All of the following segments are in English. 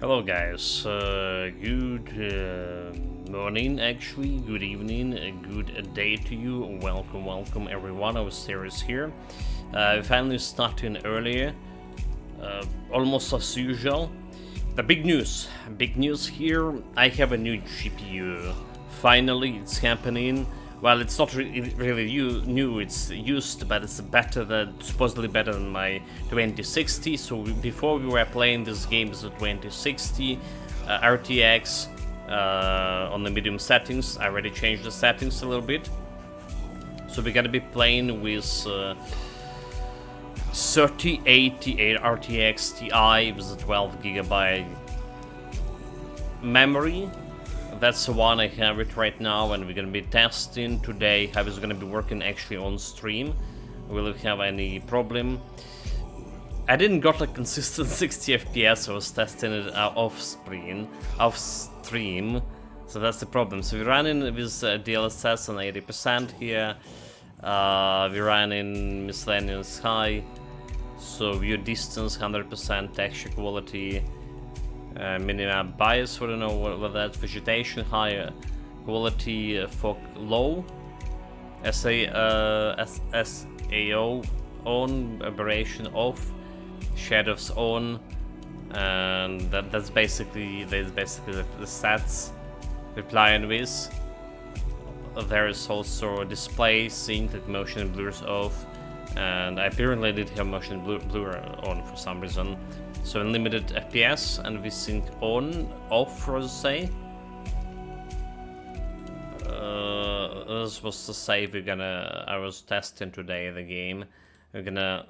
Hello guys, good morning actually, good evening, a good day to you, welcome everyone, our series here. We finally starting earlier, almost as usual. The big news here, I have a new GPU. Finally, it's happening. Well, it's not really new, it's used, but it's supposedly better than my 2060. So before we were playing this game with 2060 RTX on the medium settings. I already changed the settings a little bit. So we're gonna be playing with 3088 RTX Ti with a 12 GB memory. That's the one I have it right now, and we're gonna be testing today how it's gonna be working actually on stream. Will it have any problem? I didn't got a consistent 60 FPS. I was testing it off stream, so that's the problem. So we're running with DLSS on 80% here. We're running miscellaneous high, so view distance 100%, texture quality. Minimap bias, I don't know what that's. Vegetation high, quality fog low, SAO on, aberration off, shadows on, and that's basically the stats we're playing with. There is also a display sync, like motion blurs off, and I apparently did have motion blur on for some reason. So unlimited FPS, and we sync on, off, for us to say. This was the save I was testing today the game. We're gonna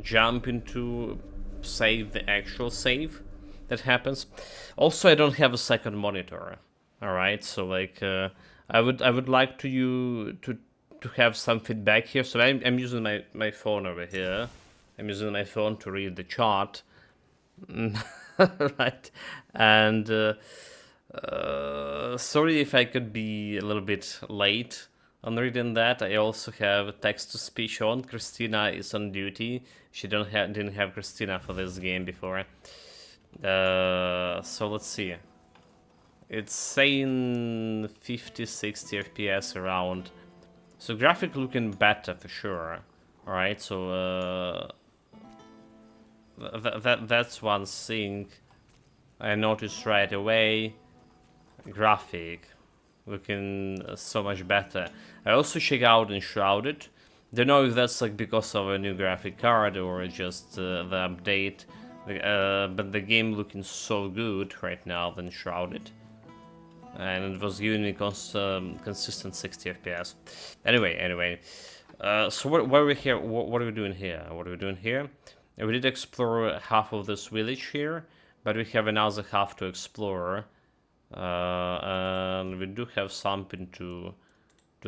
jump into save the actual save that happens. Also, I don't have a second monitor. Alright, so like I would like to have some feedback here. So I'm using my phone over here. I'm using my phone to read the chart. Right, and sorry if I could be a little bit late on reading that. I also have text-to-speech on. Christina is on duty. She didn't have Christina for this game before. So let's see. It's saying 50-60 FPS around. So graphic looking better for sure. Alright, so that's one thing I noticed right away. Graphic looking so much better. I also check out Enshrouded. Don't know if that's like because of a new graphic card or just the update. But the game looking so good right now than Enshrouded. And it was giving me consistent 60 FPS. Anyway. So what are we here? What are we doing here? What are we doing here? We did explore half of this village here, but we have another half to explore. And we do have something to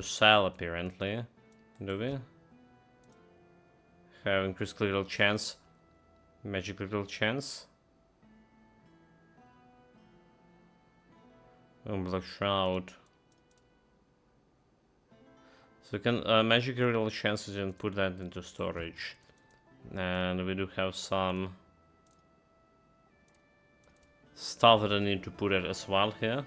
sell apparently. Do we? Have increased critical chance. Magic critical chance. Black Shroud. So we can magic critical chances and put that into storage. And we do have some stuff that I need to put it as well here.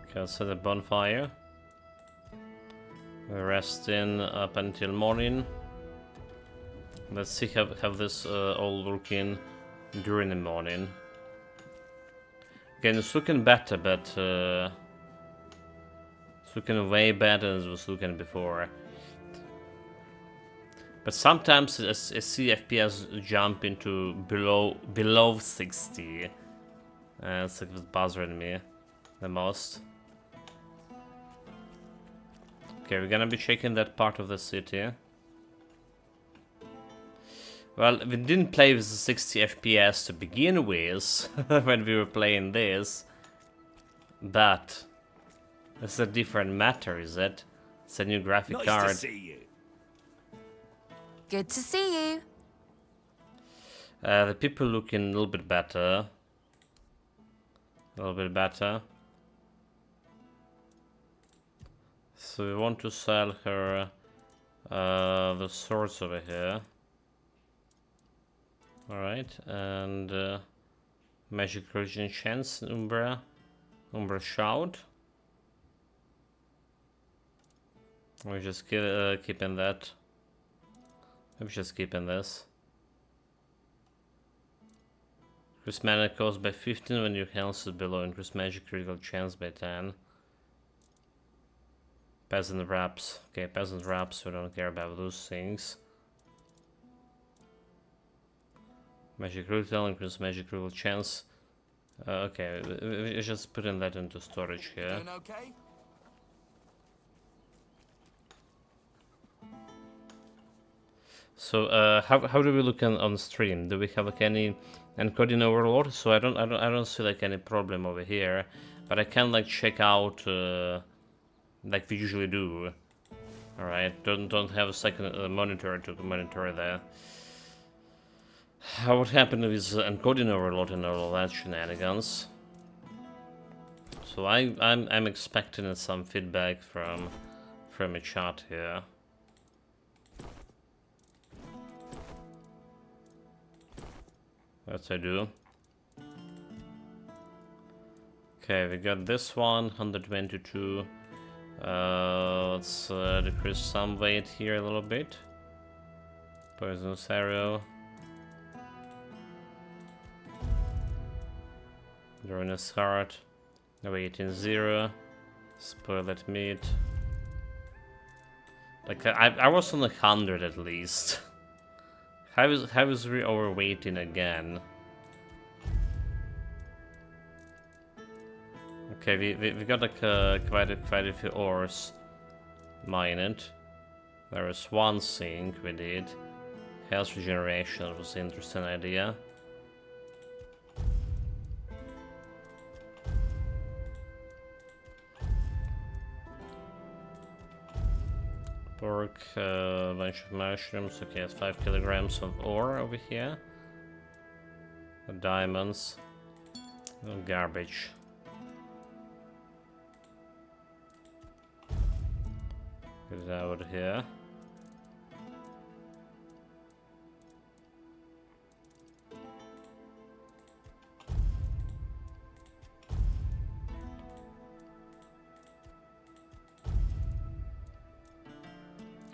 Okay, let's set a bonfire. We're resting up until morning. Let's see have this all looking during the morning. Again, it's looking better, but it's looking way better than it was looking before. But sometimes I see FPS jump into below 60. It's like what's bothering me the most. Okay, we're gonna be checking that part of the city. Well, we didn't play with the 60 FPS to begin with when we were playing this. But it's a different matter, is it? It's a new graphic card. Nice to see you. Good to see you. The people looking a little bit better. A little bit better. So we want to sell her The swords over here. Alright, and magic origin chance, Umbra Shout. We're just keeping that. I'm just keeping this. Increase mana cost by 15 when your health is below. Increase magic critical chance by 10. Peasant wraps. Okay, peasant wraps, we don't care about those things. Magic critical, increase magic critical chance. Okay, we're just putting that into storage here. Doing okay? So how do we look on stream? Do we have like any encoding overload? So I don't see like any problem over here, but I can like check out like we usually do. All right, don't have a second monitor to monitor there. How would happen with encoding overload and all that shenanigans? So I'm expecting some feedback from a chat here. That's I do. Okay, we got this one, 122. Let's decrease some weight here a little bit. Poisonous arrow. Ruinous heart. Weight in 0. Spoiled meat. Like I was on 100 at least. How is we overweighting again? Okay, we got like quite a few ores mined. There was one thing we did. Health regeneration was an interesting idea. Pork, a bunch of mushrooms. Okay, it's 5 kilograms of ore over here. Diamonds. Oh, garbage. Get it out of here.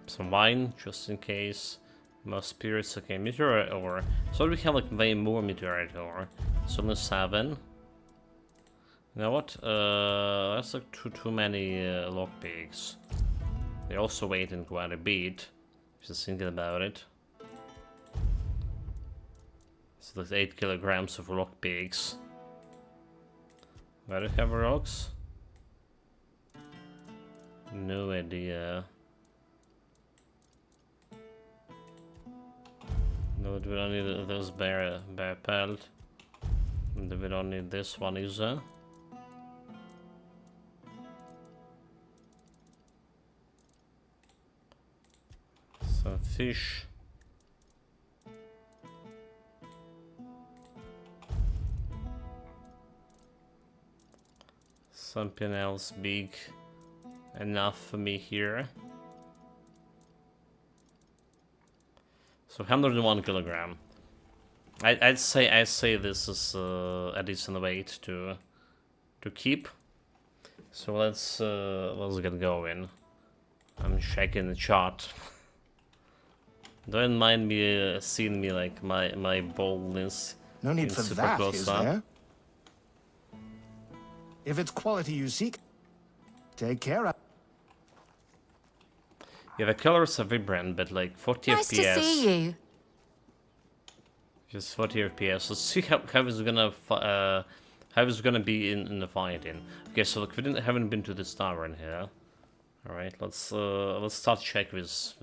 Some wine, just in case. More spirits. Okay, meteorite ore. So we have like way more meteorite ore. So only 7. You know what? That's like too many lockpicks. They also weigh in quite a bit. Just thinking about it. So that's 8 kilograms of lockpicks. Where do we have rocks? No idea. No, we don't need this bear pelt. And we don't need this one either. Some fish. Something else big enough for me here. So 101 kilogram. I'd say this is a decent weight to keep. So let's get going. I'm checking the chart. Don't mind me seeing me like my boldness. No need for super that, close is up. there? If it's quality you seek, take care of. Yeah, the colors are vibrant, but like 40 Nice FPS. to see you. Just 40 FPS. Let's see how it's gonna be in the fighting. Okay, so look, we haven't been to this tower in here. All right, let's start check with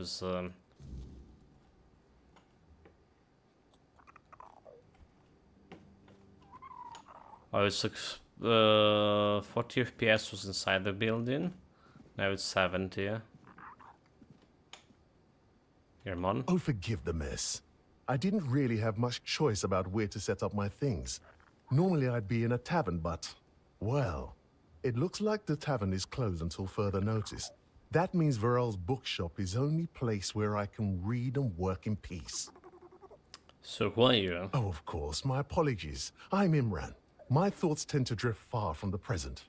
Oh, it's like 40 FPS was inside the building. Now it's 70. Here, Mon. Oh, forgive the mess. I didn't really have much choice about where to set up my things. Normally I'd be in a tavern, but... well, it looks like the tavern is closed until further notice. That means Varel's bookshop is only place where I can read and work in peace. So who are you? Oh, of course, my apologies. I'm Imran. My thoughts tend to drift far from the present.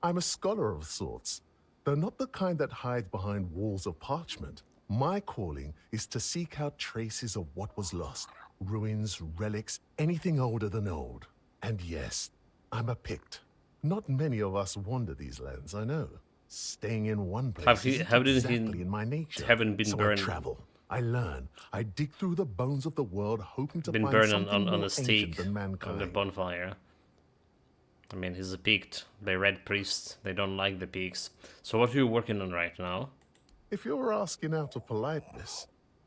I'm a scholar of sorts, though not the kind that hides behind walls of parchment. My calling is to seek out traces of what was lost. Ruins, relics, anything older than old. And yes, I'm a Pict. Not many of us wander these lands, I know. Staying in one place isn't exactly in my nature. Haven't been so burned. I travel. I learn. I dig through the bones of the world, hoping to Been find burned something on more a stake ancient than mankind. on the bonfire. I mean, he's a Pict. They're red priests. They don't like the Picts. So what are you working on right now? If you're asking out of politeness,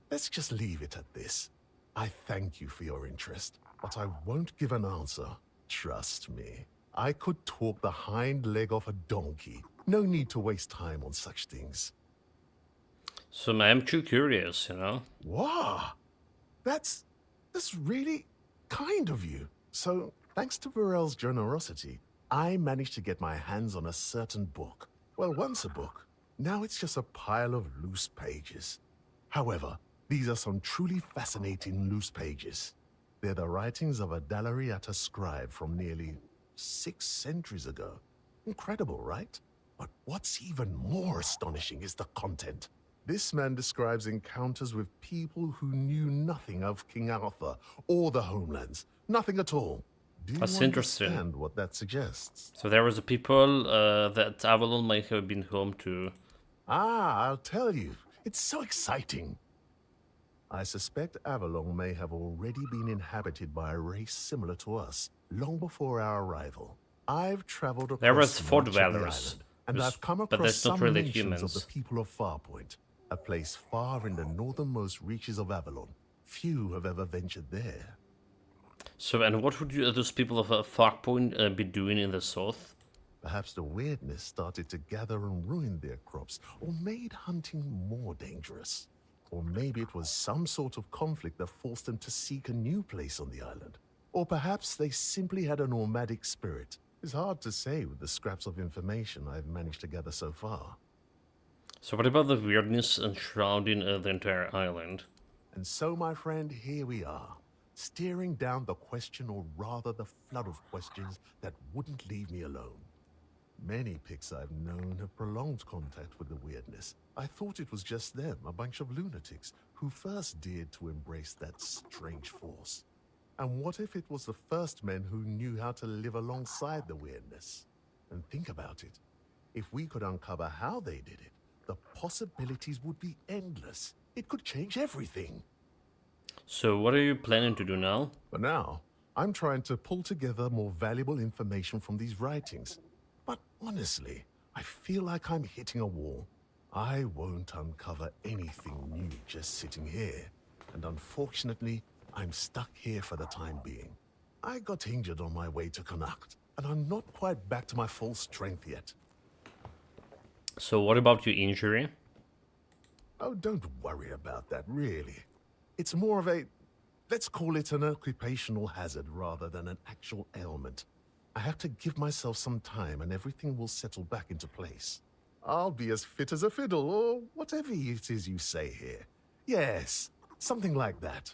let's just leave it at this. I thank you for your interest, but I won't give an answer. Trust me. I could talk the hind leg off a donkey. No need to waste time on such things. So I'm too curious, you know? Wow! That's really kind of you. So, thanks to Varel's generosity, I managed to get my hands on a certain book. Well, once a book. Now it's just a pile of loose pages. However, these are some truly fascinating loose pages. They're the writings of a Dalariata scribe from nearly 6 centuries ago. Incredible, right? But what's even more astonishing is the content. This man describes encounters with people who knew nothing of King Arthur or the homelands. Nothing at all. Do you That's interesting. understand what that suggests? So there was a people that Avalon might have been home to. Ah, I'll tell you. It's so exciting. I suspect Avalon may have already been inhabited by a race similar to us, long before our arrival. I've traveled across There was Fort much of the Valorous, island, and I've come but across that's not some really mentions humans. of the people of Farpoint, a place far in the northernmost reaches of Avalon. Few have ever ventured there. So, and what would those people of Farpoint be doing in the south? Perhaps the weirdness started to gather and ruin their crops, or made hunting more dangerous. Or maybe it was some sort of conflict that forced them to seek a new place on the island. Or perhaps they simply had a nomadic spirit. It's hard to say with the scraps of information I've managed to gather so far. So what about the weirdness enshrouding the entire island? And so, my friend, here we are, staring down the question, or rather the flood of questions that wouldn't leave me alone. Many Picts I've known have prolonged contact with the weirdness. I thought it was just them, a bunch of lunatics, who first dared to embrace that strange force. And what if it was the first men who knew how to live alongside the weirdness? And think about it. If we could uncover how they did it, the possibilities would be endless. It could change everything. So what are you planning to do now? For now, I'm trying to pull together more valuable information from these writings. But honestly, I feel like I'm hitting a wall. I won't uncover anything new just sitting here. And unfortunately, I'm stuck here for the time being. I got injured on my way to Connacht, and I'm not quite back to my full strength yet. So what about your injury? Oh, don't worry about that, really. It's more of a, let's call it an occupational hazard rather than an actual ailment. I have to give myself some time and everything will settle back into place. I'll be as fit as a fiddle, or whatever it is you say here. Yes, something like that.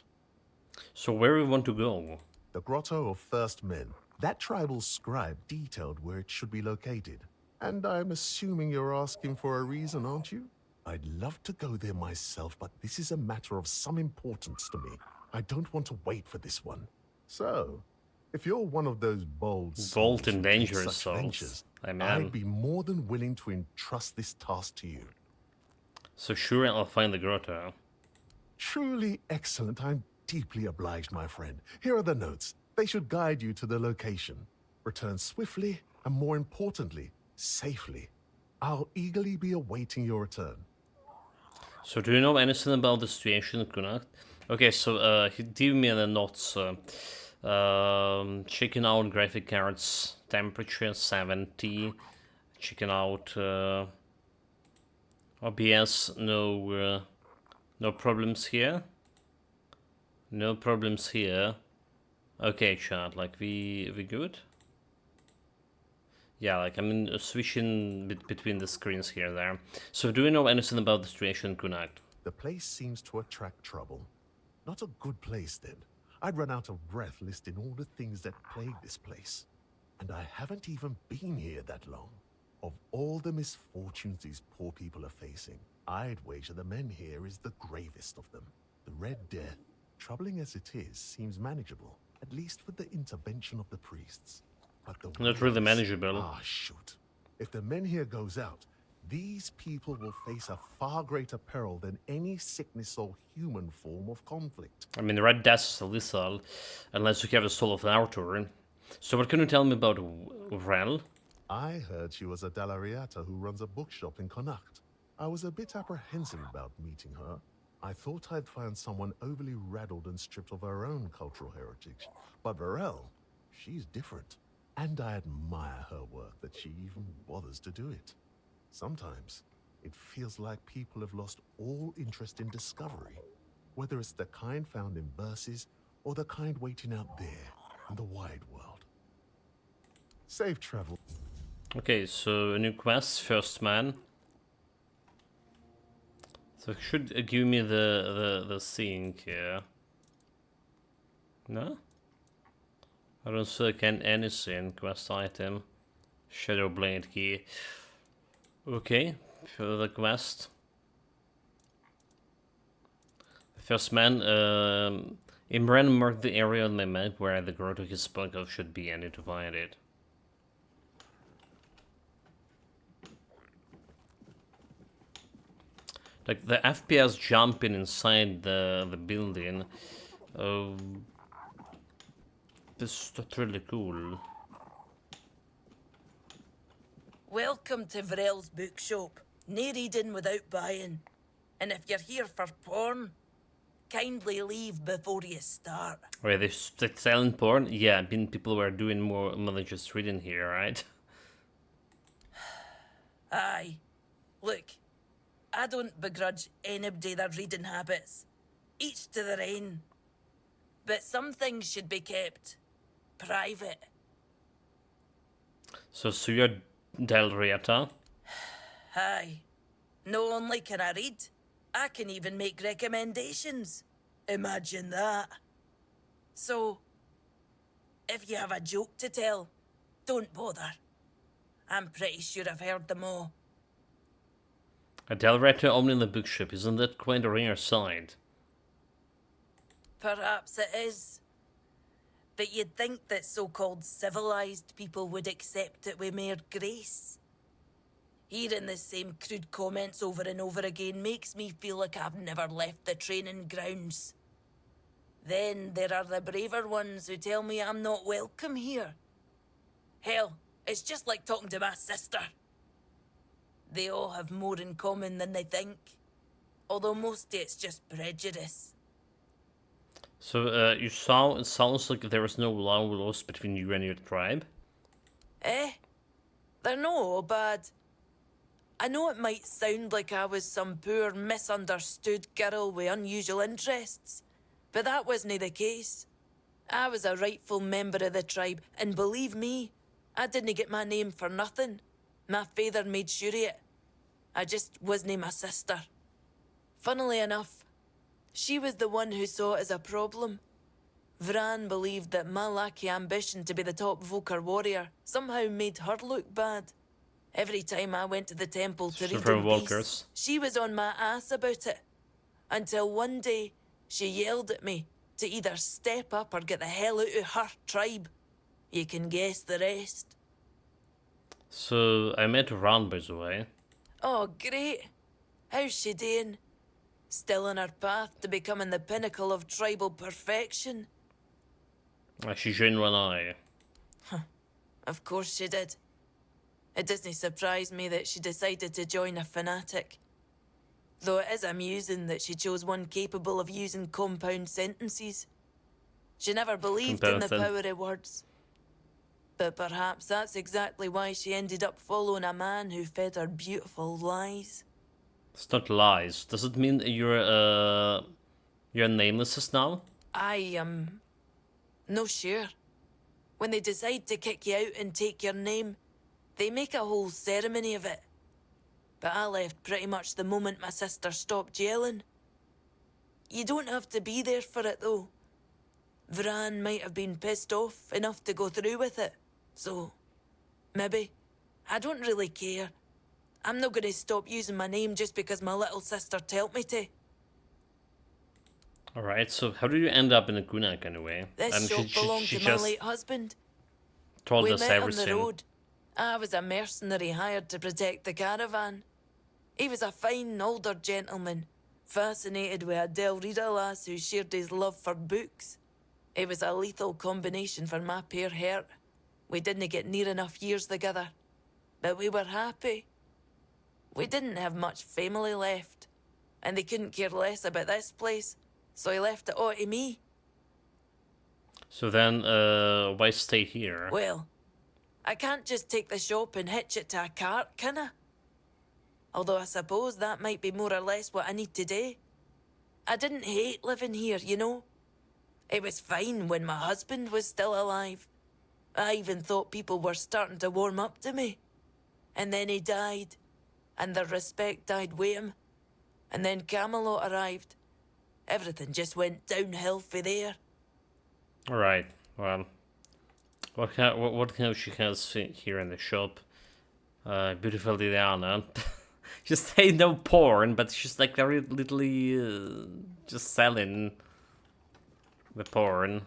So where do you want to go? The Grotto of First Men. That tribal scribe detailed where it should be located. And I'm assuming you're asking for a reason, aren't you? I'd love to go there myself, but this is a matter of some importance to me. I don't want to wait for this one. So, if you're one of those bold souls and who take dangerous such souls. ventures, I'm I'd be more than willing to entrust this task to you. So sure, I'll find the grotto. Truly excellent. I'm deeply obliged, my friend. Here are the notes. They should guide you to the location. Return swiftly, and more importantly, safely. I'll eagerly be awaiting your return. So do you know anything about the situation in Connacht? Okay, so he gave me the notes. Checking out graphic cards, temperature 70. Checking out OBS, no problems here. No problems here. Okay, chat, like we good? Yeah, like I'm switching between the screens here there. So do you know anything about the situation in Kunakt? The place seems to attract trouble. Not a good place, then. I'd run out of breath listing all the things that plague this place. And I haven't even been here that long. Of all the misfortunes these poor people are facing, I'd wager the men here is the gravest of them. The Red Death, troubling as it is, seems manageable, at least with the intervention of the priests. But the Not really worst- manageable. Ah, shoot. If the men here goes out, these people will face a far greater peril than any sickness or human form of conflict. I mean, Red Death is lethal, unless you have the soul of an Arthur. So what can you tell me about Rel? I heard she was a Dalariata who runs a bookshop in Connacht. I was a bit apprehensive about meeting her. I thought I'd find someone overly rattled and stripped of her own cultural heritage. But Varel, she's different. And I admire her work that she even bothers to do it. Sometimes, it feels like people have lost all interest in discovery. Whether it's the kind found in verses, or the kind waiting out there in the wide world. Safe travel. Okay, so a new quest, First Man. So it should give me the thing here. No? I don't see anything. Quest item. Shadow Blade key. Okay, further quest. First Man, Imran marked the area on my map where the growth of his spoke of should be. I need to find it. Like the FPS jumping inside the building. This is not really cool. Welcome to Varel's bookshop. No reading without buying. And if you're here for porn, kindly leave before you start. Wait, they're selling porn? Yeah, I mean people were doing more than just reading here, right? Aye. Look, I don't begrudge anybody their reading habits. Each to their own. But some things should be kept private. So you're Del Rieta? Aye. Not only can I read, I can even make recommendations. Imagine that. So, if you have a joke to tell, don't bother. I'm pretty sure I've heard them all. A Del Rieta owning the bookshop, isn't that quite a rare sight? Perhaps it is. But you'd think that so-called civilized people would accept it with mere grace. Hearing the same crude comments over and over again makes me feel like I've never left the training grounds. Then there are the braver ones who tell me I'm not welcome here. Hell, it's just like talking to my sister. They all have more in common than they think. Although mostly it's just prejudice. So it sounds like there is no love lost between you and your tribe? Eh? They're not all bad. I know it might sound like I was some poor, misunderstood girl with unusual interests, but that wasn't the case. I was a rightful member of the tribe, and believe me, I didn't get my name for nothing. My father made sure of it. I just wasn't my sister. Funnily enough, she was the one who saw it as a problem. Vran believed that my lack of ambition to be the top Volker warrior somehow made her look bad. Every time I went to the temple to read in peace, she was on my ass about it. Until one day, she yelled at me to either step up or get the hell out of her tribe. You can guess the rest. So I met Ran, by the way. Oh, great. How's she doing? Still on her path to becoming the pinnacle of tribal perfection? She joined one eye. Of course she did. It doesn't surprise me that she decided to join a fanatic. Though it is amusing that she chose one capable of using compound sentences. She never believed in the power of words. But perhaps that's exactly why she ended up following a man who fed her beautiful lies. It's not lies. Does it mean you're nameless now? I am no sure. When they decide to kick you out and take your name, They make a whole ceremony of it. But I left pretty much the moment my sister stopped yelling. You don't have to be there for it, though. Vran might have been pissed off enough to go through with it. So, maybe. I don't really care. I'm not going to stop using my name just because my little sister told me to. Alright, so how did you end up in a Gunak anyway? This shop belonged to my late husband. Told We us met everything. on the road. I was a mercenary hired to protect the caravan. He was a fine older gentleman, fascinated with a Del Rita lass who shared his love for books. It was a lethal combination for my poor heart. We didn't get near enough years together, but we were happy. We didn't have much family left, and they couldn't care less about this place, so he left it all to me. So then, why stay here? Well, I can't just take the shop and hitch it to a cart, can I? Although I suppose that might be more or less what I need to do. I didn't hate living here, you know. It was fine when my husband was still alive. I even thought people were starting to warm up to me. And then he died, and the respect died with him. And then Camelot arrived. Everything just went downhill for there. Alright, well, what kind she has here in the shop? Beautiful Liliana. Just say no porn, but she's like very literally just selling the porn.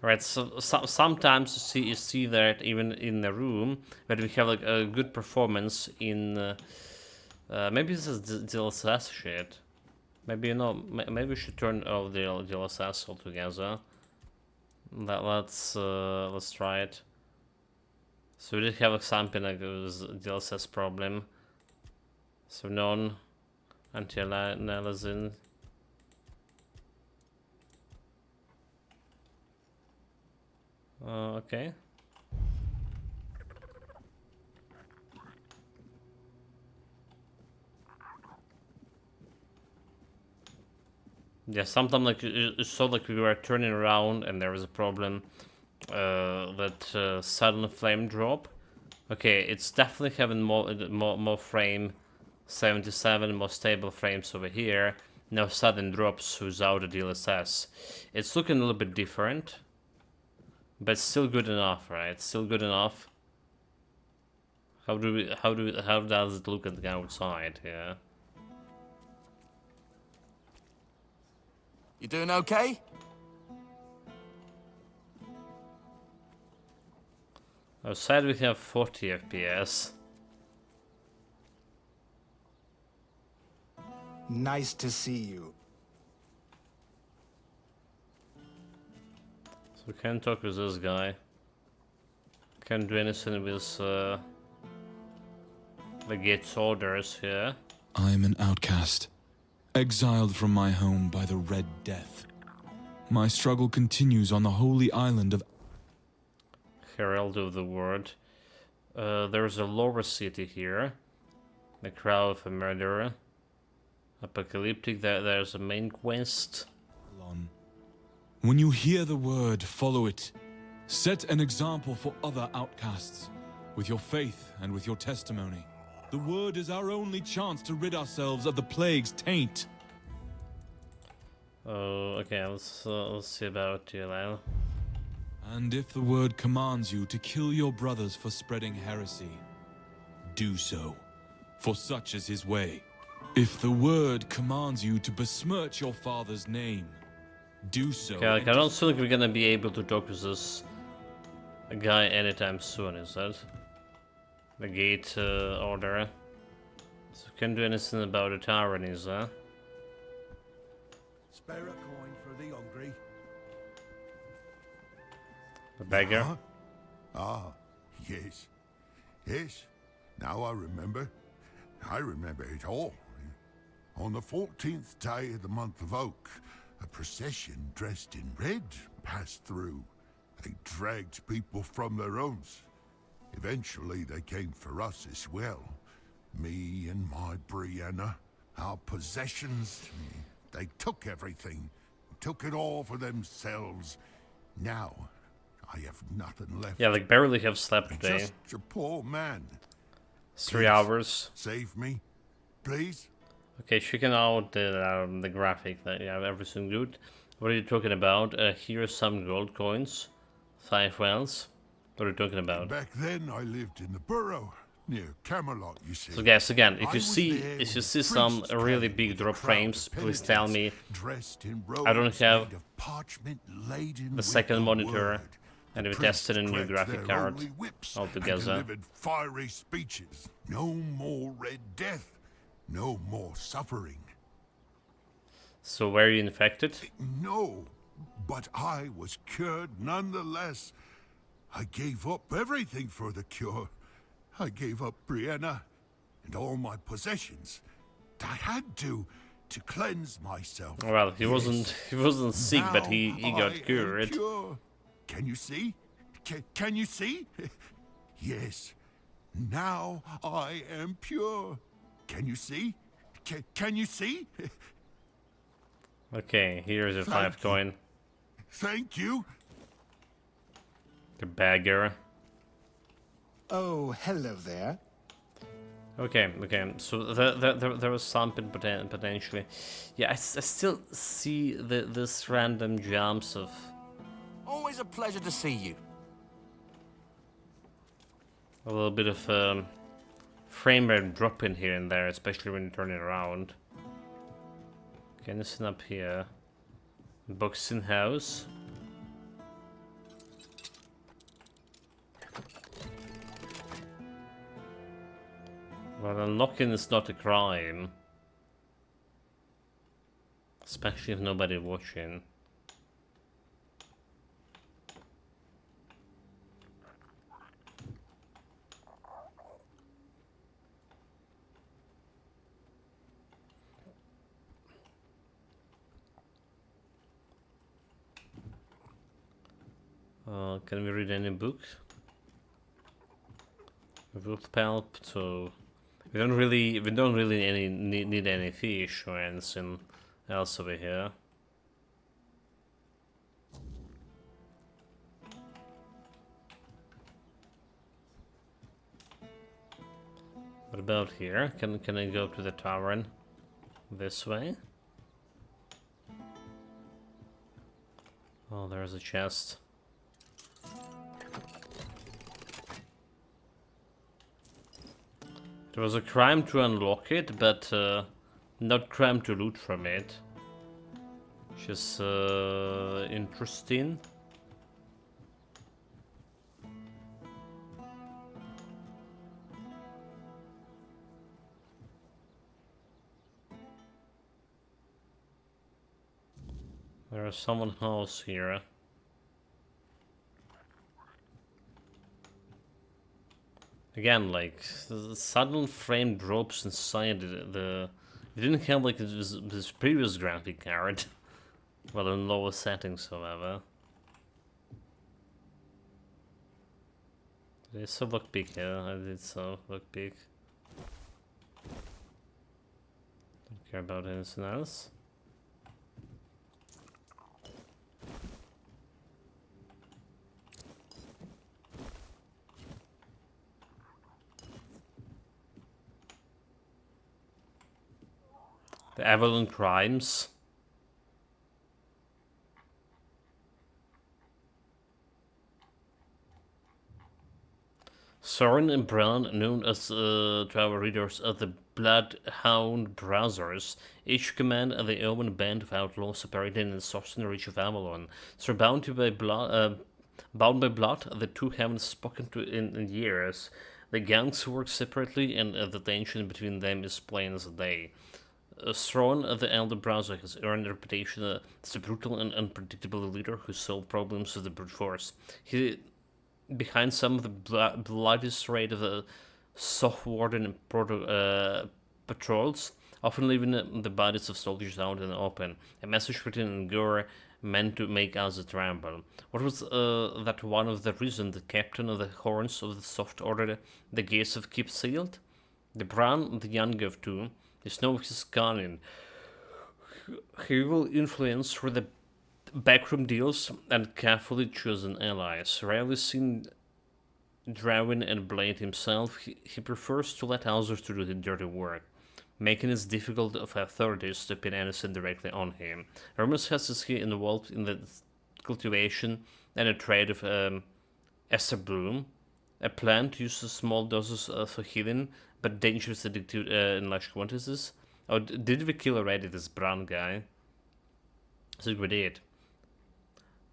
Right, so sometimes you see that even in the room, but we have like a good performance in maybe this is DLSS shit. Maybe, you know, maybe we should turn off the DLSS altogether. Let's try it. So we did have like something like it was a DLSS problem. So none anti-aliasing. Okay. Yeah, sometimes like it saw like we were turning around and there was a problem. That sudden flame drop. Okay, it's definitely having more frame, 77 more stable frames over here. No sudden drops without a DLSS. It's looking a little bit different, but still good enough, right? Still good enough. How does it look at the outside? Yeah. You doing okay? Outside we have 40 FPS. Nice to see you. So we can't talk with this guy. Can't do anything with the gate's orders here. I am an outcast, exiled from my home by the Red Death. My struggle continues on the holy island of Herald of the Word. There's a lower city here. The Crow of a Murderer. Apocalyptic, there's a main quest. Avalon. When you hear the word, follow it. Set an example for other outcasts, with your faith and with your testimony. The word is our only chance to rid ourselves of the plague's taint. Okay, let's see about you, Lyle. And if the word commands you to kill your brothers for spreading heresy, do so, for such is his way. If the word commands you to besmirch your father's name, do so. Okay, like, I don't think we're gonna be able to talk with this guy anytime soon, is that? The gate order. So we can't do anything about the tyrannies, huh? Spare a coin for the hungry. The beggar. Huh? Ah, yes. Yes, now I remember. I remember it all. On the 14th day of the month of Oak, a procession dressed in red passed through. They dragged people from their homes. Eventually they came for us as well. Me and my Brianna, our possessions. They took everything, took it all for themselves. Now, I have nothing left. Yeah, like barely have slept I'm today. just a poor man. It's 3 Please, hours. Save me, please. Okay, checking out the graphic. That yeah, everything good. What are you talking about? Here's some gold coins. 5 wells. What are you talking about? Back then, I lived in the borough near Camelot. You see. So guys, again, if I you was see there if you when see some priests really came big with a drop crowd frames, of please tell penitents me. dressed in I don't robes have made of parchment laden the with second the monitor, word. and The we tested a priests new cracked graphic their card holy whips altogether. and delivered fiery speeches. No more red death, no more suffering. So were you infected? No, but I was cured nonetheless. I gave up everything for the cure. I gave up Brianna and all my possessions. I had to cleanse myself. Well, he Yes. wasn't sick, but he Now I got am cured. pure. Can you see? Can you see? Yes. Now I am pure. Can you see? Can you see? Okay, here's a Thank 5 you. coin. Thank you. The beggar. Oh, hello there. Okay, so there was something potentially. Yeah, I still see this random jumps of. Always a pleasure to see you. A little bit of frame rate drop in here and there, especially when you turn it around. Okay, listen up here. Boxing house. Well, unlocking is not a crime. Especially if nobody watching. Can we read any book? Wood pulp, so we don't really need any fish or anything else over here. What about here? Can I go to the tavern this way? Oh, there's a chest. It was a crime to unlock it, but not crime to loot from it. Which is interesting. There is someone else here. Again, like the sudden frame drops inside the. We didn't have like this previous graphic card, well in lower settings, however. There's a lockpick here. I did so lockpick. Don't care about anything else. The Avalon crimes. Soren and Bran, known as to our readers as the Bloodhound Brothers, each command the Omen band of outlaws operating in the southern reach of Avalon. So bound by blood, the two haven't spoken to in years. The gangs work separately, and the tension between them is plain as day. Thrawn, the elder browser, has earned a reputation as a brutal and unpredictable leader who solves problems with the brute force. He behind some of the bloodiest raid of the soft warden patrols, often leaving the bodies of soldiers out in the open. A message written in gore meant to make us tremble. What was that one of the reasons the captain of the horns of the soft ordered the gates of keep sealed? The Bran, the younger of two, is known his cunning. He will influence through the backroom deals and carefully chosen allies. Rarely seen Drowin and Blade himself, he prefers to let others do the dirty work, making it difficult for authorities to pin anything directly on him. Hermes has his hand involved in the cultivation and the trade of Esther Bloom, a plant used in small doses for healing, but dangerous addicted in large quantities. Oh, did we kill already this brown guy? I think we did.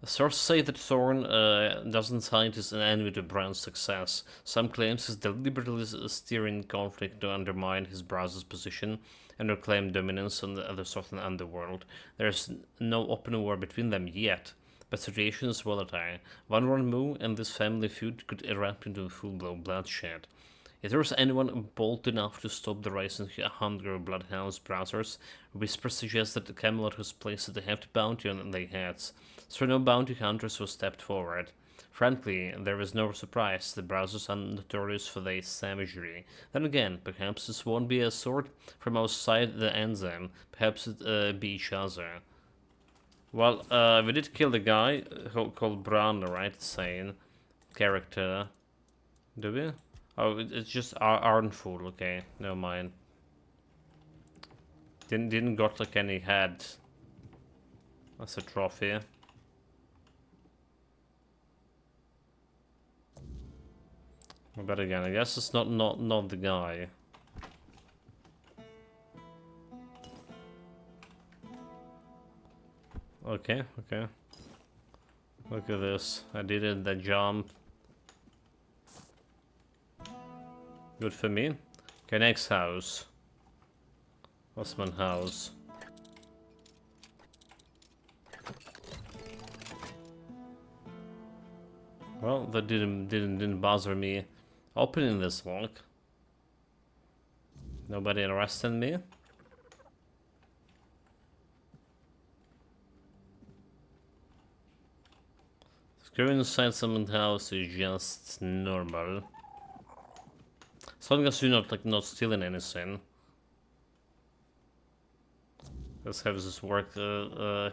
Sources say that Thorn doesn't hide his envy to Brown's success. Some claims he's deliberately steering conflict to undermine his brother's position and reclaim dominance on the other southern underworld. There's no open war between them yet, but the situation is volatile. One wrong move and this family feud could erupt into full-blown bloodshed. If there was anyone bold enough to stop the rising hunger of Bloodhound's brothers, whispers suggest that the Camelot was placed a hefty bounty on their heads, so no bounty hunters were stepped forward. Frankly, there is no surprise the brothers are notorious for their savagery. Then again, perhaps this won't be a sword from outside that ends them, perhaps it be each other. Well, we did kill the guy called Brown, right? Sane character. Do we? Oh, it's just Arnfool. Okay, never mind. Didn't got like any head. That's a trophy. But again, I guess it's not the guy. Okay. Look at this. I did it, the jump. Good for me. Okay, next house. Osman house. Well, that didn't bother me opening this lock. Nobody arrested me. Screwing inside someone's house is just normal. As long as you're not stealing anything. Let's have this work.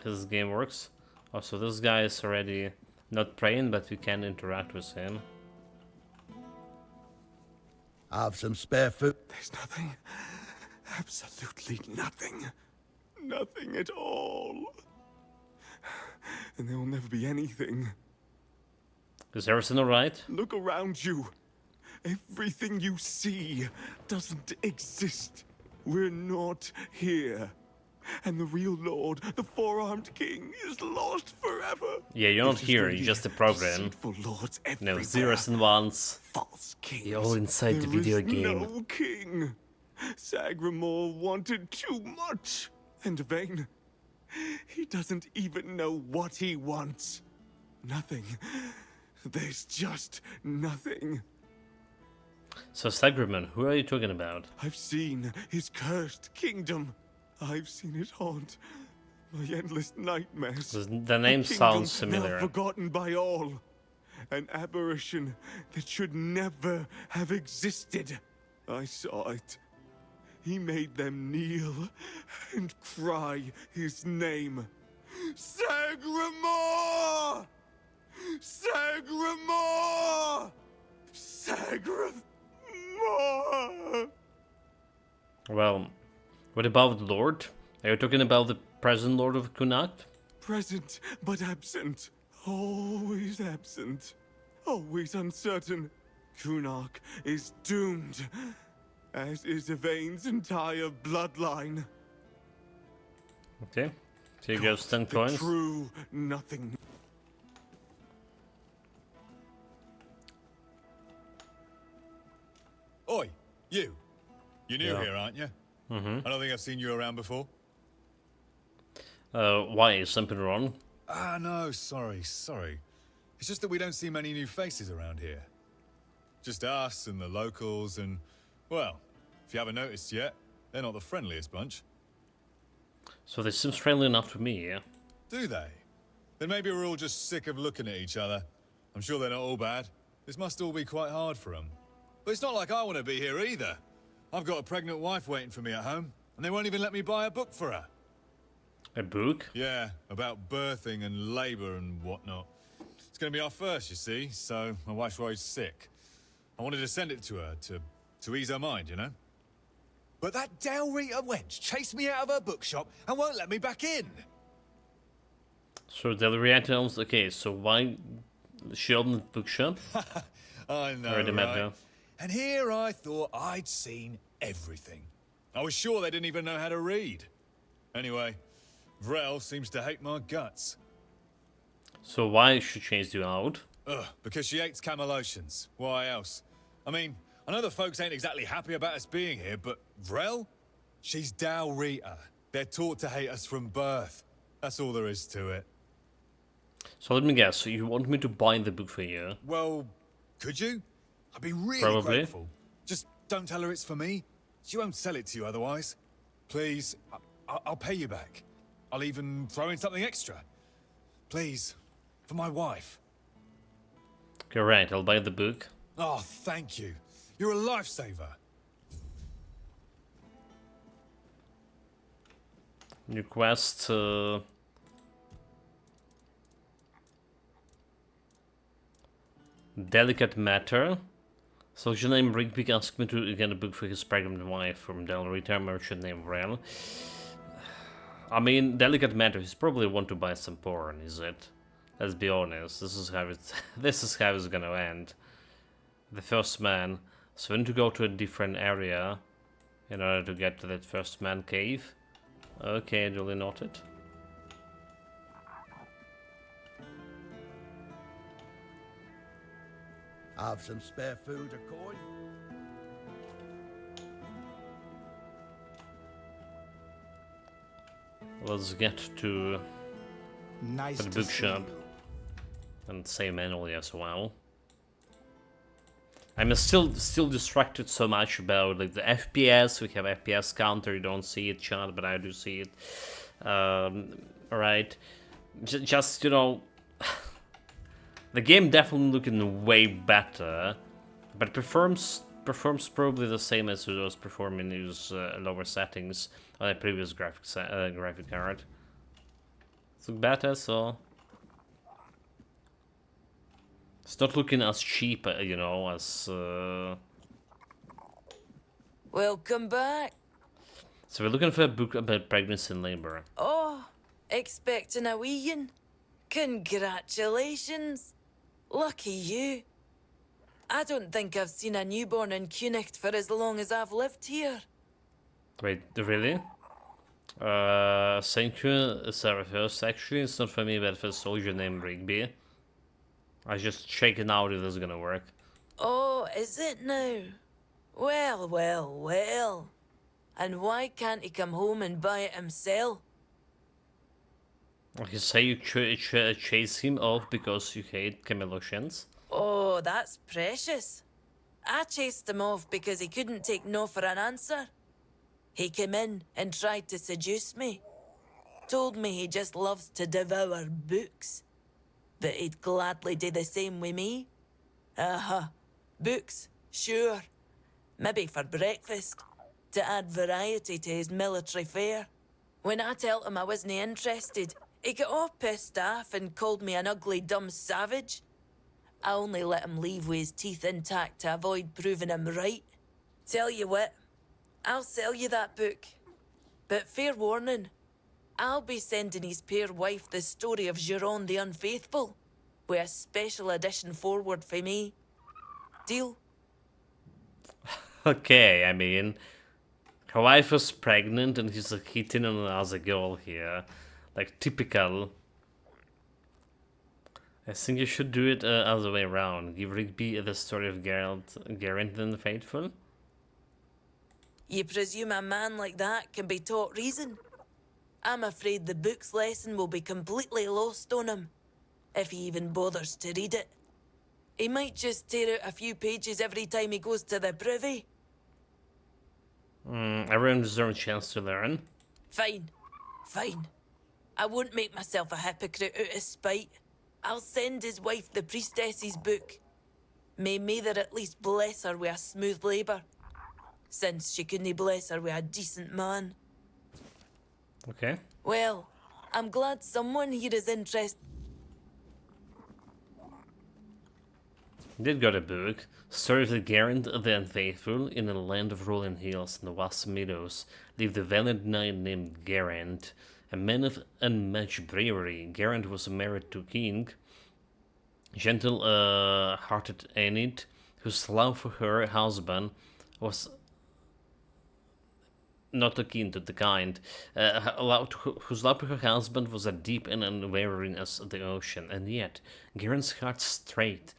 His game works. Also, this guy is already not praying, but we can interact with him. I have some spare food. There's nothing. Absolutely nothing. Nothing at all. And there will never be anything. Is everything alright? Look around you. Everything you see doesn't exist. We're not here. And the real Lord, the four-armed king, is lost forever. Yeah, you're not here, you're just a program. Lords No zeros and ones. False kings. You're all inside the video game. No king. Sagramore wanted too much. And Vayne, he doesn't even know what he wants. Nothing. There's just nothing. So Sagramon, who are you talking about? I've seen his cursed kingdom. I've seen it haunt my endless nightmares. The name sounds familiar. Now forgotten by all. An aberration that should never have existed. I saw it. He made them kneel and cry his name. Sagramore! Sagramore! Sagramore! Well, what about the Lord? Are you talking about the present Lord of Connacht? Present, but absent. Always absent. Always uncertain. Kunark is doomed, as is Yvain's entire bloodline. Okay, so you give 10 coins. True nothing. Oi, you. You're new Yeah. here, aren't you? I don't think I've seen you around before. Why? Is something wrong? Ah, no, sorry. It's just that we don't see many new faces around here. Just us and the locals and, well, if you haven't noticed yet, they're not the friendliest bunch. So they seem friendly enough to me, yeah? Do they? Then maybe we're all just sick of looking at each other. I'm sure they're not all bad. This must all be quite hard for them. But it's not like I want to be here either. I've got a pregnant wife waiting for me at home, and they won't even let me buy a book for her. A book? Yeah, about birthing and labor and whatnot. It's gonna be our first, you see, so my wife's worried sick. I wanted to send it to her to ease her mind, you know? But that Dalrita wench chased me out of her bookshop and won't let me back in. So Delriette owns. Okay, so why she opened the bookshop? I know, Already met right? her. And here I thought I'd seen everything. I was sure they didn't even know how to read. Anyway, Vrel seems to hate my guts. So why she chased you out? Ugh, because she hates Camelotians. Why else? I mean, I know the folks ain't exactly happy about us being here, but Vrel? She's Dalrita. They're taught to hate us from birth. That's all there is to it. So let me guess, so you want me to buy the book for you? Well, could you? I'd be really Probably. grateful. Just don't tell her it's for me. She won't sell it to you otherwise. Please, I'll pay you back. I'll even throw in something extra. Please, for my wife. Okay, right, I'll buy the book. Oh, thank you. You're a lifesaver. New quest. Delicate matter. Social name Rigby asked me to get a book for his pregnant wife from Delrita, merchant named Vrel. I mean, delicate matter. He's probably want to buy some porn, is it? Let's be honest. This is how it's. This is how it's gonna end. The first man. So we need to go to a different area in order to get to that first man cave. Okay, duly noted. Have some spare food or coin? Let's get to Nice the to bookshop see you. and save manually as well. I'm still distracted so much about like the FPS. We have FPS counter. You don't see it, chat, but I do see it. Alright, just you know, the game definitely looking way better, but performs probably the same as it was performing in these lower settings on a previous graphic card. It's better, so it's not looking as cheap, you know, as. Welcome back. So we're looking for a book about pregnancy and labor. Oh, expecting a wee one. Congratulations. Lucky you. I don't think I've seen a newborn in Cunicht for as long as I've lived here. Wait, really? Thank you, Sarah first. Actually, it's not for me, but for a soldier named Rigby. I just checking out if this is gonna work. Oh, is it now? Well, well, well. And why can't he come home and buy it himself? You say you chase him off because you hate Camelotians? Oh, that's precious. I chased him off because he couldn't take no for an answer. He came in and tried to seduce me. Told me he just loves to devour books. But he'd gladly do the same with me. Books, sure. Maybe for breakfast. To add variety to his military fare. When I told him I wasn't interested, he got all pissed off and called me an ugly, dumb savage. I only let him leave with his teeth intact to avoid proving him right. Tell you what, I'll sell you that book. But fair warning, I'll be sending his peer wife the story of Giron the Unfaithful, with a special edition forward for me. Deal? Okay, I mean, her wife was pregnant and he's like hitting on another girl here. Like, typical. I think you should do it other way around. Give Rigby the story of Geraint the Faithful. You presume a man like that can be taught reason? I'm afraid the book's lesson will be completely lost on him, if he even bothers to read it. He might just tear out a few pages every time he goes to the privy. Everyone deserves a chance to learn. Fine, fine. I won't make myself a hypocrite out of spite. I'll send his wife the priestess's book. May Mather at least bless her with a smooth labour, since she couldn't bless her with a decent man. Okay. Well, I'm glad someone here is interested. Did got a book. Story of the Garand the Unfaithful. In a land of rolling hills and vast meadows lived a valiant knight named Garand, a man of unmatched bravery. Garand was married to King, gentle-hearted Enid, whose love for her husband was not akin to the kind, whose love for her husband was as deep and unwavering as the ocean, and yet Garand's heart strayed.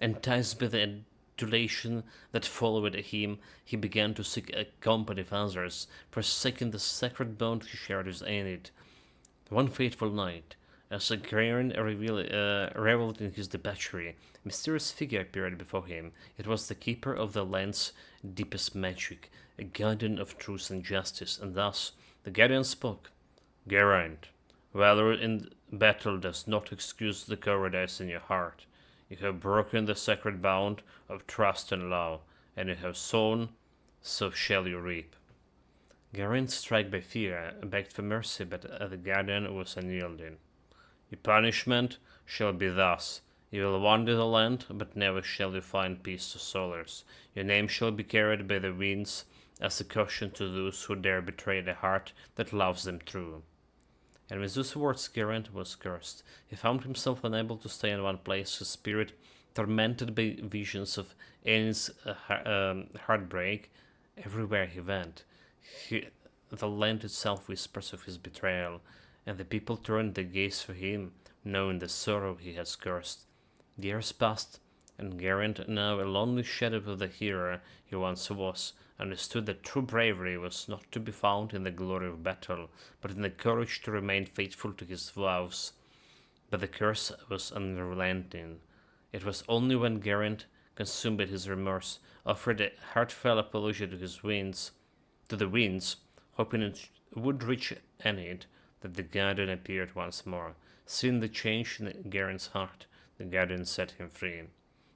Enticed by the adulation that followed him, he began to seek a company of others, forsaking the sacred bond he shared with Enid. One fateful night, as Garen reveled in his debauchery, a mysterious figure appeared before him. It was the keeper of the land's deepest magic, a guardian of truth and justice, and thus the guardian spoke. Geraint, valor in battle does not excuse the cowardice in your heart. You have broken the sacred bond of trust and love, and you have sown, so shall you reap. Geraint, struck by fear, begged for mercy, but the guardian was unyielding. Your punishment shall be thus. You will wander the land, but never shall you find peace to solace. Your name shall be carried by the winds as a caution to those who dare betray the heart that loves them true. And with those words Geraint was cursed. He found himself unable to stay in one place, his spirit tormented by visions of Enid's heartbreak. Everywhere he went, the land itself whispers of his betrayal, and the people turned their gaze for him, knowing the sorrow he has cursed. The years passed, and Geraint, now a lonely shadow of the hero he once was, understood that true bravery was not to be found in the glory of battle, but in the courage to remain faithful to his vows. But the curse was unrelenting. It was only when Geraint, consumed by his remorse, offered a heartfelt apology to the winds, hoping it would reach Enid, that the guardian appeared once more. Seeing the change in Geraint's heart, the guardian set him free.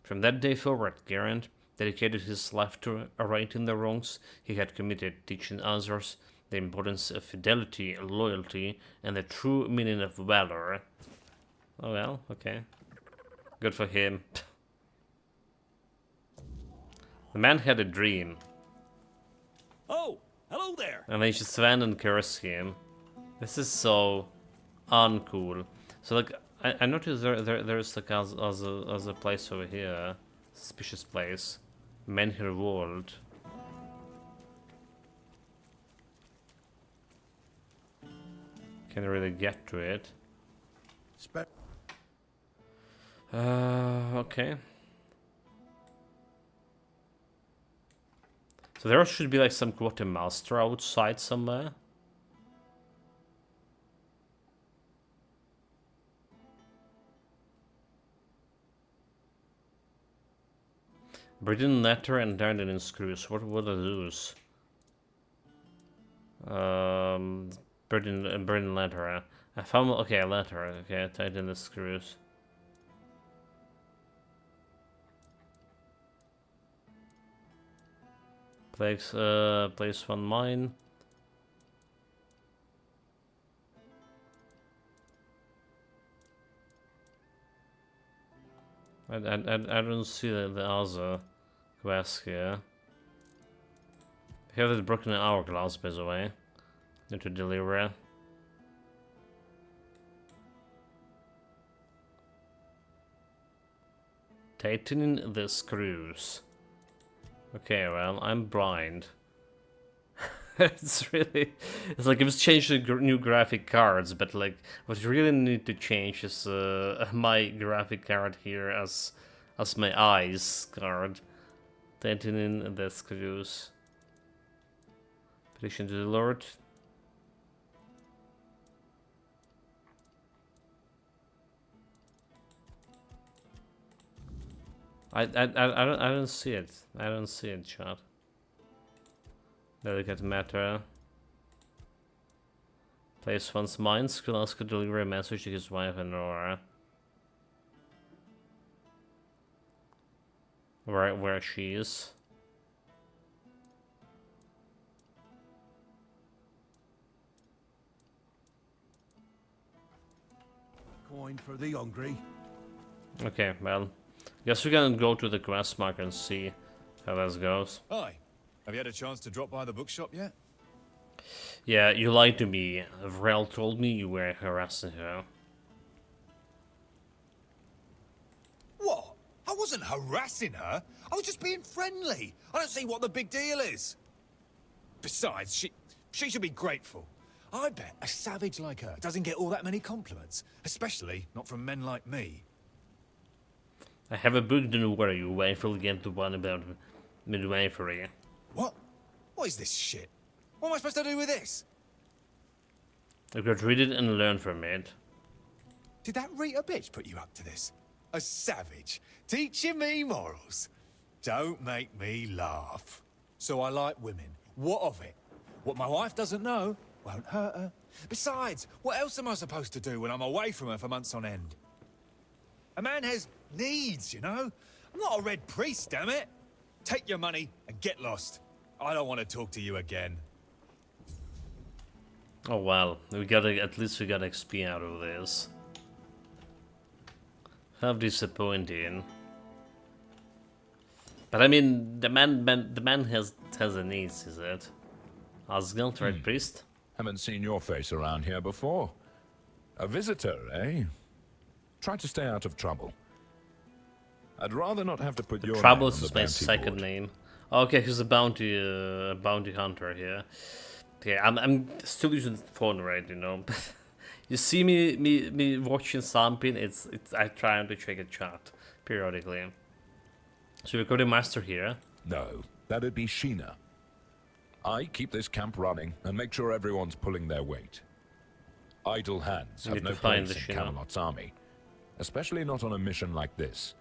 From that day forward, Geraint dedicated his life to righting the wrongs he had committed, teaching others the importance of fidelity, loyalty, and the true meaning of valor. Oh well, okay. Good for him. The man had a dream. Oh, hello there. And they just went and cursed him. This is so uncool. So like, I noticed there's like as a place over here, suspicious place, Menhir World. Can't really get to it. Okay. So there should be like some quartermaster outside somewhere. Britain letter and Dardan screws. What are those? Britain letter. I found a letter. Okay, tied in the screws. Place one mine. I don't see the other quest here. We have the broken hourglass, by the way. Need to deliver. Tightening the screws. Okay, well, I'm blind. It's like it was changed to new graphic cards, but like what you really need to change is my graphic card here as my eyes card. Tightening the screws. Petition to the Lord. I don't see it. I don't see it, chat. Delicate matter. Place one's mind. Skullus could deliver a message to his wife Aurora. Where she is. coin for the hungry. Okay, well, guess we can go to the grass market and see how this goes. Hi. Have you had a chance to drop by the bookshop yet? Yeah, you lied to me. Vrel told me you were harassing her. What? I wasn't harassing her. I was just being friendly. I don't see what the big deal is. Besides, she should be grateful. I bet a savage like her doesn't get all that many compliments, especially not from men like me. I have a book, don't worry, you will get the one about midwifery. What? What is this shit? What am I supposed to do with this? You could read it and learn from it. Did that Rita bitch put you up to this? A savage, teaching me morals. Don't make me laugh. So I like women. What of it? What my wife doesn't know won't hurt her. Besides, what else am I supposed to do when I'm away from her for months on end? A man has needs, you know? I'm not a red priest, damn it. Take your money and get lost. I don't want to talk to you again. Oh well, at least we got XP out of this. How disappointing. But I mean, the man has a needs, is it? Asgard, right, priest? Haven't seen your face around here before. A visitor, eh? Try to stay out of trouble. I'd rather not have to put your Trouble name on is the my bounty second board. name. Okay, he's a bounty hunter here. Okay, I'm still using the phone, right? You know, you see me watching something. It's I trying to check a chat periodically. So we got a master here. No, that'd be Sheena. I keep this camp running and make sure everyone's pulling their weight. Idle hands have Need no to find place the in Sheena. Camelot's army, especially not on a mission like this.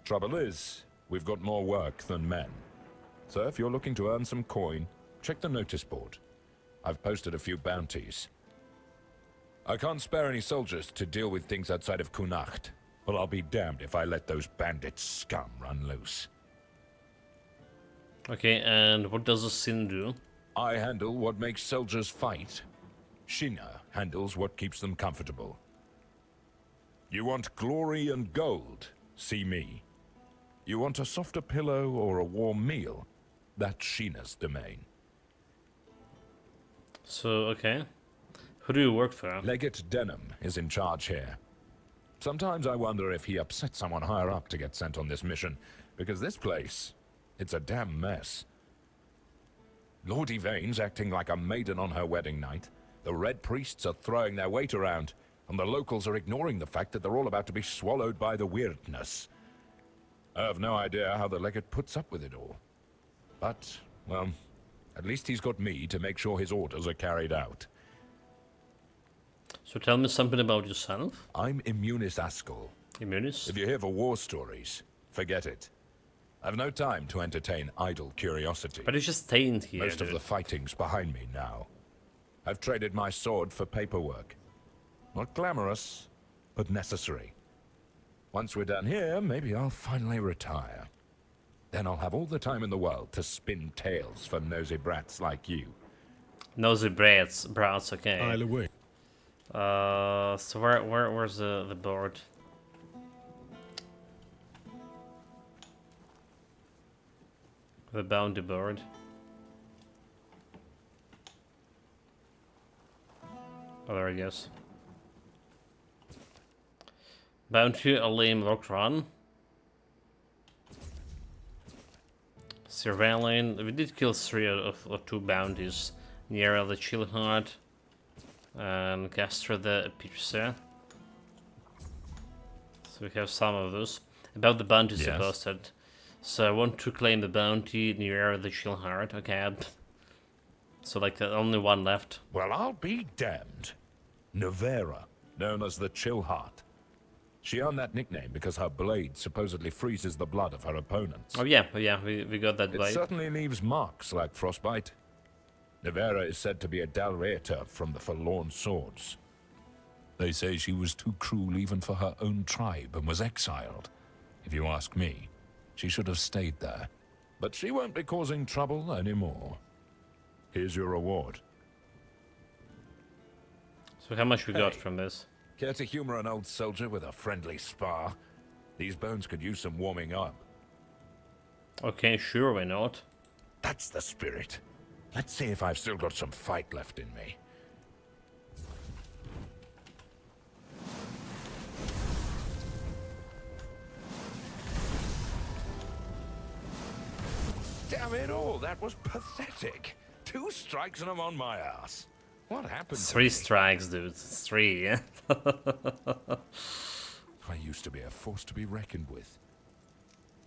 Trouble is, we've got more work than men. So if you're looking to earn some coin, check the notice board. I've posted a few bounties. I can't spare any soldiers to deal with things outside of Kunacht, but I'll be damned if I let those bandit scum run loose. Okay, and what does the sin do? I handle what makes soldiers fight. Sheena handles what keeps them comfortable. You want glory and gold? See me. You want a softer pillow or a warm meal? That's Sheena's domain. So, okay. Who do you work for? Legate Denham is in charge here. Sometimes I wonder if he upset someone higher up to get sent on this mission, because this place, it's a damn mess. Lord Yvain's acting like a maiden on her wedding night. The Red Priests are throwing their weight around, and the locals are ignoring the fact that they're all about to be swallowed by the weirdness. I have no idea how the legate puts up with it all. But, well, at least he's got me to make sure his orders are carried out. So tell me something about yourself. I'm Immunis Askell. Immunis? If you're here for war stories, forget it. I've no time to entertain idle curiosity. But it's just stained here, Most of the fighting's behind me now. I've traded my sword for paperwork. Not glamorous, but necessary. Once we're done here, maybe I'll finally retire. Then I'll have all the time in the world to spin tales for nosy brats like you. Nosy brats, okay. I'll away. So where's the board? The bounty board. Oh, there I guess. Bounty, a lame rock run. Surveilling. We did kill 3 of 2 bounties. Niera the Chillheart and Castra the Piercer. So we have some of those. About the bounties I posted. So I want to claim the bounty near the Chillheart. Okay. So like only 1 left. Well, I'll be damned. Nevera, known as the Chillheart. She earned that nickname because her blade supposedly freezes the blood of her opponents. Oh yeah, we got that blade. It certainly leaves marks like frostbite. Nevera is said to be a Dalreator from the Forlorn Swords. They say she was too cruel even for her own tribe and was exiled. If you ask me, she should have stayed there. But she won't be causing trouble anymore. Here's your reward. So how much we got from this? Care to humor an old soldier with a friendly spar? These bones could use some warming up. Okay, sure, why not? That's the spirit. Let's see if I've still got some fight left in me. Damn it all, that was pathetic. 2 strikes and I'm on my ass. What happened to 3 me? strikes, dude. 3, yeah? I used to be a force to be reckoned with.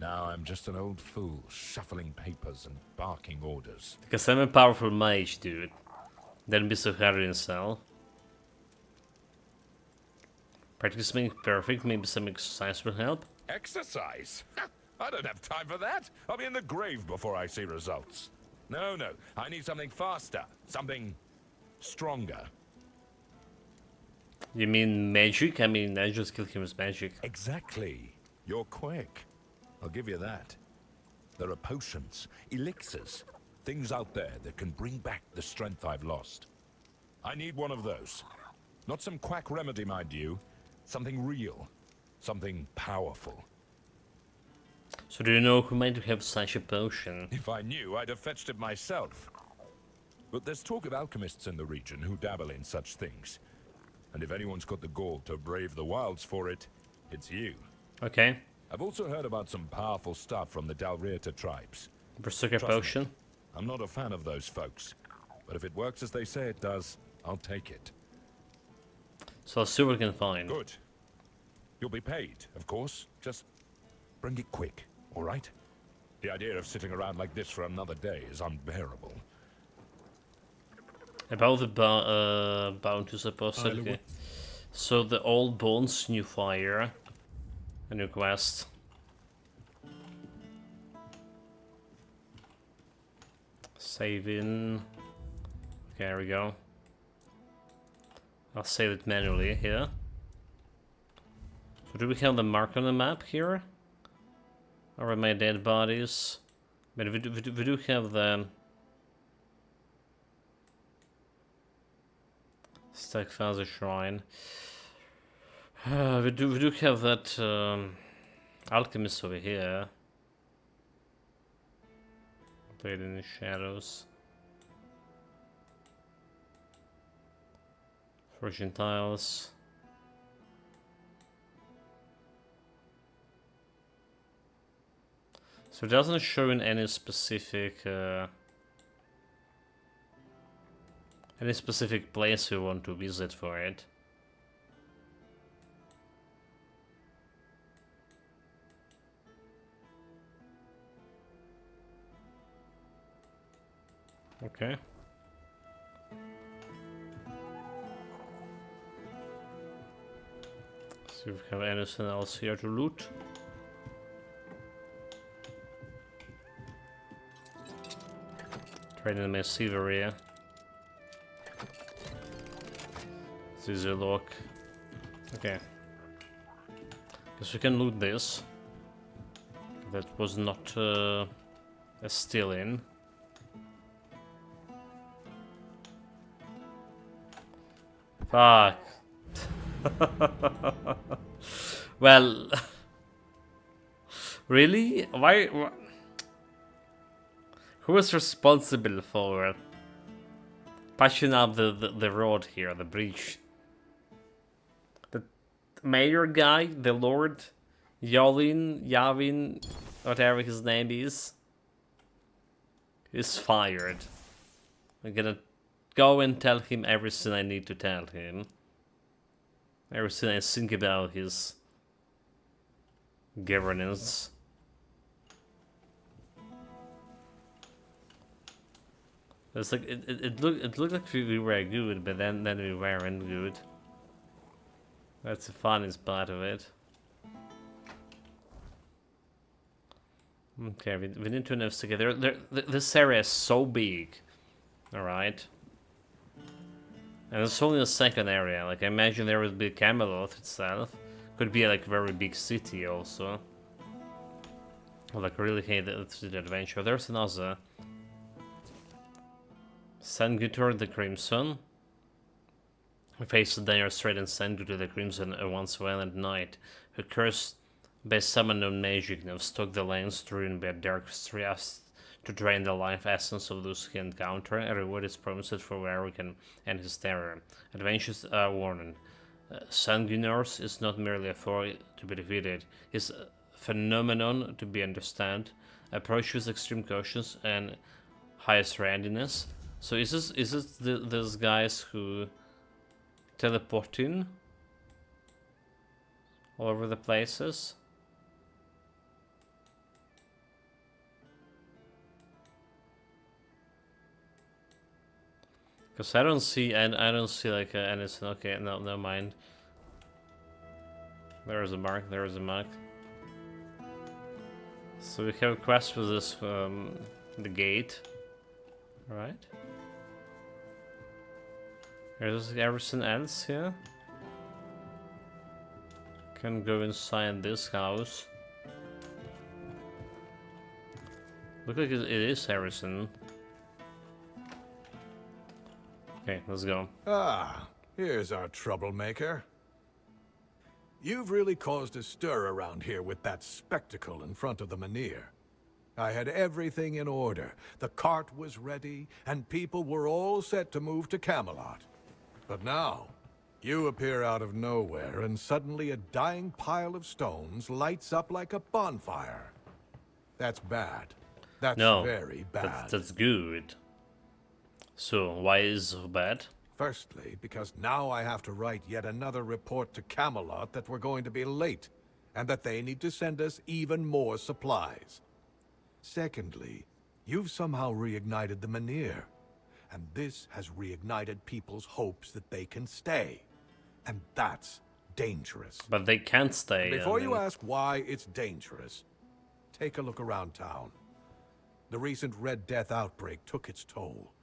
Now I'm just an old fool, shuffling papers and barking orders. Because I'm a powerful mage, dude. Don't be so hard on yourself. Practice makes perfect, maybe some exercise will help. Exercise? I don't have time for that. I'll be in the grave before I see results. No, I need something faster, something stronger. You mean magic? I mean, I just killed him with magic. Exactly. You're quick. I'll give you that. There are potions, elixirs, things out there that can bring back the strength I've lost. I need one of those. Not some quack remedy, mind you. Something real. Something powerful. So do you know who might have such a potion? If I knew, I'd have fetched it myself. But there's talk of alchemists in the region who dabble in such things. And if anyone's got the gall to brave the wilds for it, it's you. Okay. I've also heard about some powerful stuff from the Dalrieta tribes. Berserker Trust me, potion? I'm not a fan of those folks. But if it works as they say it does, I'll take it. So I'll see what we can find. Good. You'll be paid, of course. Just bring it quick, all right? The idea of sitting around like this for another day is unbearable. About the bounty, supposedly. So the old bones, new fire. A new quest. Saving. Okay, there we go. I'll save it manually here. So do we have the mark on the map here? Or are my dead bodies? But we do have the Stackfather Shrine. We do have that alchemist over here. Played in the shadows. Fortune tiles. So it doesn't show in any specific place we want to visit for it. Okay. See if we have anything else here to loot. Trade in my Severia. This is a lock. Okay. Guess we can loot this. That was not a steal-in. Fuck. Well, really? Why? Who is responsible for patching up the road here, the bridge? The mayor guy, the Lord Yavin, whatever his name is fired. I'm gonna go and tell him everything I need to tell him. Everything I think about his governance. It's like it looked like we were good, but then we weren't good. That's the funniest part of it. Okay, we need to investigate. This area is so big. Alright. And it's only a second area. Like, I imagine there would be Camelot itself. Could be like a very big city also. Or like really hate the adventure. There's another. Sanguitor the Crimson. faced the dangerous threat and sent you to the Crimson once violent knight, who cursed by some unknown magic and have stalked the lands strewn by dark stress to drain the life essence of those he encounter. A reward is promised for Warwick and his terror. Adventures are warning. Sanguinors is not merely a foe to be defeated, it's a phenomenon to be understood. Approach with extreme caution and highest readiness. So is this those guys who teleport in all over the places? Because I don't see like anything. Okay, no, never mind. There is a mark. There is a mark. So we have a quest for this, the gate, right? There's everything else here. Can go inside this house. Look like it is everything. Okay, let's go. Ah, here's our troublemaker. You've really caused a stir around here with that spectacle in front of the Menhir. I had everything in order. The cart was ready, and people were all set to move to Camelot. But now, you appear out of nowhere, and suddenly a dying pile of stones lights up like a bonfire. That's bad. That's very bad. That's good. So, why is it so bad? Firstly, because now I have to write yet another report to Camelot that we're going to be late, and that they need to send us even more supplies. Secondly, you've somehow reignited the Menhir, and this has reignited people's hopes that they can stay. And that's dangerous. But they can't stay. Before you ask why it's dangerous, take a look around town. The recent Red Death outbreak took its toll,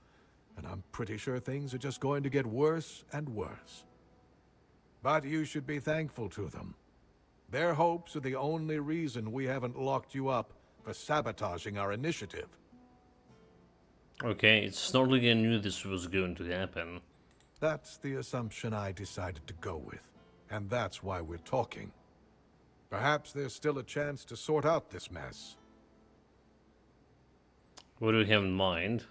and I'm pretty sure things are just going to get worse and worse. But you should be thankful to them. Their hopes are the only reason we haven't locked you up for sabotaging our initiative. Okay, it's not like I knew this was going to happen. That's the assumption I decided to go with, and that's why we're talking. Perhaps there's still a chance to sort out this mess. What do you have in mind?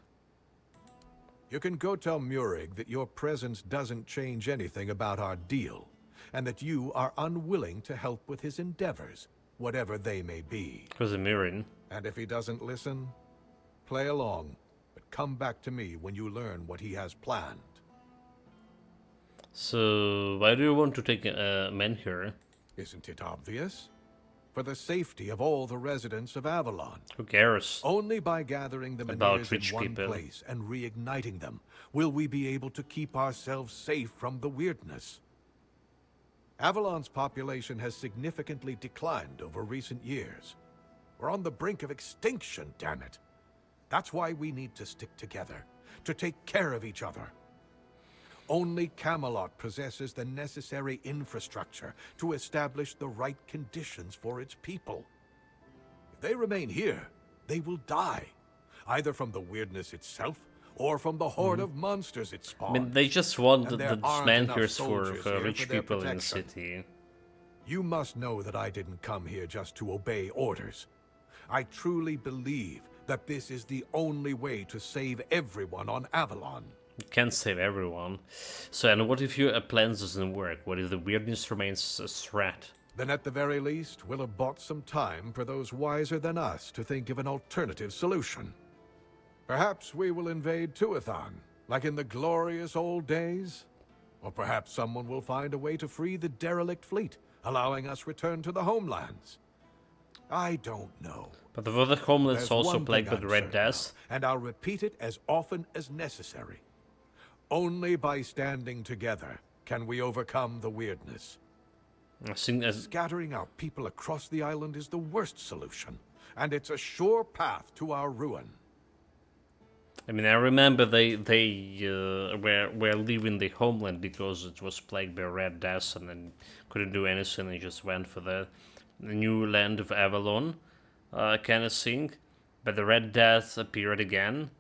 You can go tell Murig that your presence doesn't change anything about our deal, and that you are unwilling to help with his endeavors, whatever they may be. Because of Mirin. And if he doesn't listen, play along, but come back to me when you learn what he has planned. So, why do you want to take Menhir? Isn't it obvious? For the safety of all the residents of Avalon. Who cares? Only by gathering the Menhirs in one place and reigniting them will we be able to keep ourselves safe from the weirdness. Avalon's population has significantly declined over recent years. We're on the brink of extinction, damn it. That's why we need to stick together, to take care of each other. Only Camelot possesses the necessary infrastructure to establish the right conditions for its people. If they remain here, they will die, either from the weirdness itself or from the horde of monsters it spawns. I mean, they just want the Menhirs for rich people in the city. You must know that I didn't come here just to obey orders. I truly believe that this is the only way to save everyone on Avalon. You can't save everyone. So, and what if your plan doesn't work? What if the weirdness remains a threat? Then at the very least, we'll have bought some time for those wiser than us to think of an alternative solution. Perhaps we will invade Tuathon, like in the glorious old days. Or perhaps someone will find a way to free the derelict fleet, allowing us return to the homelands. I don't know. But the other homelands There's also one plagued thing with I'm Red certain Death. of, and I'll repeat it as often as necessary. Only by standing together can we overcome the weirdness. Scattering our people across the island is the worst solution, and it's a sure path to our ruin. I mean, I remember they were leaving the homeland because it was plagued by Red Death and then couldn't do anything. They just went for the new land of Avalon, kind of thing. But the Red Death appeared again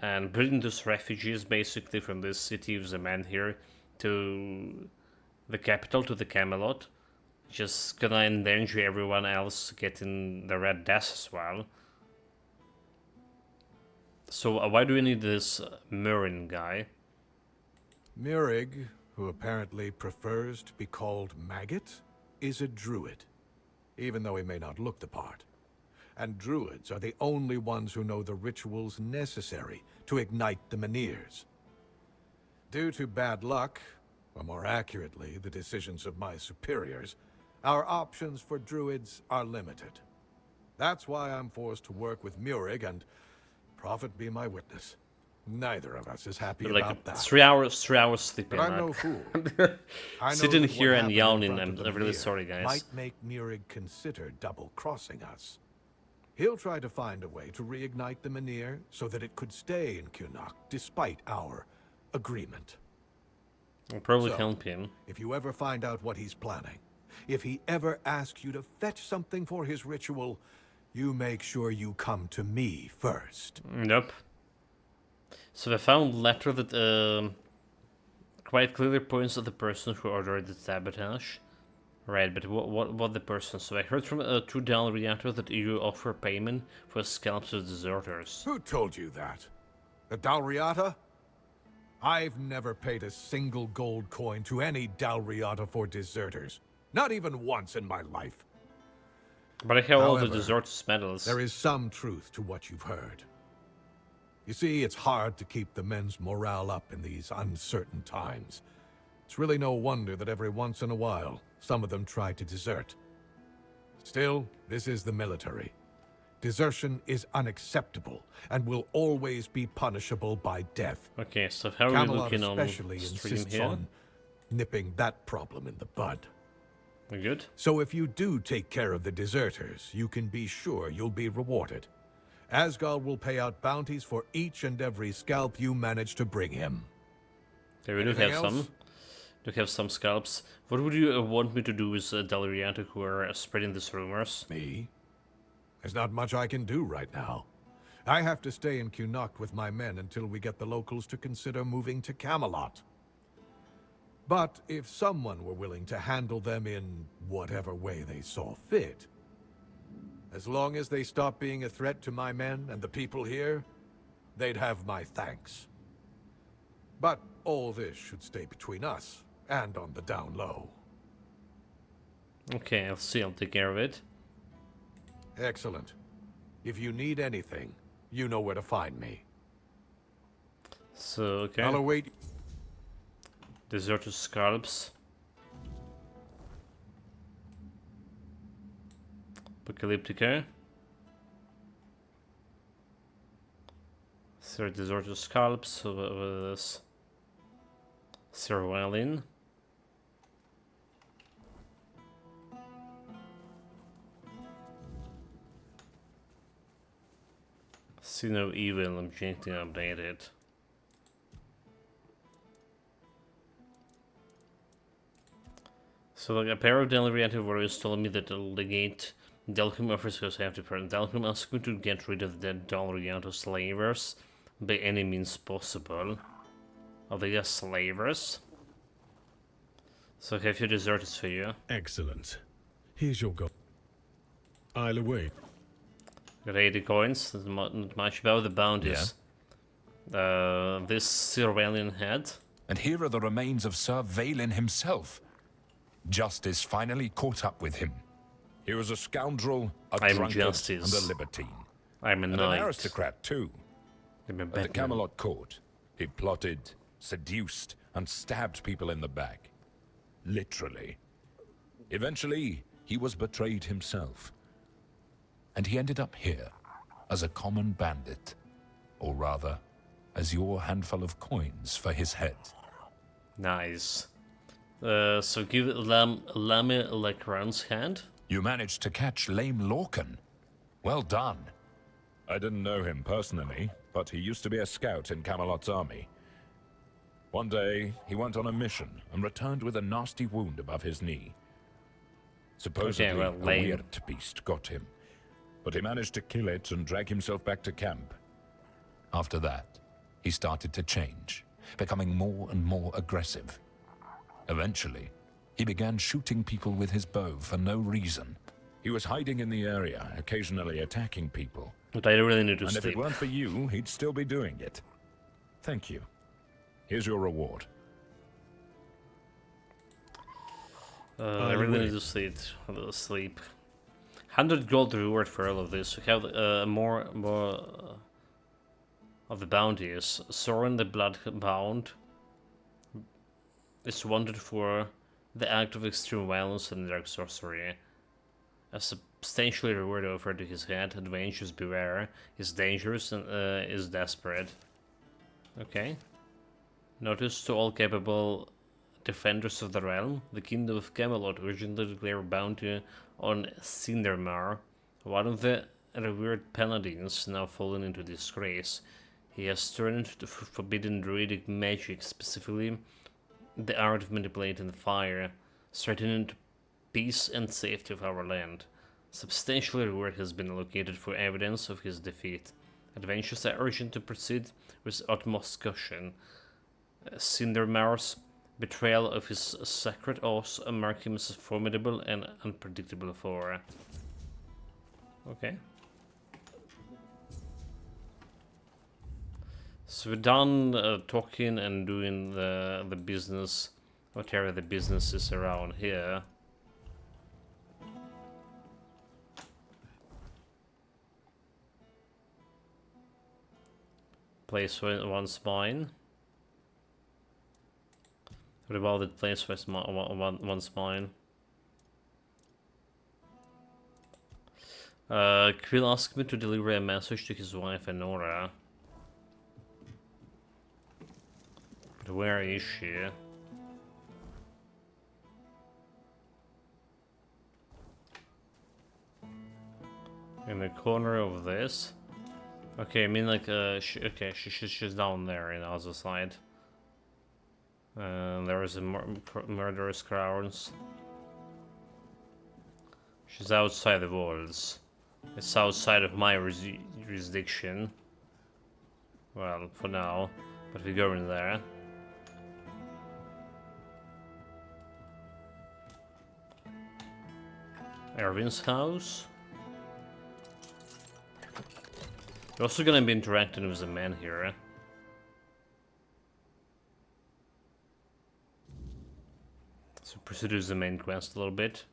and bring those refugees basically from this city of the Menhir to the capital, to the Camelot. Just gonna endanger everyone else getting the Red Death as well. So why do we need this Murin guy? Murig, who apparently prefers to be called Maggot, is a druid, even though he may not look the part. And druids are the only ones who know the rituals necessary to ignite the Menhirs. Due to bad luck, or more accurately, the decisions of my superiors, our options for druids are limited. That's why I'm forced to work with Murig, and Prophet be my witness, neither of us is happy Like about that. 3 hours sleeping. But I'm no fool. I know Sitting that here what and happened in yawning. front of I'm the really Menhir sorry, guys. might make Murig consider double-crossing us. He'll try to find a way to reignite the Menhir so that it could stay in Kunok despite our agreement. I'll probably So, help him. If you ever find out what he's planning, if he ever asks you to fetch something for his ritual, you make sure you come to me first. Nope. So I found a letter that quite clearly points at the person who ordered the sabotage. Right, but what the person? So I heard from a $2 Dalriato that you offer payment for scalps of deserters. Who told you that? The Dalriata? I've never paid a single gold coin to any Dalriata for deserters. Not even once in my life. But I have all the However, deserters medals. There is some truth to what you've heard. You see, it's hard to keep the men's morale up in these uncertain times. It's really no wonder that every once in a while, some of them try to desert. Still, this is the military. Desertion is unacceptable and will always be punishable by death. Okay, so how are we Camelot looking on especially stream insists here? on nipping that problem in the bud. We're good? So if you do take care of the deserters, you can be sure you'll be rewarded. Asgard will pay out bounties for each and every scalp you manage to bring him. Okay, we do Anything have else? some. Do have some scalps. What would you want me to do with Dalriata who are spreading these rumors? Me? There's not much I can do right now. I have to stay in Kunok with my men until we get the locals to consider moving to Camelot. But if someone were willing to handle them in whatever way they saw fit, as long as they stop being a threat to my men and the people here, they'd have my thanks. But all this should stay between us and on the down low. Okay, I'll see. I'll take care of it. Excellent. If you need anything, you know where to find me. So, okay. I'll await. Deserter scalps. Apocalyptica. Sir Deserter scalps. So what is Sir Wallin. See no evil, I'm gently updated. So like a pair of Dalriata warriors told me that the legate Delcum offers us have to pardon. Delcum asks me to get rid of the Dalriata slavers by any means possible. Are they just slavers? So I have few deserters for you. Excellent. Here's your gold. I'll await. Got 80 coins, not much about the bounties. This Sir Valian had. And here are the remains of Sir Valen himself. Justice finally caught up with him. He was a scoundrel, a drunkard, and a libertine. I'm a and knight. an aristocrat, too. At the Camelot court, he plotted, seduced, and stabbed people in the back. Literally. Eventually, he was betrayed himself. And he ended up here, as a common bandit. Or rather, as your handful of coins for his head. Nice. So give Lame Lecran's hand. You managed to catch Lame Lorcan. Well done. I didn't know him personally, but he used to be a scout in Camelot's army. One day, he went on a mission and returned with a nasty wound above his knee. Supposedly, a weird beast got him, but he managed to kill it and drag himself back to camp. After that, he started to change, becoming more and more aggressive. Eventually, he began shooting people with his bow for no reason. He was hiding in the area, occasionally attacking people. But I really need to and sleep. If it weren't for you, he'd still be doing it. Thank you. Here's your reward. I really need to sleep. A little sleep. 100 gold reward for all of this. We have more of the bounties. Soren the Bloodbound is wanted for the act of extreme violence and dark sorcery. A substantially reward offered to his head. Adventures beware. Is dangerous and is desperate. Okay. Notice to all capable defenders of the realm, the Kingdom of Camelot urgently declare bounty on Cindermar, one of the revered paladins now fallen into disgrace. He has turned to forbidden druidic magic, specifically the art of manipulating fire, threatening peace and safety of our land. Substantial reward has been allocated for evidence of his defeat. Adventurers are urgent to proceed with utmost caution. Cindermar's betrayal of his sacred oaths mark him as a formidable and unpredictable foe. Okay. So we're done talking and doing the business, whatever the business is around here. Place once mine. What about the place once mine? Quill asked me to deliver a message to his wife Enora. But where is she? In the corner of this? Okay, I mean like she's down there in the other side. There is a murderous crowns. She's outside the walls. It's outside of my jurisdiction. Well, for now. But we go in there. Erwin's house. We're also gonna be interacting with the man here. So proceed with the main quest a little bit.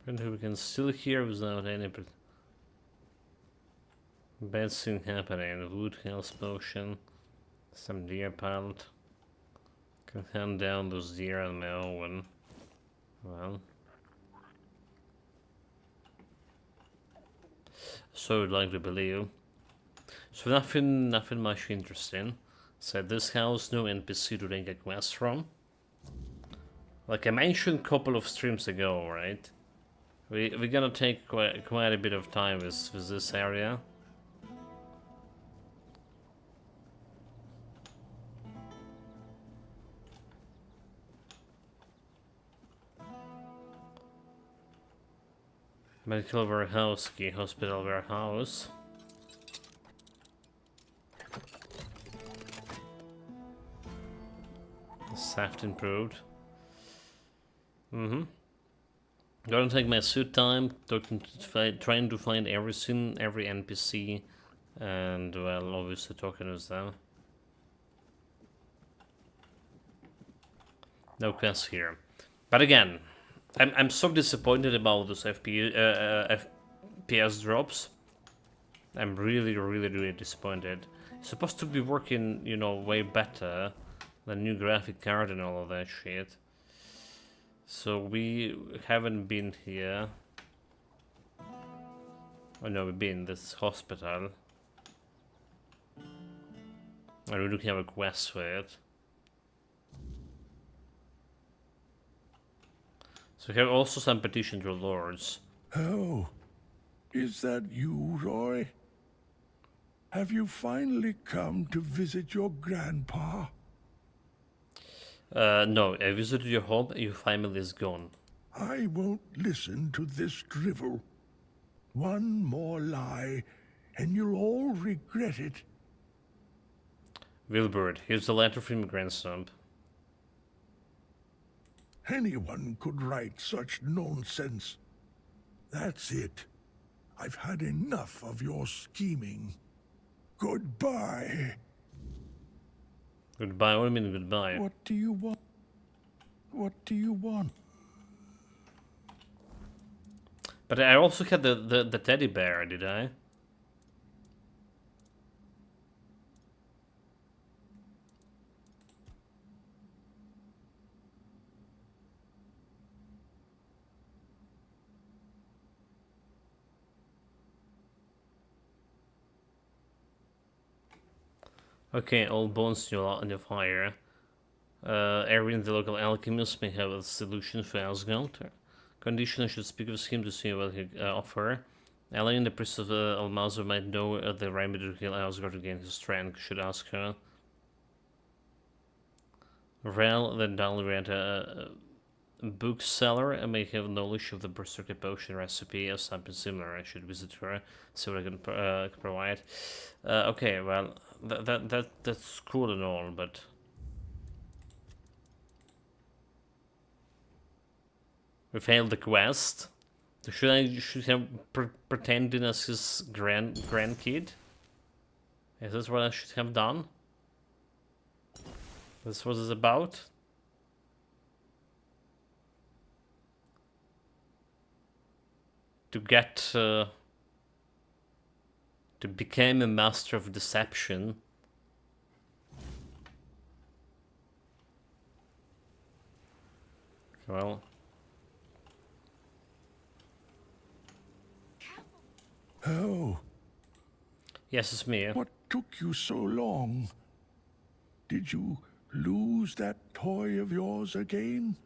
And we can still hear without any bad thing happening. Wood, health potion, some deer pelt. Can hand down those deer on my own. Well, so I'd like to believe. So nothing much interesting. So this house, no NPC to get quests from. Like I mentioned a couple of streams ago, right? We're gonna take quite a bit of time with this area. Medical warehouse, key hospital warehouse. Theft improved. Gonna take my suit time, trying to find everything, every NPC, and well, obviously talking with them. No quests here, but again, I'm so disappointed about those FPS drops. I'm really disappointed. It's supposed to be working, you know, way better. The new graphic card and all of that shit. So we haven't been here. Oh no, we've been in this hospital. And we don't have a quest for it. So we have also some petition to lords. Oh, is that you, Roy? Have you finally come to visit your grandpa? No, I visited your home, your family is gone. I won't listen to this drivel. One more lie, and you'll all regret it. Wilbert, here's a letter from your grandson. Anyone could write such nonsense. That's it. I've had enough of your scheming. Goodbye. Goodbye, what do you mean goodbye? What do you want? What do you want? But I also had the teddy bear, did I? Okay, all bones in the fire. Arian, the local alchemist, may have a solution for Asgard. Condition, I should speak with him to see what he offer. Elaine, the priest of Almazo, might know the remedy to kill Asgard to gain his strength. Should ask her. Rel, the Dalriata bookseller, may have knowledge of the berserker potion recipe or something similar. I should visit her, see what I can provide. Okay, well, that's cool and all, but we failed the quest. Should I have pretended as his grandkid? Is this what I should have done? This was about. To get to become a master of deception. Well. Oh. Yes, it's me. What took you so long? Did you lose that toy of yours again?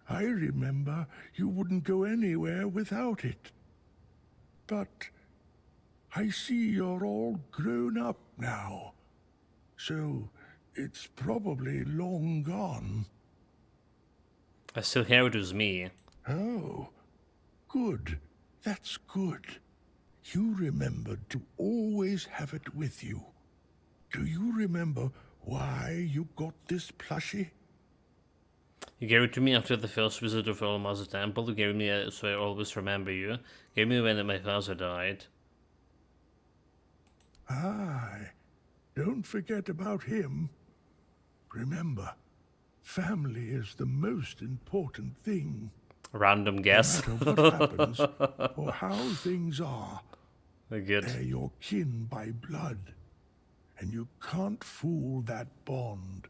I remember you wouldn't go anywhere without it. But I see you're all grown up now, so it's probably long gone. I still have it with me. Oh, good. That's good. You remembered to always have it with you. Do you remember why you got this plushie? You gave it to me after the first visit of Almazo Temple. You gave me so I always remember you. You gave me when my father died. Aye. Don't forget about him. Remember, family is the most important thing. Random guess. No matter what happens or how things are, good. They're your kin by blood, and you can't fool that bond.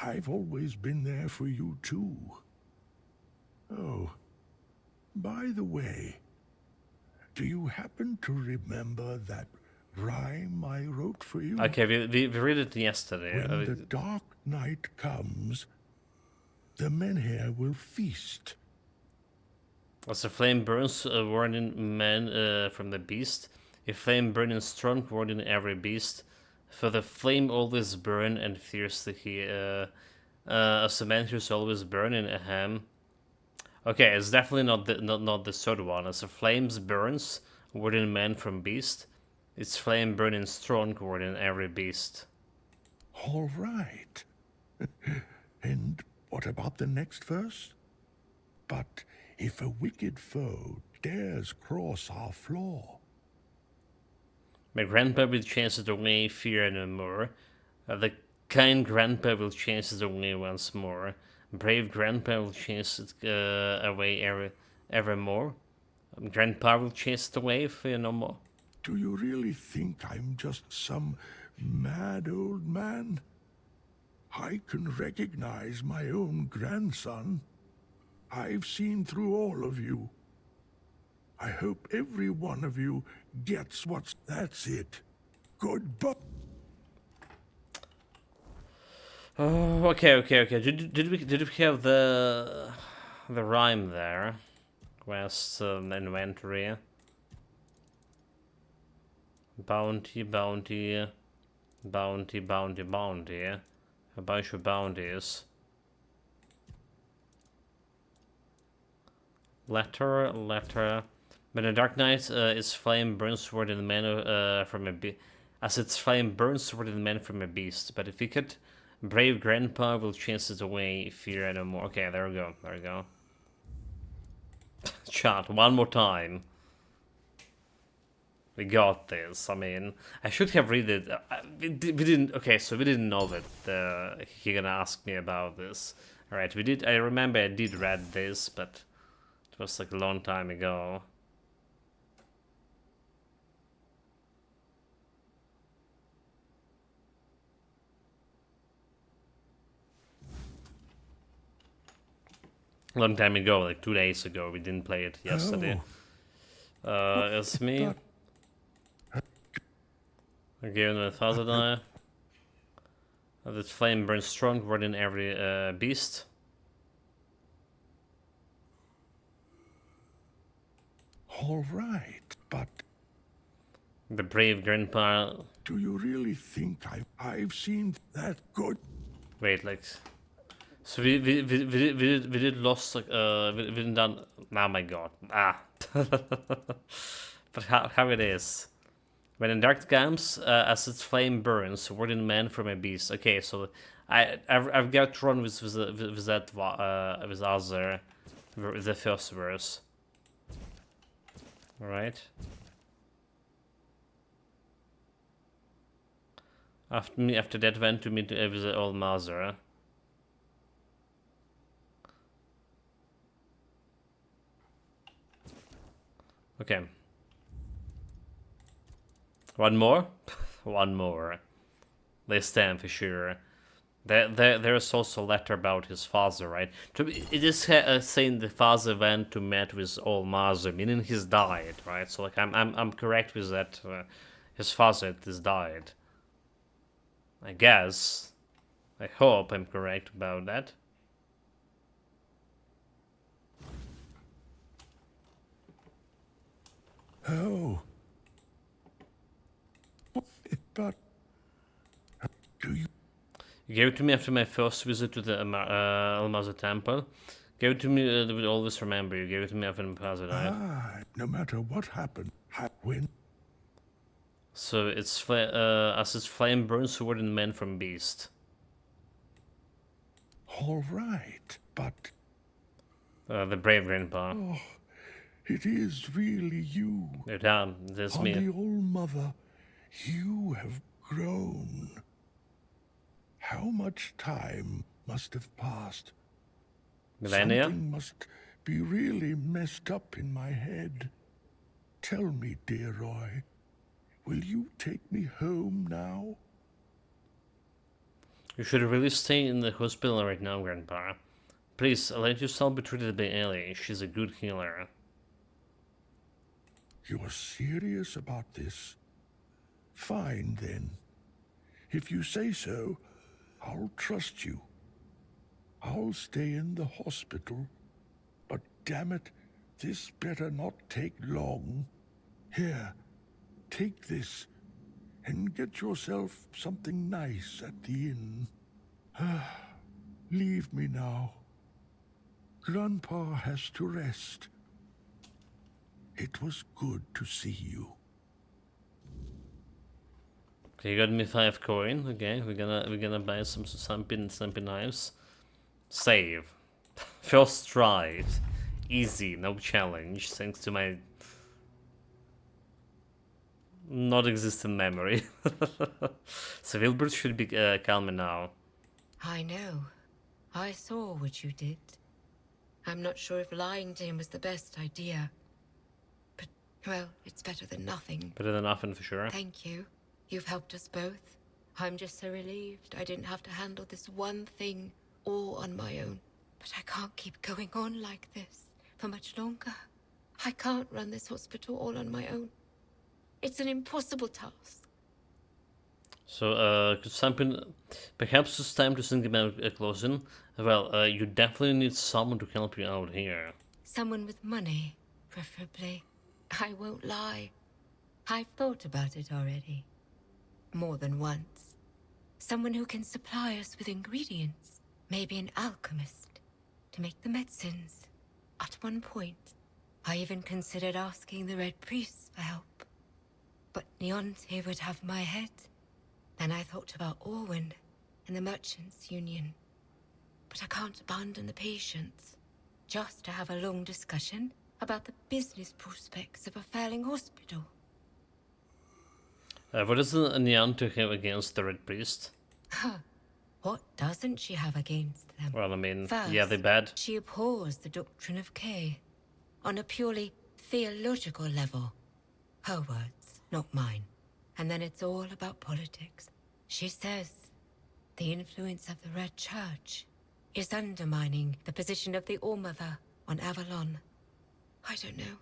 I've always been there for you too. Oh, by the way, do you happen to remember that rhyme I wrote for you? Okay, we read it yesterday. When the dark night comes, the menhir will feast. As the flame burns, warning men from the beast. A flame burning strong, warning every beast. For the flame always burn and fiercely he, as the man who's always burning a ham. Okay, it's definitely not the third one. As the flames burns, warning man from beast. It's flame burning strong, warning every beast. All right. And what about the next verse? But if a wicked foe dares cross our floor. My grandpa will chase it away, fear no more. The kind grandpa will chase it away once more. Brave grandpa will chase it away evermore. Grandpa will chase it away, fear no more. Do you really think I'm just some mad old man? I can recognize my own grandson. I've seen through all of you. I hope every one of you gets what's... That's it. Goodbye. Oh, okay. Did we have the rhyme there? Quest inventory. Bounty. A bunch of bounties. Letter. When the Dark Knight, its flame burns toward the man from a beast. As its flame burns toward the man from a beast. But if we could, brave grandpa will chase it away. Fear no more. Okay, there we go. There we go. Chat, one more time. We got this. I mean, I should have read it. We didn't. Okay, so we didn't know that he gonna ask me about this. All right, we did. I remember I did read this, but it was like a long time ago. Long time ago, like 2 days ago. We didn't play it yesterday. It's me. I gave him a thousand eye. This flame burns strong more than every beast. All right, but the brave grandpa. Do you really think I've seen that good? Wait, like, so we did lost like we didn't done. Oh my god, but how it is. When in dark comes, as its flame burns, wooden man from a beast. Okay, so I've got run with that with other the first verse. All right. After that went to meet with the old mother. Okay. One more? One more. This time for sure. There's also a letter about his father, right? It is saying the father went to meet with old mother, meaning he's died, right? So like I'm correct with that. His father is died. I guess. I hope I'm correct about that. Oh. But do you? You gave it to me after my first visit to the Almaza temple. Gave it to me, would always remember. You gave it to me after my father died. No matter what happened, I win. So it's as its flame burns toward the man from beast. All right, but the brave grandpa. Oh, it is really you. Yeah, that's me. The old mother, you have grown. How much time must have passed? Millennia? Something must be really messed up in my head. Tell me, dear Roy, will you take me home now? You should really stay in the hospital right now, Grandpa. Please, let yourself be treated by Ellie. She's a good healer. You're serious about this? Fine, then. If you say so, I'll trust you. I'll stay in the hospital. But damn it, this better not take long. Here, take this, and get yourself something nice at the inn. Leave me now. Grandpa has to rest. It was good to see you. Okay, you got me 5 coin. Okay, we're gonna buy some pin knives. Save. First try. Easy, no challenge, thanks to my not existent memory. So Wilbert should be calmer now. I know. I saw what you did. I'm not sure if lying to him was the best idea. But, well, it's better than nothing. Better than nothing for sure. Thank you. You've helped us both. I'm just so relieved I didn't have to handle this one thing all on my own. But I can't keep going on like this for much longer. I can't run this hospital all on my own. It's an impossible task. So, perhaps it's time to think about closing. Well, you definitely need someone to help you out here. Someone with money, preferably. I won't lie. I've thought about it already. More than once. Someone who can supply us with ingredients. Maybe an alchemist to make the medicines. At one point, I even considered asking the Red Priests for help. But Neonte would have my head. Then I thought about Orwin and the Merchants' Union. But I can't abandon the patients just to have a long discussion about the business prospects of a failing hospital. What does Neonte have against the Red Priest? Huh. What doesn't she have against them? Well, I mean, First, yeah, they're bad. She abhors the doctrine of K on a purely theological level. Her words, not mine. And then it's all about politics. She says the influence of the Red Church is undermining the position of the All-Mother on Avalon. I don't know.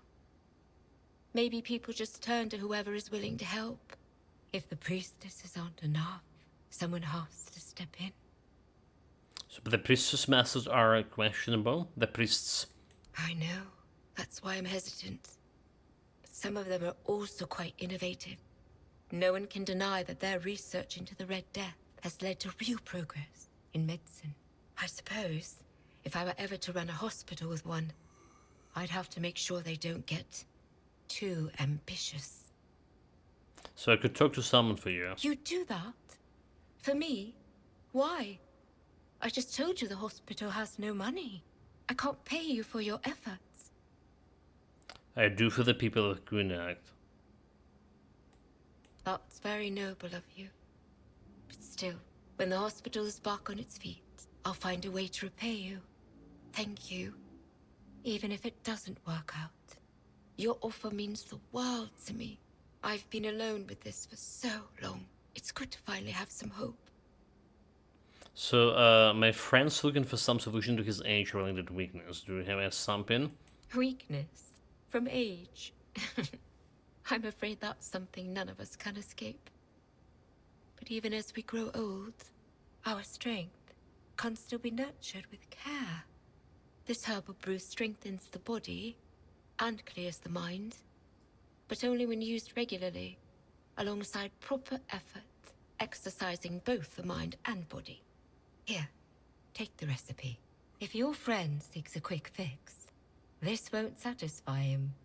Maybe people just turn to whoever is willing to help. If the priestesses aren't enough, someone has to step in. So, but the priestess methods are questionable. The priests. I know. That's why I'm hesitant. But some of them are also quite innovative. No one can deny that their research into the Red Death has led to real progress in medicine. I suppose, if I were ever to run a hospital with one, I'd have to make sure they don't get too ambitious. So I could talk to someone for you. You'd do that? For me? Why? I just told you the hospital has no money. I can't pay you for your efforts. I do for the people of Grunacht. That's very noble of you. But still, when the hospital is back on its feet, I'll find a way to repay you. Thank you. Even if it doesn't work out. Your offer means the world to me. I've been alone with this for so long. It's good to finally have some hope. So, my friend's looking for some solution to his age-related weakness. Do you have something? Weakness? From age? I'm afraid that's something none of us can escape. But even as we grow old, our strength can still be nurtured with care. This herbal brew strengthens the body and clears the mind, but only when used regularly, alongside proper effort, exercising both the mind and body. Here, take the recipe. If your friend seeks a quick fix, this won't satisfy him.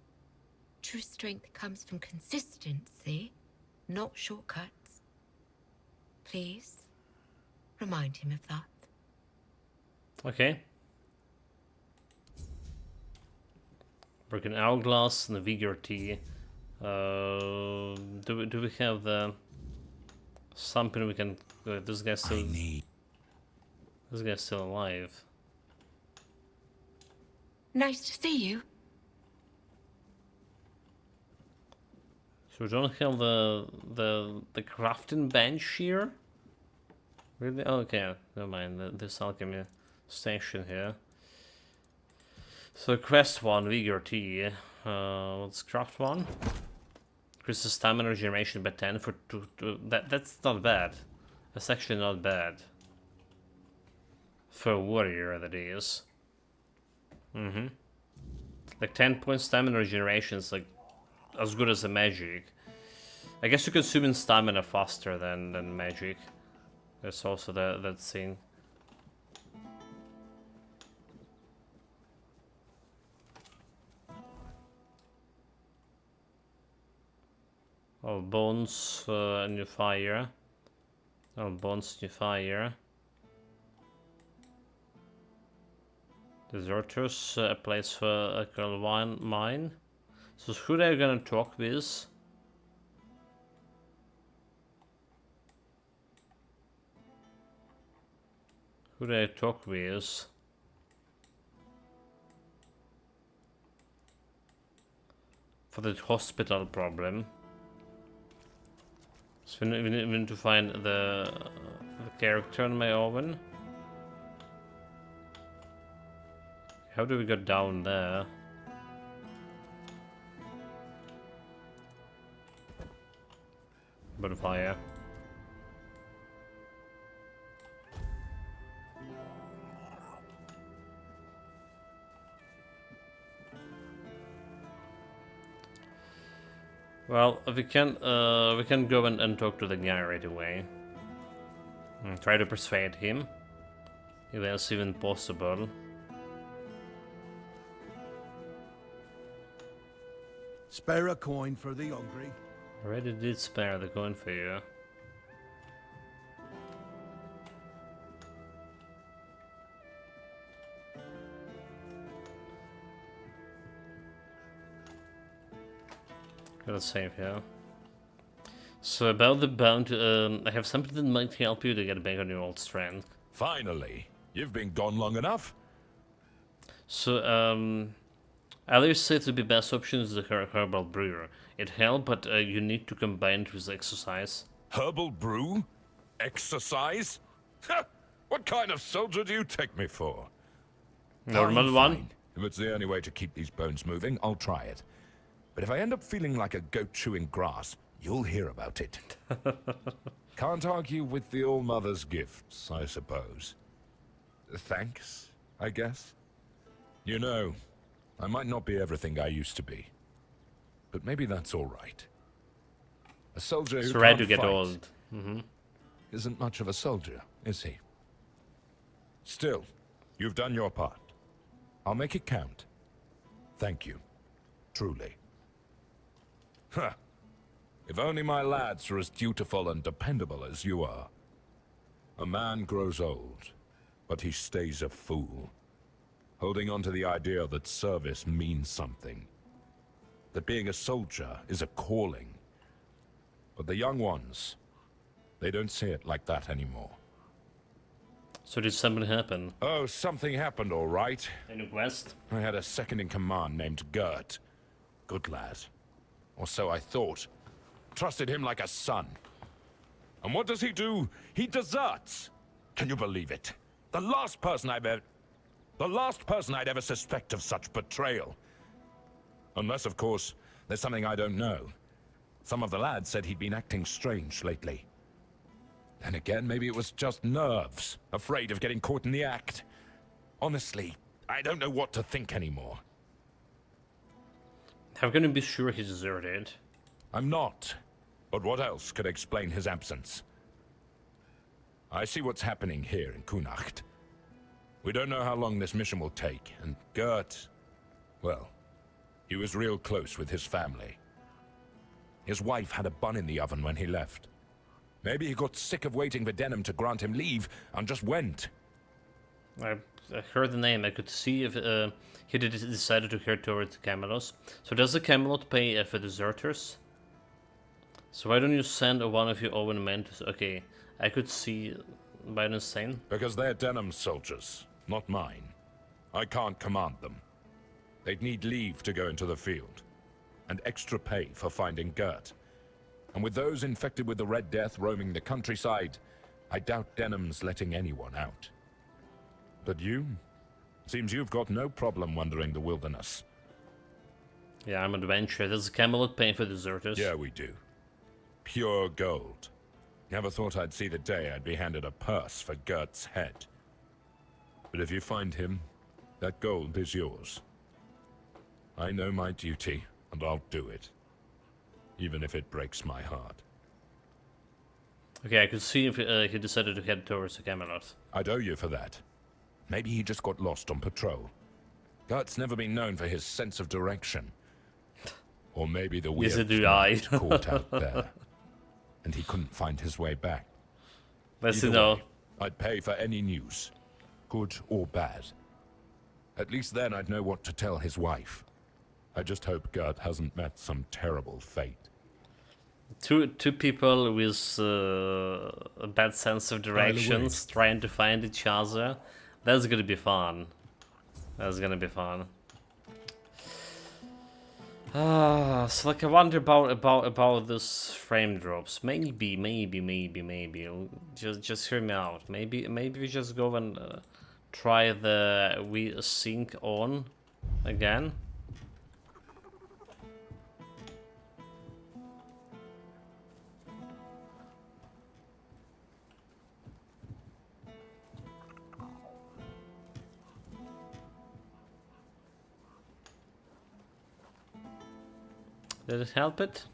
True strength comes from consistency, not shortcuts. Please, remind him of that. Okay. Broken hourglass and the vigor tea. Do we have the something we can? This guy's still. This guy's still alive. Nice to see you. So we don't have the crafting bench here. Really? Oh, okay, never mind. This alchemy station here. So quest 1, vigor tea. Let's craft one. Increases stamina regeneration by 10 for 2. That's not bad. That's actually not bad. For a warrior, that is. Like 10 points stamina regeneration is like as good as a magic. I guess you consume in stamina faster than magic. There's also that thing. Oh, bones, new fire. Oh, bones, new fire. Deserters, a place for a girl mine. So who are you gonna talk with? Who do I talk with? For the hospital problem. So we need to find the character in my oven. How do we get down there? Bonfire. Well, we can go and talk to the guy right away. Try to persuade him, if that's even possible. Spare a coin for the hungry. Already did spare the coin for you. Gotta save here. So about the bounty, I have something that might help you to get back on your old strength. Finally! You've been gone long enough? So, others say the best option is the herbal brewer. It helps, but you need to combine it with exercise. Herbal brew? Exercise? What kind of soldier do you take me for? Normal one. If it's the only way to keep these bones moving, I'll try it. But if I end up feeling like a goat chewing grass, you'll hear about it. Can't argue with the All-Mother's gifts, I suppose. Thanks, I guess. You know, I might not be everything I used to be. But maybe that's all right. A soldier who ready can't to get fight old. isn't much of a soldier, is he? Still, you've done your part. I'll make it count. Thank you. Truly. Huh. If only my lads were as dutiful and dependable as you are. A man grows old, but he stays a fool. Holding on to the idea that service means something. That being a soldier is a calling. But the young ones, they don't see it like that anymore. So did something happen? Oh, something happened, all right. In West? I had a second-in-command named Gert. Good lad. Or so I thought. Trusted him like a son. And what does he do? He deserts! Can you believe it? The last person I'd ever suspect of such betrayal. Unless, of course, there's something I don't know. Some of the lads said he'd been acting strange lately. Then again, maybe it was just nerves, afraid of getting caught in the act. Honestly, I don't know what to think anymore. How can you be sure he deserted? I'm not. But what else could explain his absence? I see what's happening here in Kunacht. We don't know how long this mission will take, and Gert, well, he was real close with his family. His wife had a bun in the oven when he left. Maybe he got sick of waiting for Denham to grant him leave and just went. I heard the name. I could see if he decided to head towards Camelot. So does the Camelot pay for deserters? So why don't you send one of your own men to... Okay, I could see by the same. Because they're Denham's soldiers, not mine. I can't command them. They'd need leave to go into the field. And extra pay for finding Gert. And with those infected with the Red Death roaming the countryside, I doubt Denham's letting anyone out. But you? Seems you've got no problem wandering the wilderness. Yeah, I'm an adventurer. Does Camelot pay for deserters? Yeah, we do. Pure gold. Never thought I'd see the day I'd be handed a purse for Gert's head. But if you find him, that gold is yours. I know my duty, and I'll do it. Even if it breaks my heart. Okay, I could see if he decided to head towards the Camelot. I'd owe you for that. Maybe he just got lost on patrol. Gert's never been known for his sense of direction. Or maybe the weird caught out there. And he couldn't find his way back. Let's Either know. way, I'd pay for any news. Good or bad. At least then I'd know what to tell his wife. I just hope Gert hasn't met some terrible fate. Two people with a bad sense of directions trying to find each other. That's gonna be fun. That's gonna be fun. So like I wonder about this frame drops. Maybe. Just hear me out. Maybe we just go and try the we sync on again. Did it help it?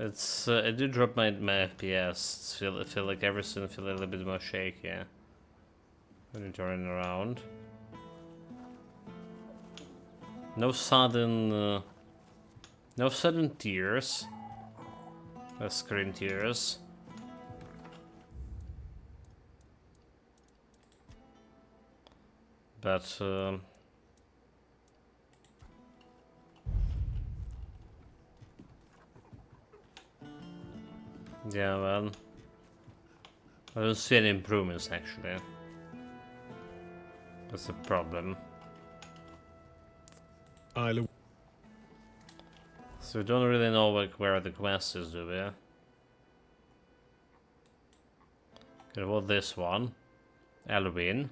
It's I did drop my FPS. I feel like everything feel a little bit more shaky. Yeah. When you turn around. No sudden tears. Screen tears. But yeah, well, I don't see any improvements actually. That's the problem. So we don't really know like where the quest is, do we? Okay, well, this one, Halloween.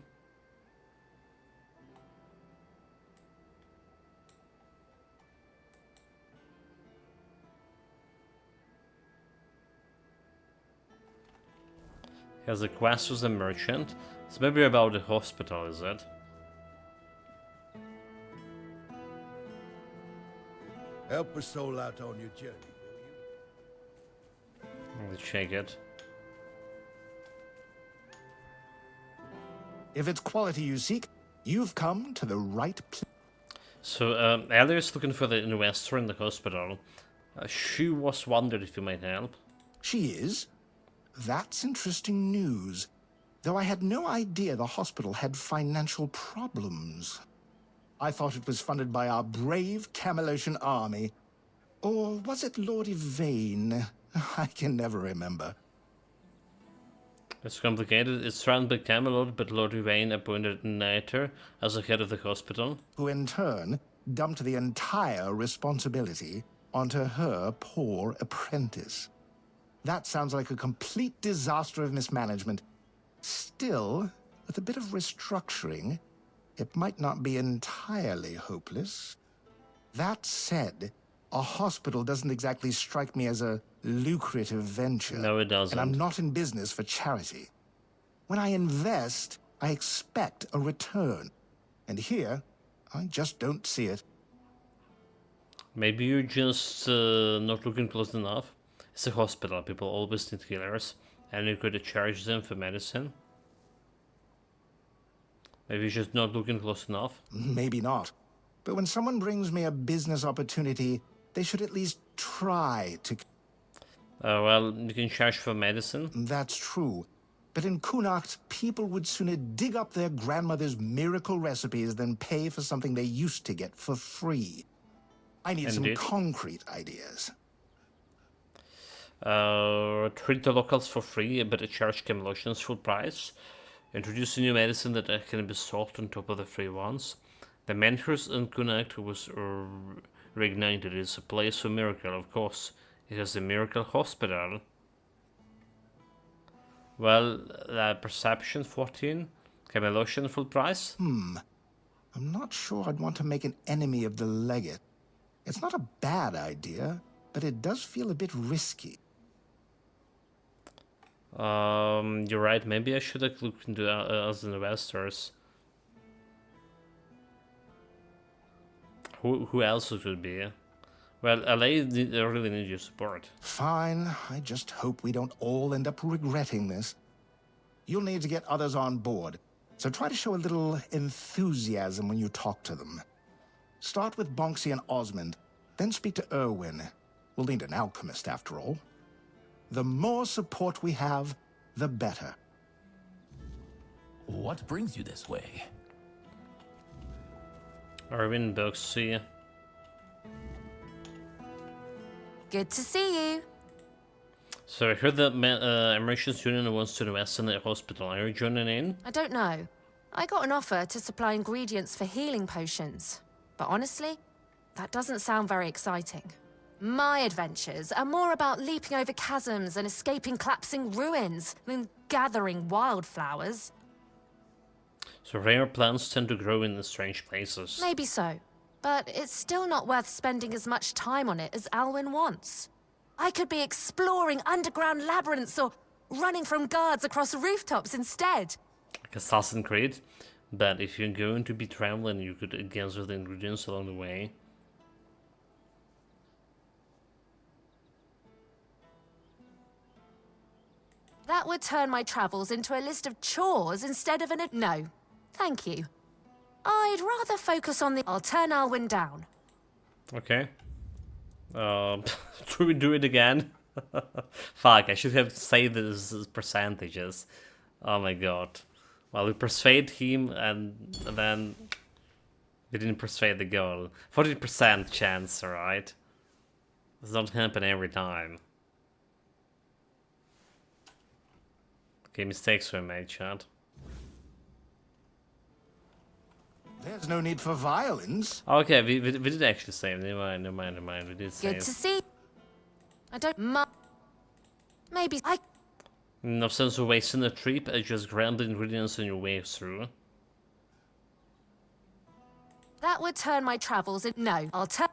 He has a quest with a merchant. It's maybe about the hospital, is it? Help a soul out on your journey, will you? Let's check it. If it's quality you seek, you've come to the right place. So, Ellie is looking for the investor in the hospital. She was wondered if you might help. She is? That's interesting news. Though I had no idea the hospital had financial problems. I thought it was funded by our brave Camelosian army. Or was it Lord Yvain? I can never remember. It's complicated. It's run by Camelot, but Lord Yvain appointed Niter as the head of the hospital. Who in turn dumped the entire responsibility onto her poor apprentice. That sounds like a complete disaster of mismanagement. Still, with a bit of restructuring, it might not be entirely hopeless. That said, a hospital doesn't exactly strike me as a lucrative venture. No, it doesn't. And I'm not in business for charity. When I invest, I expect a return. And here, I just don't see it. Maybe you're just not looking close enough. It's a hospital, people always need healers, and you could charge them for medicine. Maybe you're just not looking close enough. Maybe not. But when someone brings me a business opportunity, they should at least try to... Well, you can charge for medicine. That's true. But in Kunacht, people would sooner dig up their grandmother's miracle recipes than pay for something they used to get for free. I need some concrete ideas. Treat the locals for free, but charge Camelosians full price. Introduce a new medicine that can be sold on top of the free ones. The mentors in Kunacht was reignited. It's a place for miracle, of course. It has a miracle hospital. Well, perception 14, Camelosian full price. I'm not sure I'd want to make an enemy of the legate. It's not a bad idea, but it does feel a bit risky. You're right. Maybe I should have looked into as investors. Who else it would be? Well, LA really need your support. Fine. I just hope we don't all end up regretting this. You'll need to get others on board, so try to show a little enthusiasm when you talk to them. Start with Bonksy and Osmond, then speak to Erwin. We'll need an alchemist after all. The more support we have, the better. What brings you this way? Erwin, Bonksy. Good to see you. So I heard that Emergency Union wants to invest in the hospital. Are you joining in? I don't know. I got an offer to supply ingredients for healing potions. But honestly, that doesn't sound very exciting. My adventures are more about leaping over chasms and escaping collapsing ruins than gathering wildflowers. So rare plants tend to grow in the strange places. Maybe so. But it's still not worth spending as much time on it as Alwyn wants. I could be exploring underground labyrinths or running from guards across rooftops instead. Like Assassin's Creed. But if you're going to be traveling, you could gather the ingredients along the way. That would turn my travels into a list of chores instead of an... No, thank you. I'd rather focus on the... I'll turn Alwyn down. Okay. Should we do it again? Fuck, I should have saved these percentages. Oh my god. Well, we persuade him and then we didn't persuade the girl. 40% chance, alright? This don't happen every time. Okay, mistakes were made, chat. There's no need for violence. Okay, we did actually save. Never mind. We did save. Good to see. I don't mind. Maybe I... No sense of wasting a trip. I just grab the ingredients on your way through. That would turn my travels in... No, I'll turn...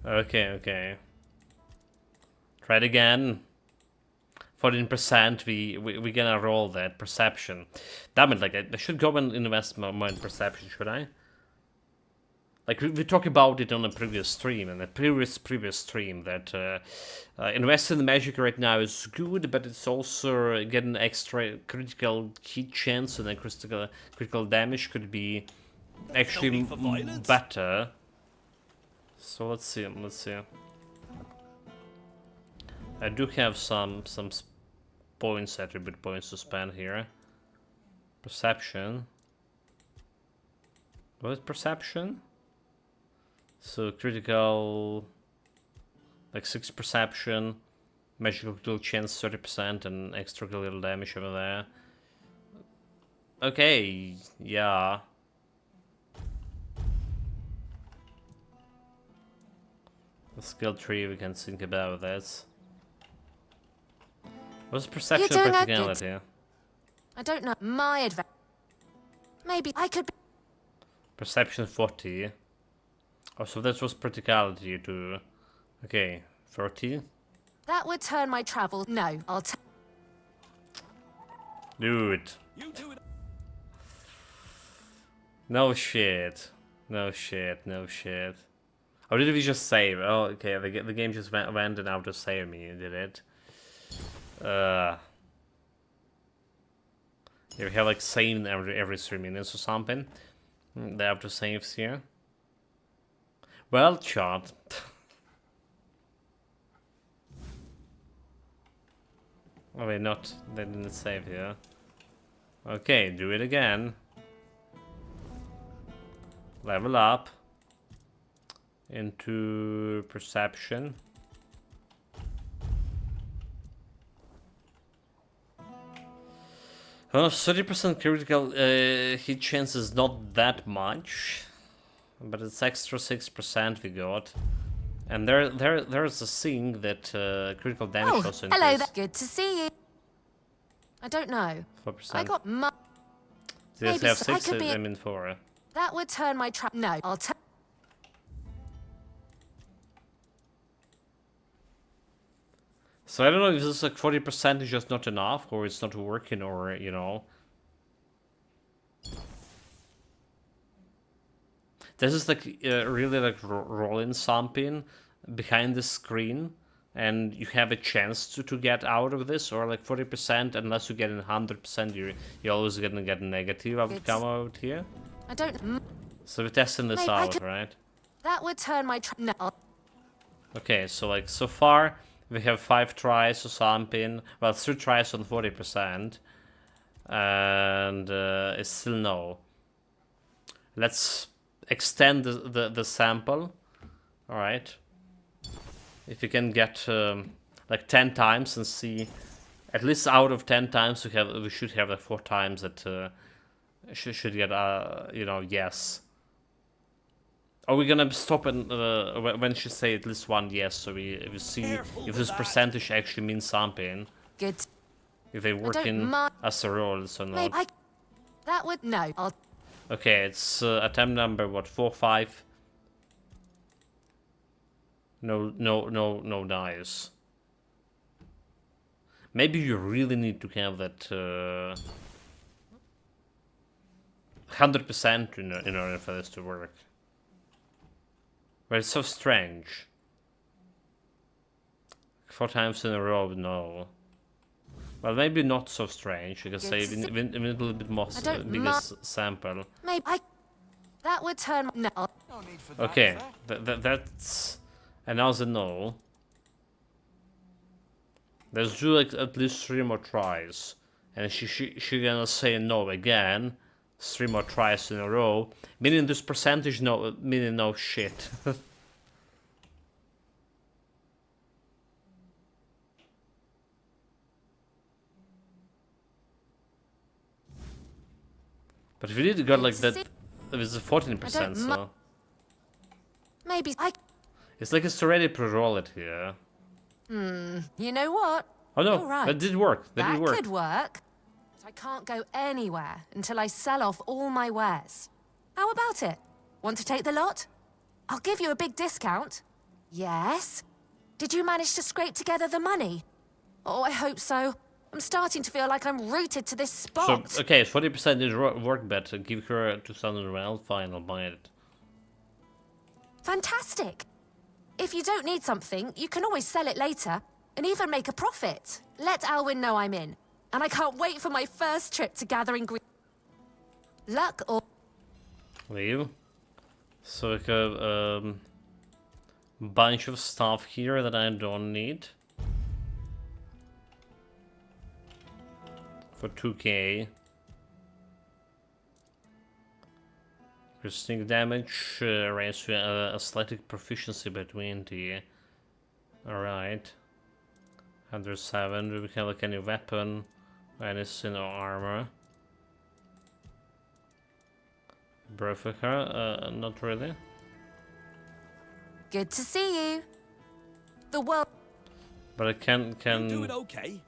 Okay. Try it again. 14%, we gonna roll that perception. Damn it, like I should go and invest more in perception, should I? Like we talked about it on a previous stream, and the previous stream that investing in magic right now is good, but it's also getting extra critical hit chance and then critical damage could be actually better. So let's see. I do have some points, attribute points to spend here. Perception. What is perception? So critical, like 6 perception, magical critical chance 30%, and extra little damage over there. Okay, yeah. The skill tree, we can think about this. What's perception and practicality? I don't know. My advantage. Maybe I could be... Perception 40. Oh, so that was practicality too. Okay, 30. That would turn my travel... No, I'll Dude. No shit. Oh, did we just save? Oh, okay, the game just went and out to save me, did it? You have like saving every 3 minutes or something. They have to saves here. Well, chat. Oh wait, not. They didn't save here. Okay, do it again. Level up. Into perception. Oh, 30% critical hit chance is not that much, but it's extra 6% we got. And there's a thing that critical damage also increases. Hello there. Good to see you. I don't know. 4%. I got my... Yes, have 6, I mean 4. That would turn my trap... No, I'll turn... So I don't know if this is like 40% is just not enough, or it's not working, or, you know. This is like really like rolling something behind the screen, and you have a chance to get out of this, or like 40%, unless you get in 100%, you're always gonna get negative outcome out here. I don't... So we're testing this out, right? That would turn my trap... No. Okay, so like so far we have 5 tries or something. Well, 3 tries on 40%, and it's still no. Let's extend the sample. All right. If you can get like 10 times and see, at least out of 10 times we should have like 4 times that should get you know, yes. Are we gonna stop and when she say at least 1 yes, so we see if this percentage actually means something. Good. If they work in as a roles or not. That would... No, I'll... Okay, it's attempt number what, 4, 5. No dice. Maybe you really need to have that 100% in order for this to work. But it's so strange. 4 times in a row, no. Well, maybe not so strange. You can say even a little bit more bigger sample. Maybe that would turn. No. Okay, that's another no. Let's do like at least 3 more tries, and she gonna say no again. 3 more tries in a row, meaning this percentage no, meaning no shit. But if you did got like that, it was 14%, so maybe it's like it's already pre-roll it here. You know what? Oh no, You're right. that did work. That did work. Could work. But I can't go anywhere until I sell off all my wares. How about it? Want to take the lot? I'll give you a big discount. Yes? Did you manage to scrape together the money? Oh, I hope so. I'm starting to feel like I'm rooted to this spot. So, okay, 40% did work better. Give her 2,000 real, fine, I'll buy it. Fantastic. If you don't need something, you can always sell it later, and even make a profit. Let Alwyn know I'm in, and I can't wait for my first trip to gathering luck or... Leave. So like a bunch of stuff here that I don't need. For 2k. Sneak damage, raise to athletic proficiency by 20. Alright. 107. Do we have like any weapon? Anything or armor? Bertha, not really. Good to see you. The world. But I can. You doing okay?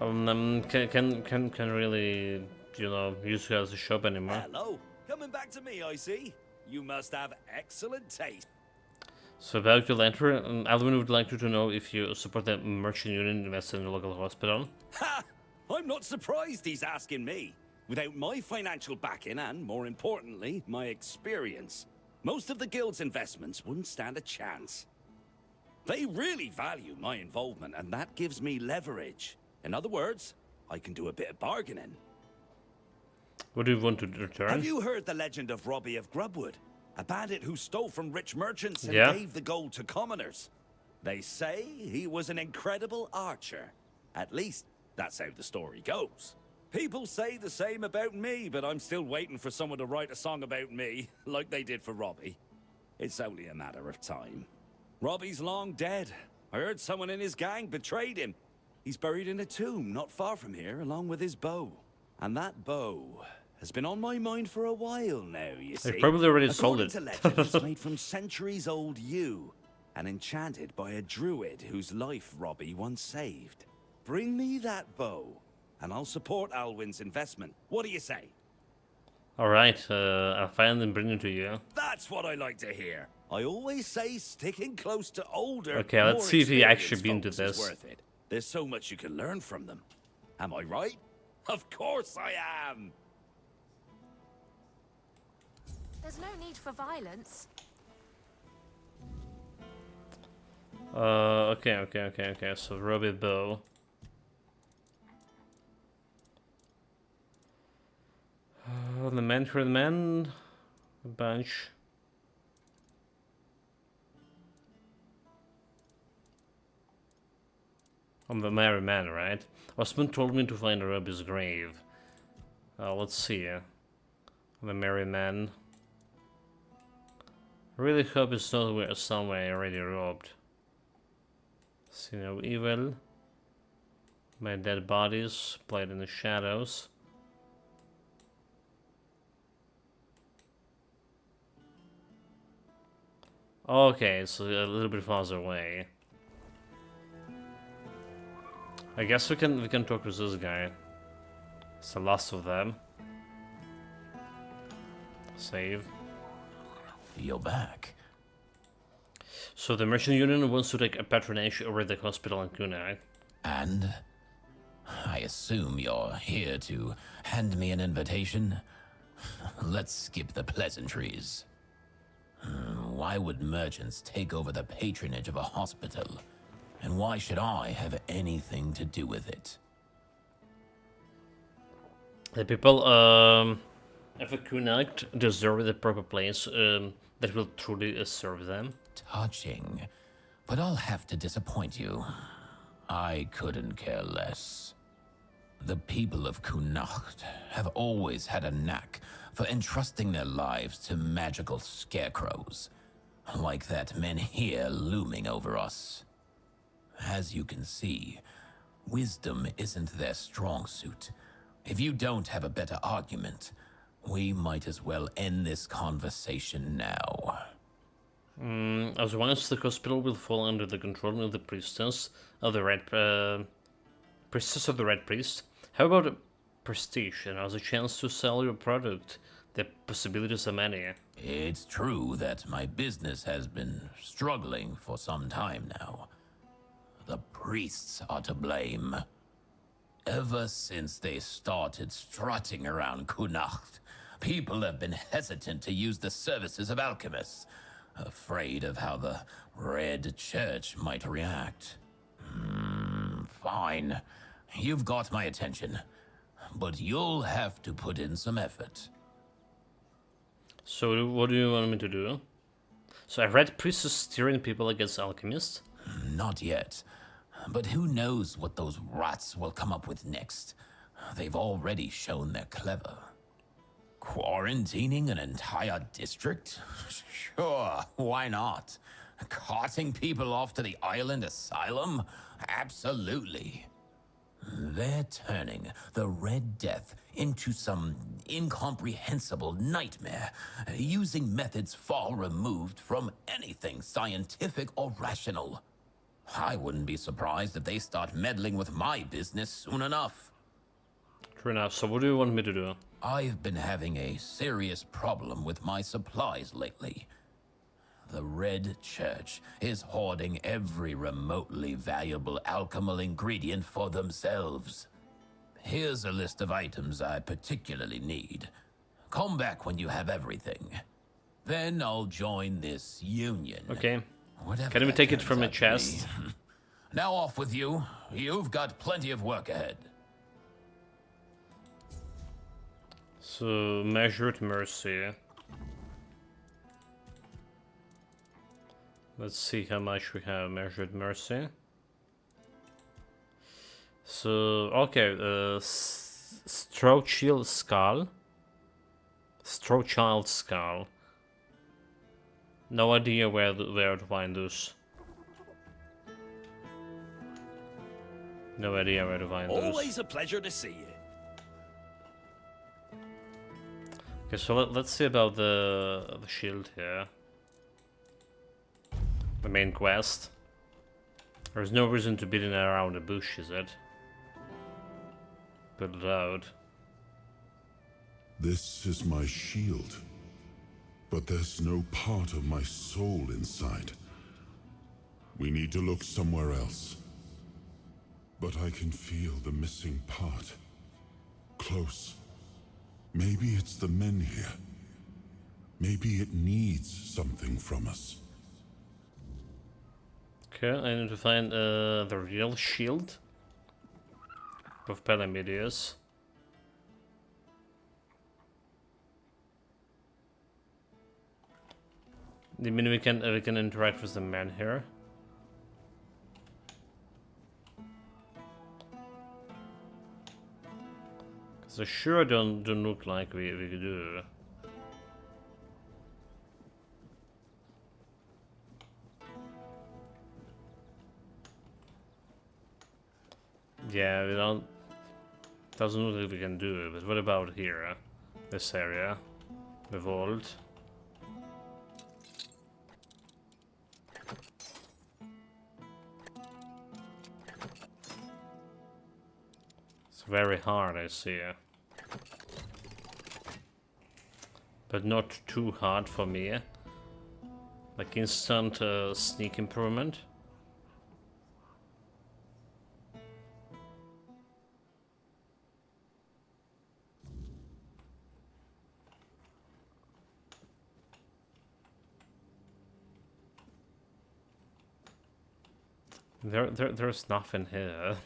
Can really, you know, use you as a shop anymore. Hello, coming back to me, I see. You must have excellent taste. So about your letter, Alwyn would like you to know if you support the merchant union invested in the local hospital. Ha! I'm not surprised he's asking me. Without my financial backing and, more importantly, my experience, most of the guild's investments wouldn't stand a chance. They really value my involvement, and that gives me leverage. In other words, I can do a bit of bargaining. What do you want to return? Have you heard the legend of Robbie of Grubwood? A bandit who stole from rich merchants and gave the gold to commoners. They say he was an incredible archer. At least, that's how the story goes. People say the same about me, but I'm still waiting for someone to write a song about me, like they did for Robbie. It's only a matter of time. Robbie's long dead. I heard someone in his gang betrayed him. He's buried in a tomb not far from here, along with his bow. And that bow has been on my mind for a while now, you see. They probably already sold it. According to legend, it's made from centuries-old yew, and enchanted by a druid whose life Robbie once saved. Bring me that bow, and I'll support Alwyn's investment. What do you say? Alright, I'll find and bring it to you. That's what I like to hear. I always say sticking close to older, okay, let's see if he actually been to is this. Worth it. There's so much you can learn from them. Am I right? Of course I am! There's no need for violence. Okay, so Robbie bow. The mentor, the man, a bunch. I'm the merry man, right? Osmond told me to find Robbie's grave. Let's see. The merry man. Really hope it's not somewhere already robbed. See no evil. My dead bodies played in the shadows. Okay, so a little bit farther away. I guess we can talk with this guy. It's the last of them. Save. You're back. So the merchant union wants to take a patronage over the hospital in Kunai. And? I assume you're here to hand me an invitation? Let's skip the pleasantries. Why would merchants take over the patronage of a hospital? And why should I have anything to do with it? The people of a Kunakt deserve the proper place that will truly serve them. Touching. But I'll have to disappoint you. I couldn't care less. The people of Kunacht have always had a knack for entrusting their lives to magical scarecrows, like that menhir looming over us. As you can see, wisdom isn't their strong suit. If you don't have a better argument, we might as well end this conversation now. As once the hospital will fall under the control of the priestess of the Red Priest. How about a prestige and as a chance to sell your product? The possibilities are many. It's true that my business has been struggling for some time now. The priests are to blame. Ever since they started strutting around Kunacht, people have been hesitant to use the services of alchemists, afraid of how the Red Church might react. Fine. You've got my attention. But you'll have to put in some effort. So what do you want me to do? So a Red Priest is steering people against alchemists? Not yet. But who knows what those rats will come up with next. They've already shown they're clever. Quarantining an entire district? Sure, why not? Carting people off to the island asylum? Absolutely. They're turning the Red Death into some incomprehensible nightmare, using methods far removed from anything scientific or rational. I wouldn't be surprised if they start meddling with my business soon enough. True enough, so what do you want me to do? I've been having a serious problem with my supplies lately. The Red Church is hoarding every remotely valuable alchemical ingredient for themselves. Here's a list of items I particularly need. Come back when you have everything. Then I'll join this union. Okay. Whatever Can we that take it turns from a out to chest? be. Now off with you. You've got plenty of work ahead. So, measured mercy. Let's see how much we have measured mercy. So, okay, Strochild Skull. Strochild Skull. No idea where to find those. No idea where to find those. Always a pleasure to see you. Okay, so let's see about the shield here. The main quest. There's no reason to beat it around the bush, is it? Put it out. This is my shield. But there's no part of my soul inside. We need to look somewhere else. But I can feel the missing part. Close. Maybe it's the men here. Maybe it needs something from us. Okay, I need to find the real shield of Palamidius. I mean, we can interact with the man here. Cause I sure don't look like we do. Yeah, we don't. Doesn't look like we can do it. But what about here? This area, the vault. It's very hard, I see. But not too hard for me. Like instant sneak improvement. There's nothing here.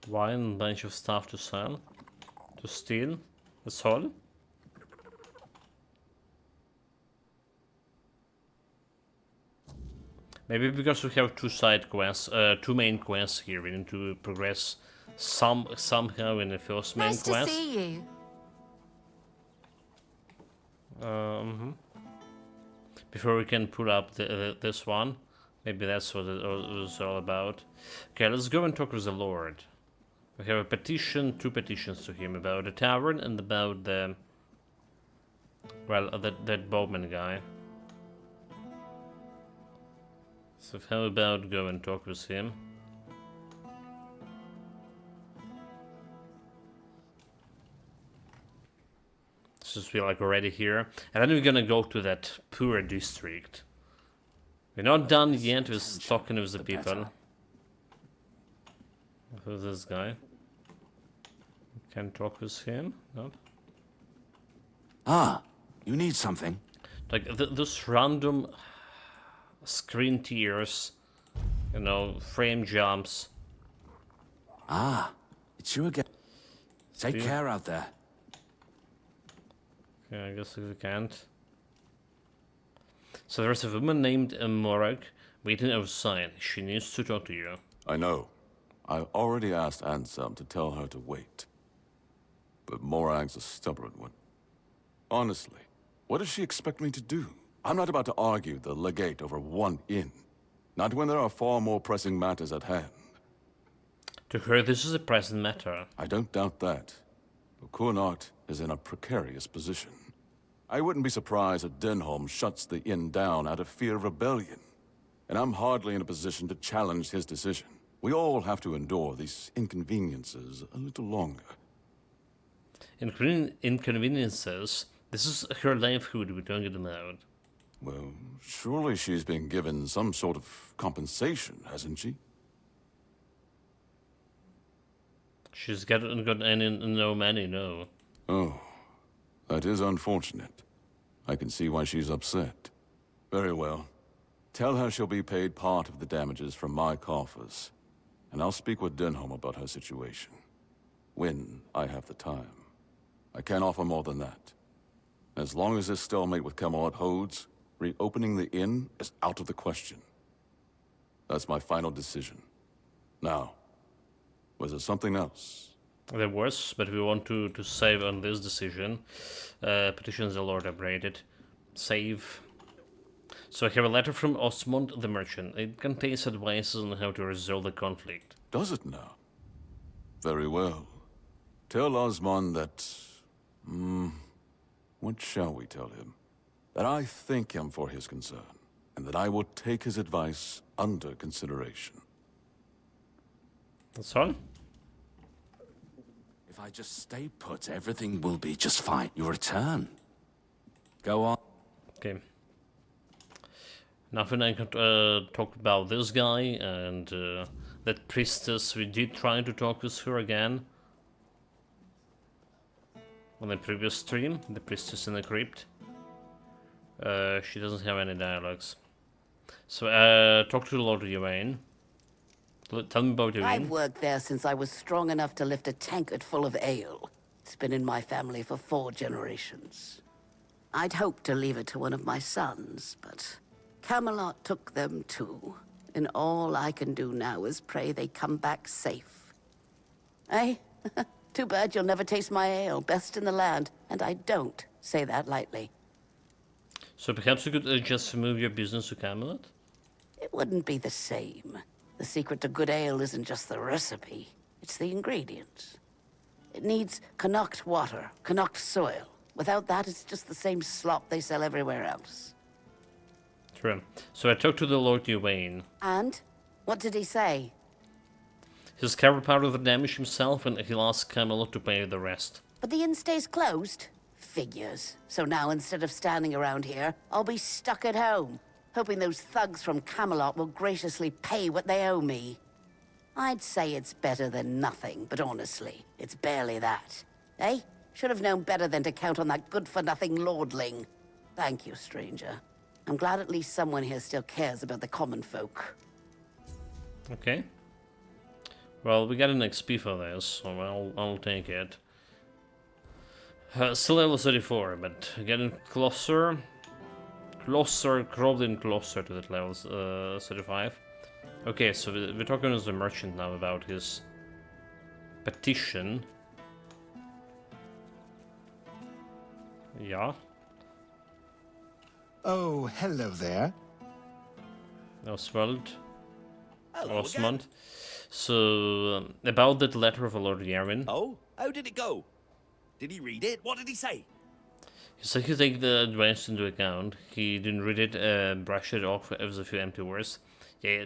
Wine, bunch of stuff to sell, to steal. That's all. Maybe because we have two side quests, two main quests here, we need to progress somehow in the first main quest. Nice to see you. Before we can pull up this one. Maybe that's what it was all about. Okay, let's go and talk with the Lord. We have a petition, two petitions to him about the tavern and about the... well, that bowman guy. So how about go and talk with him? Just be like already here. And then we're gonna go to that poor district. We're not done yet with talking with the people. Who's this guy? Can talk with him? Nope. Ah, you need something? Like this random screen tears, you know, frame jumps. Ah, it's you again. Take care out there. Okay, I guess we can't. So there's a woman named Morak waiting outside. She needs to talk to you. I know. I already asked Anselm to tell her to wait. But Morag's a stubborn one. Honestly, what does she expect me to do? I'm not about to argue the legate over one inn. Not when there are far more pressing matters at hand. To her, this is a present matter. I don't doubt that. But Connacht is in a precarious position. I wouldn't be surprised if Denholm shuts the inn down out of fear of rebellion. And I'm hardly in a position to challenge his decision. We all have to endure these inconveniences a little longer. Inconveniences? This is her livelihood we're talking about. Well, surely she's been given some sort of compensation, hasn't she? She's got any no money, no. Oh, that is unfortunate. I can see why she's upset. Very well. Tell her she'll be paid part of the damages from my coffers. And I'll speak with Denholm about her situation. When I have the time. I can't offer more than that. As long as this stalemate with Camelot holds, reopening the inn is out of the question. That's my final decision. Now, was there something else? There was, but we want to save on this decision. Petitions the Lord upgraded. Save. So I have a letter from Osmond the merchant. It contains advices on how to resolve the conflict. Does it now? Very well. Tell Osmond that... what shall we tell him? That I thank him for his concern, and that I will take his advice under consideration. That's all? If I just stay put, everything will be just fine. You return. Go on. Okay. Nothing I can talk about this guy and that priestess. We did try to talk with her again on the previous stream, the priestess in the crypt. She doesn't have any dialogues. So talk to Lord Yvain. Tell me about Yvain. I've worked there since I was strong enough to lift a tankard full of ale. It's been in my family for 4 generations. I'd hoped to leave it to one of my sons, but Camelot took them too. And all I can do now is pray they come back safe. Eh? Too bad you'll never taste my ale, best in the land, and I don't say that lightly. So perhaps you could just move your business to Camelot? It wouldn't be the same. The secret to good ale isn't just the recipe, it's the ingredients. It needs Connacht water, Connacht soil. Without that, it's just the same slop they sell everywhere else. True. So I talked to the Lord Yvain. And? What did he say? He's covered part of the damage himself, and he'll ask Camelot to pay the rest. But the inn stays closed? Figures. So now, instead of standing around here, I'll be stuck at home, hoping those thugs from Camelot will graciously pay what they owe me. I'd say it's better than nothing, but honestly, it's barely that. Eh? Should have known better than to count on that good-for-nothing lordling. Thank you, stranger. I'm glad at least someone here still cares about the common folk. Okay. Well, we got an XP for this, so I'll take it. Still level 34, but getting closer, crawling closer to that level 35. Okay, so we're talking to the merchant now about his petition. Yeah. Oh, hello there. Oswald. Hello Osmond. So, about that letter of Lord Yarvin. Oh, how did it go? Did he read it? What did he say? He said he'd take the advice into account. He didn't read it, brush it off as a few empty words. Yeah,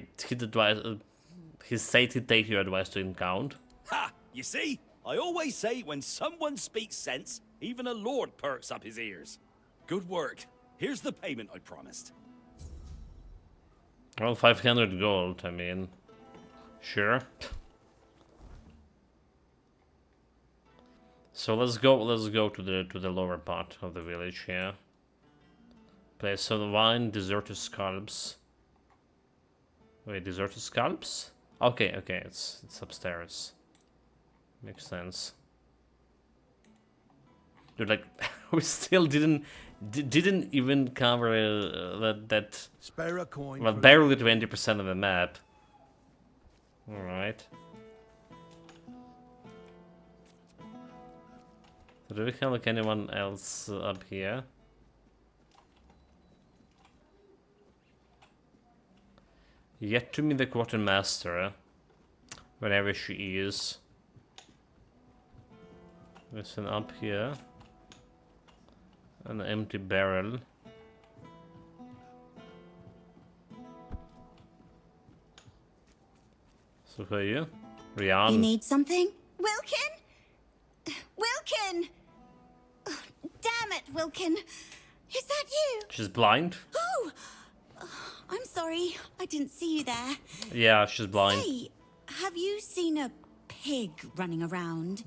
he said he'd take your advice to account. Ha! You see? I always say when someone speaks sense, even a lord perks up his ears. Good work. Here's the payment I promised. Well, 500 gold, I mean, sure. So let's go to the lower part of the village here. Place some wine, deserted scalps. Wait, deserted scalps? Okay, it's upstairs. Makes sense. Dude, like, we still didn't even cover that Spare a coin. well, barely 20% of the map. All right. So do we have like anyone else up here? Yet to meet the quartermaster, wherever she is. There's an up here. An empty barrel. So who are you? Rian. You need something? Wilkin? Wilkin! Oh, damn it, Wilkin. Is that you? She's blind? Oh! I'm sorry. I didn't see you there. Yeah, she's blind. Hey, have you seen a pig running around?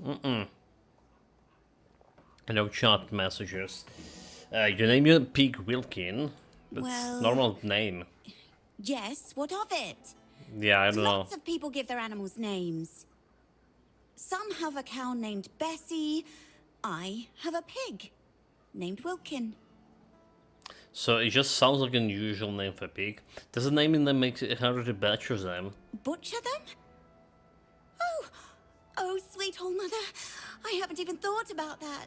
No chat messages. You name your pig Wilkin. That's Well- normal name. Yes, what of it? Yeah, I don't know. Lots of people give their animals names. Some have a cow named Bessie. I have a pig named Wilkin. So it just sounds like an unusual name for a pig. Doesn't naming them make it harder to butcher them? Butcher them? Oh, sweet old mother. I haven't even thought about that.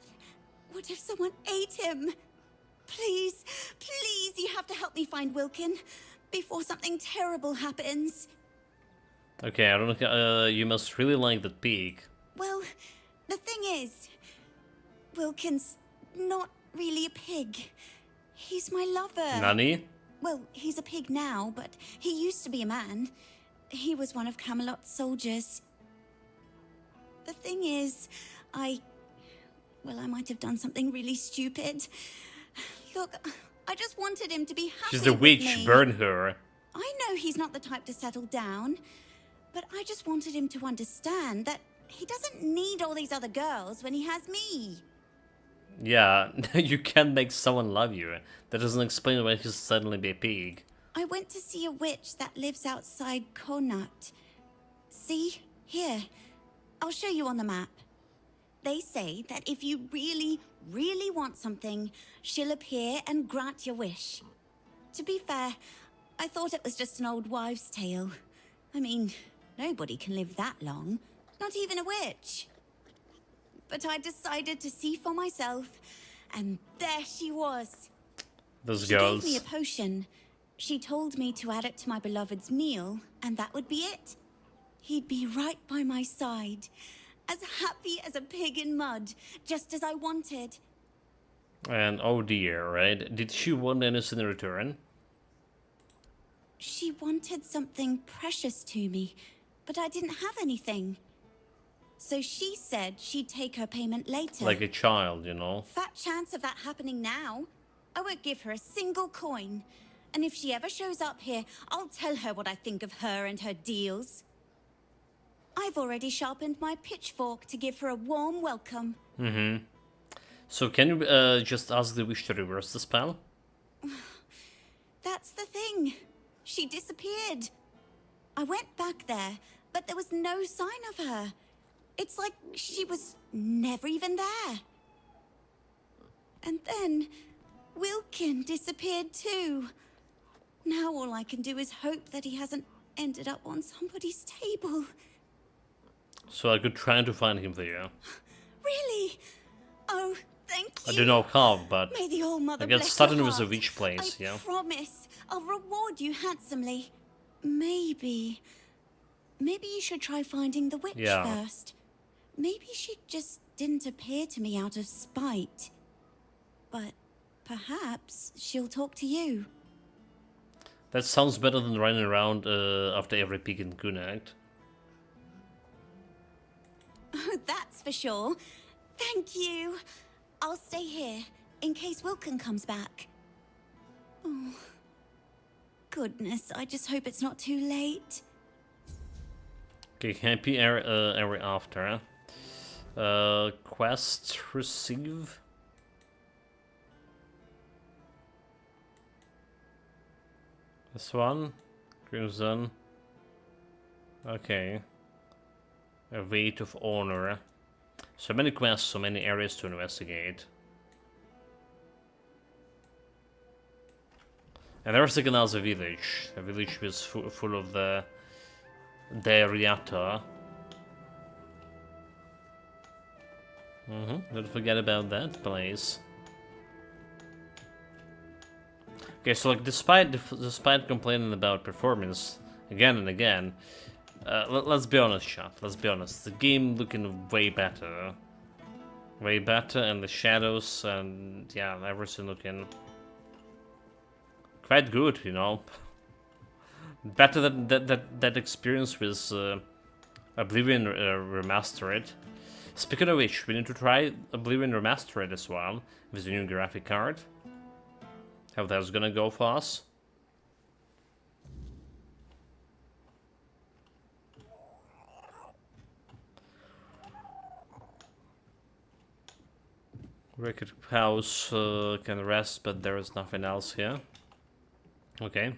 What if someone ate him? Please, please, you have to help me find Wilkin before something terrible happens. Okay, I don't know. You must really like that pig. Well, the thing is, Wilkin's not really a pig. He's my lover. Nani? Well, he's a pig now, but he used to be a man. He was one of Camelot's soldiers. The thing is, I might have done something really stupid. Look, I just wanted him to be happy. She's the with witch, me. burn her. I know he's not the type to settle down, but I just wanted him to understand that he doesn't need all these other girls when he has me. Yeah, you can't make someone love you. That doesn't explain why he'll suddenly be a pig. I went to see a witch that lives outside Connacht. See? Here. I'll show you on the map. They say that if you really, really want something, she'll appear and grant your wish. To be fair, I thought it was just an old wives' tale. I mean, nobody can live that long. Not even a witch. But I decided to see for myself, and there she was. Those She girls. gave me a potion. She told me to add it to my beloved's meal, and that would be it. He'd be right by my side, as happy as a pig in mud, just as I wanted. And oh dear, right? Did she want anything in return? She wanted something precious to me, but I didn't have anything. So she said she'd take her payment later. Like a child, you know? Fat chance of that happening now. I won't give her a single coin. And if she ever shows up here, I'll tell her what I think of her and her deals. I've already sharpened my pitchfork to give her a warm welcome. So can you just ask the witch to reverse the spell? That's the thing. She disappeared. I went back there, but there was no sign of her. It's like she was never even there. And then Wilkin disappeared too. Now all I can do is hope that he hasn't ended up on somebody's table. So I could try to find him there. Really? Oh, thank you. I don't know how, but May the All-Mother I guess bless Sutton your was a heart. witch place, yeah. I promise I'll reward you handsomely. Maybe you should try finding the witch first. Maybe she just didn't appear to me out of spite. But perhaps she'll talk to you. That sounds better than running around after every pig in Kunakt. Oh, that's for sure. Thank you. I'll stay here in case Wilkin comes back. Oh, goodness, I just hope it's not too late. Okay, happy ever after. Quest receive. This one, Crimson. Okay. A weight of honor. So many quests, so many areas to investigate. And there's like another village. A village was full of the Dariata. Don't forget about that place. Okay, so like despite complaining about performance again and again, let's be honest, chat. Let's be honest. The game looking way better, and the shadows and yeah, everything looking quite good, you know. Better than that experience with Oblivion Remastered. Speaking of which, we need to try Oblivion Remastered as well with the new graphic card. How that's gonna go for us. Wicked House can rest, but there is nothing else here. Okay.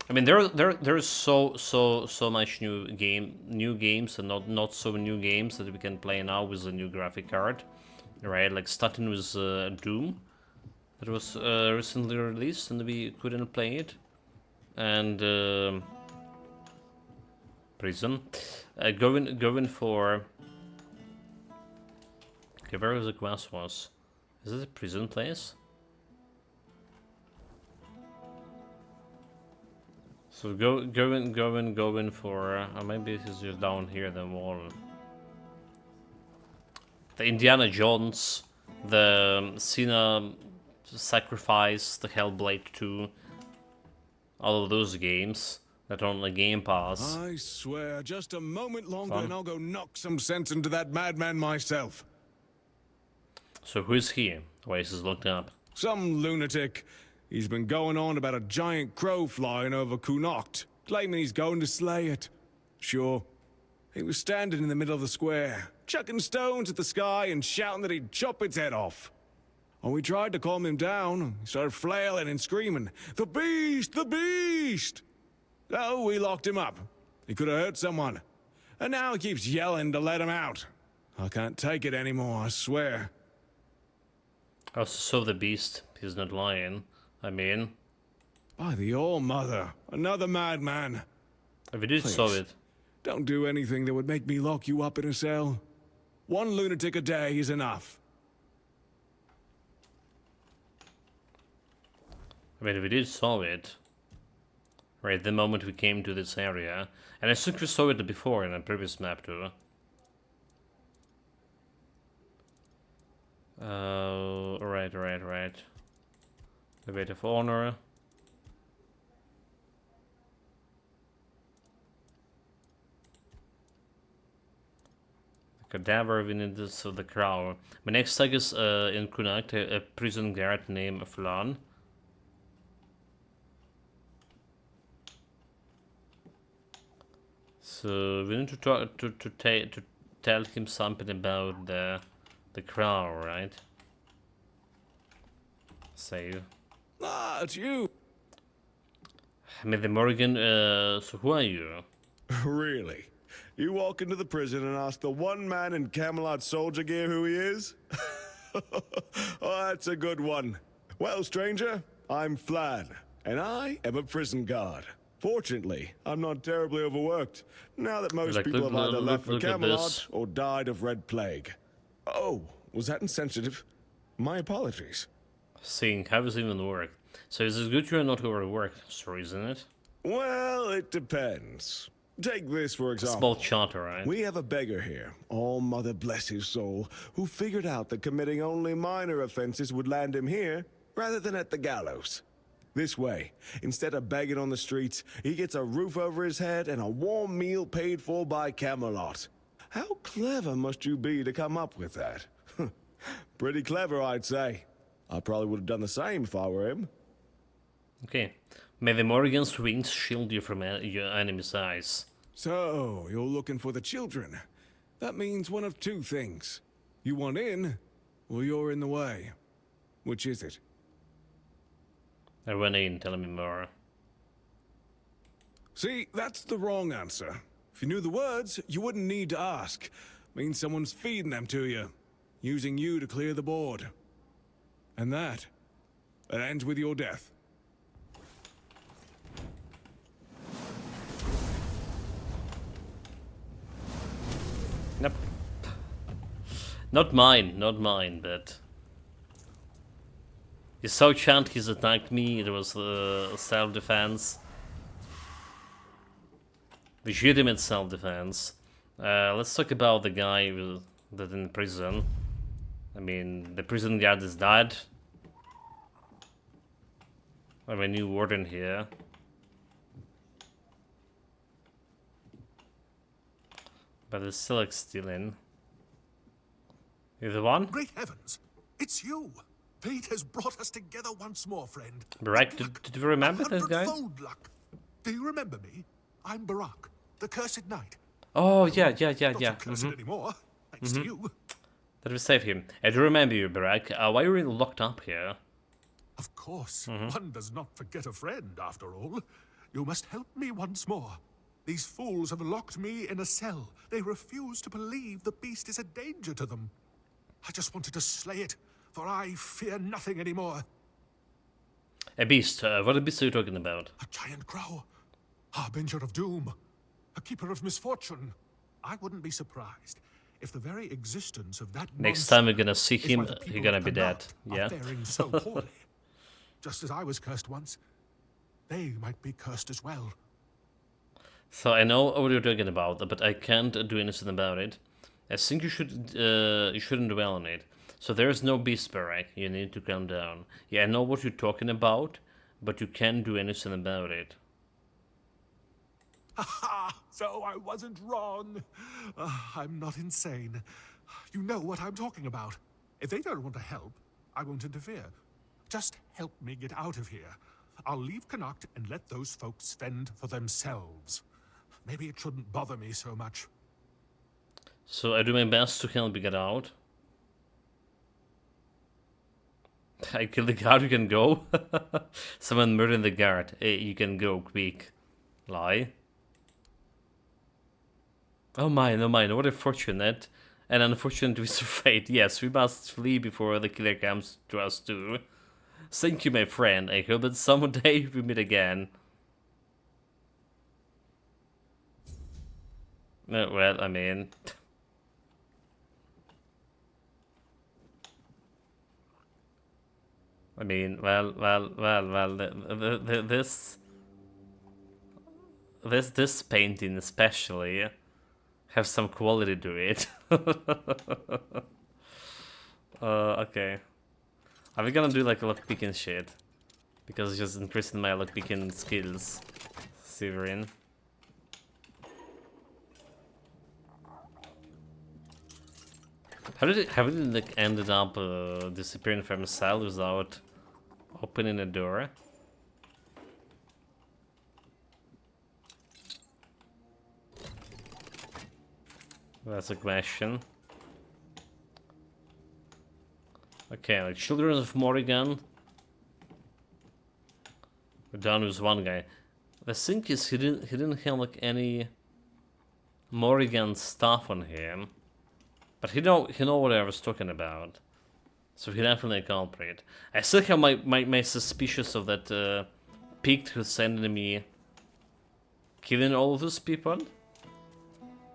I mean, there's so much new games and not so new games that we can play now with the new graphic card. Right, like starting with Doom, that was recently released and we couldn't play it, and Prison. Going for. Okay, where was the quest was? Is it a prison place? So going for. Maybe it is just down here the wall. The Indiana Jones, the Cena Sacrifice, the Hellblade 2, all of those games that are on the Game Pass. I swear, just a moment longer and I'll go knock some sense into that madman myself. So who is he? Oasis looked up. Some lunatic. He's been going on about a giant crow flying over Kunakt, claiming he's going to slay it. Sure. He was standing in the middle of the square, chucking stones at the sky and shouting that he'd chop its head off. When we tried to calm him down, he started flailing and screaming, "The beast! The beast!" So we locked him up. He could have hurt someone. And now he keeps yelling to let him out. I can't take it anymore, I swear. Oh, so the beast, he's not lying. I mean... By the All-Mother, another madman. If you did saw it. Don't do anything that would make me lock you up in a cell. One lunatic a day is enough. I mean, we did saw it. Right, the moment we came to this area. And I think we saw it before in a previous map too. Right. The Weight of Honor. Cadaver within this of the crow. My next tag is in Kunakt, a prison guard named Flan. So we need to talk to tell him something about the crow, right? Save. Ah, it's you. Made the Morgan, so who are you? Really? You walk into the prison and ask the one man in Camelot soldier gear who he is? Oh, that's a good one. Well, stranger, I'm Flan, and I am a prison guard. Fortunately, I'm not terribly overworked, now that most people have either left for Camelot or died of Red Plague. Oh, was that insensitive? My apologies. Seeing how does it even work? So is it good you're not overworked, sorry, isn't it? Well, it depends. Take this, for example. Small charter, right? We have a beggar here, all mother bless his soul, who figured out that committing only minor offenses would land him here, rather than at the gallows. This way, instead of begging on the streets, he gets a roof over his head and a warm meal paid for by Camelot. How clever must you be to come up with that? Pretty clever, I'd say. I probably would have done the same if I were him. Okay. May the Morrigan's wings shield you from your enemy's eyes. So, you're looking for the children. That means one of two things. You want in, or you're in the way. Which is it? I went in, tell me more. See, that's the wrong answer. If you knew the words, you wouldn't need to ask. Means someone's feeding them to you, using you to clear the board. And that ends with your death. Nope. Not mine, but... You saw Chant, he's attacked me, it was self-defense. Legitimate self-defense. Let's talk about the guy that's in prison. I mean, the prison guard is dead. I have a new warden here. But the Silic's still in. You the one? Great heavens! It's you! Fate has brought us together once more, friend. Barak, did you remember this guy? Luck. Do you remember me? I'm Barak, the Cursed Knight. Oh, yeah. Not so cursed anymore, thanks to you. That we save him. I do remember you, Barak. Why are you locked up here? Of course, one does not forget a friend, after all. You must help me once more. These fools have locked me in a cell. They refuse to believe the beast is a danger to them. I just wanted to slay it, for I fear nothing anymore. A beast? What a beast are you talking about? A giant crow. Harbinger of doom. A keeper of misfortune. I wouldn't be surprised if the very existence of that Next time we're gonna see him, he's gonna be dead. Yeah. Faring so poorly. Just as I was cursed once, they might be cursed as well. So I know what you're talking about, but I can't do anything about it. I think you shouldn't dwell on it. So there's no beast, Barak. You need to calm down. Yeah, I know what you're talking about, but you can't do anything about it. Aha! So I wasn't wrong. I'm not insane. You know what I'm talking about. If they don't want to help, I won't interfere. Just help me get out of here. I'll leave Connacht and let those folks fend for themselves. Maybe it shouldn't bother me so much. So I do my best to help you get out. I kill the guard, you can go. Someone murdered the guard. Hey, you can go, quick. Lie. Oh my, what a fortunate and unfortunate twist of fate. Yes, we must flee before the killer comes to us too. Thank you, my friend. I hope that someday we meet again. Well, I mean... This painting especially have some quality to it. Okay. Are we gonna do like lockpicking shit? Because it's just increasing my lockpicking skills. Severin. How did it like ended up disappearing from a cell without opening a door? That's a question. Okay, like Children of Morrigan, We're done with one guy. The thing is, he didn't have like any Morrigan stuff on him, but he know what I was talking about. So he definitely a culprit. I still have my suspicions of that pig who's sending me killing all of those people.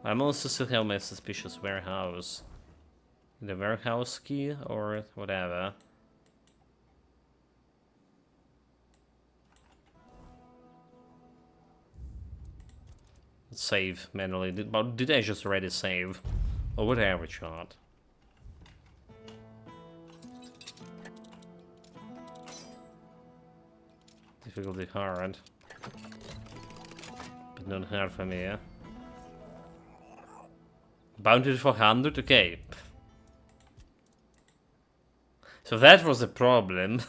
I'm also still have my suspicious warehouse. The warehouse key or whatever. Save manually. Did I just already save? Or would I ever shot? Difficulty hard. But not hard for me, yeah? Bounty for 100? Okay. So that was a problem.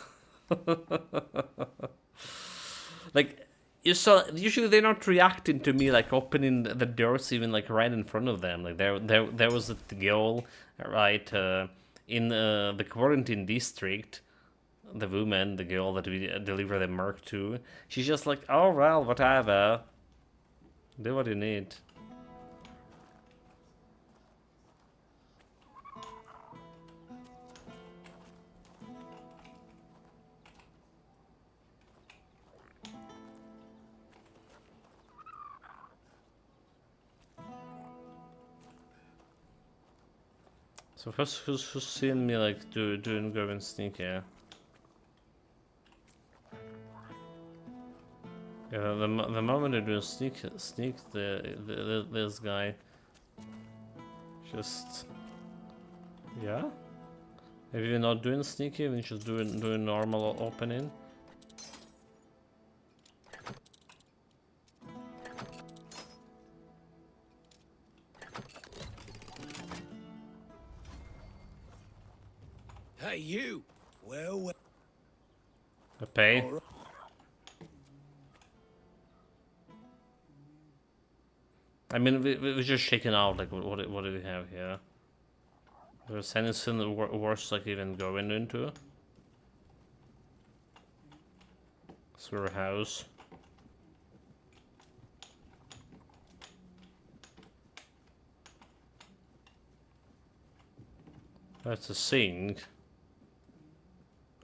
Like, you saw, usually they're not reacting to me like opening the doors even like right in front of them. Like there was a girl, right, in the quarantine district, the woman, the girl that we delivered the Merc to. She's just like, oh well, whatever. Do what you need. So who's seen me like doing go and sneak here? Yeah, the moment I do sneak this guy just yeah. Maybe we're not doing sneaky, we're just doing normal opening. Hey, you! Well... A pay? Right. I mean, we're just shaking out, like, what do we have here? There's anything worse, like, even going into? Sewer house. That's a sink.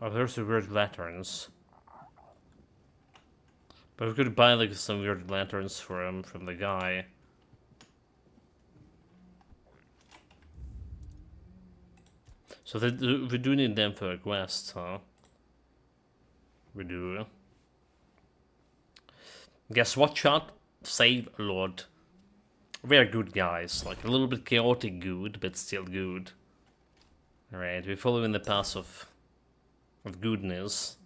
Oh, there's the weird lanterns. But we could buy like some weird lanterns from the guy. So we do need them for a quest, huh? We do. Guess what, chat? Save Lord. We're good guys. Like a little bit chaotic good, but still good. Alright, we're following the path of goodness.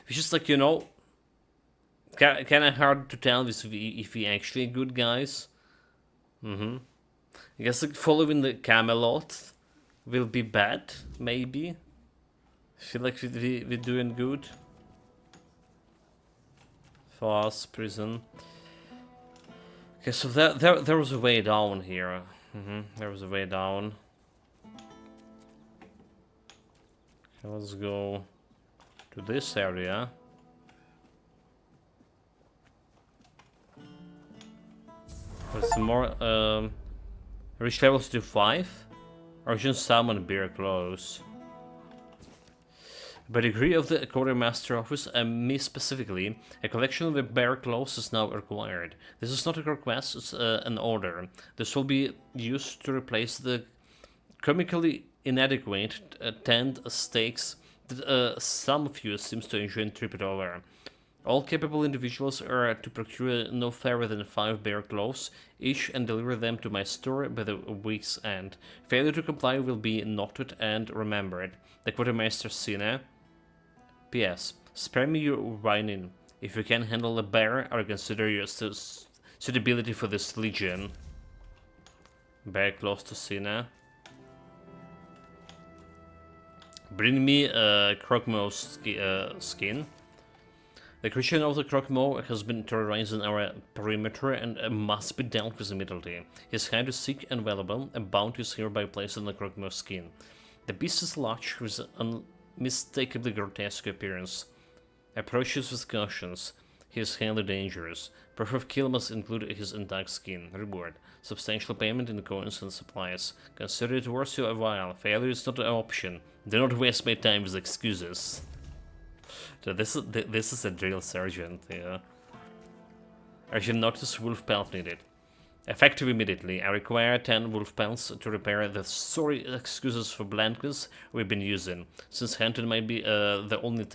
It's just like, you know, kind of hard to tell if we actually good guys. I guess like following the Camelot will be bad, maybe. I feel like we're doing good. Fast prison. Okay, so there was a way down here. There was a way down. Okay, let's go to this area. There's some more. Reach levels to 5. Urgent summon beer close. By degree of the Quartermaster Office, me specifically, a collection of the bear claws is now required. This is not a request, it's an order. This will be used to replace the comically inadequate tent stakes that some of you seems to enjoy and trip it over. All capable individuals are to procure no fewer than 5 bear claws each and deliver them to my store by the week's end. Failure to comply will be noted and remembered. The Quartermaster Sina. P.S. Spare me your whining. If you can handle a bear, I'll consider your suitability for this legion. Bear close to Sina. Bring me a Crocmo skin. The creature of the Crocmo has been terrorizing our perimeter and must be dealt with immediately. His hide is sick and valuable, and bounty is hereby placed on the Crocmo skin. The beast is large with unmistakably grotesque appearance. Approaches with cautions. He is highly dangerous. Proof of kill must include his intact skin. Reward. Substantial payment in coins and supplies. Consider it worth your while. Failure is not an option. Do not waste my time with excuses. So this is a drill sergeant, yeah. Urgent notice, wolf pelt needed. Effective immediately. I require 10 wolf pelts to repair the sorry excuses for blankness we've been using. Since hunting might be the only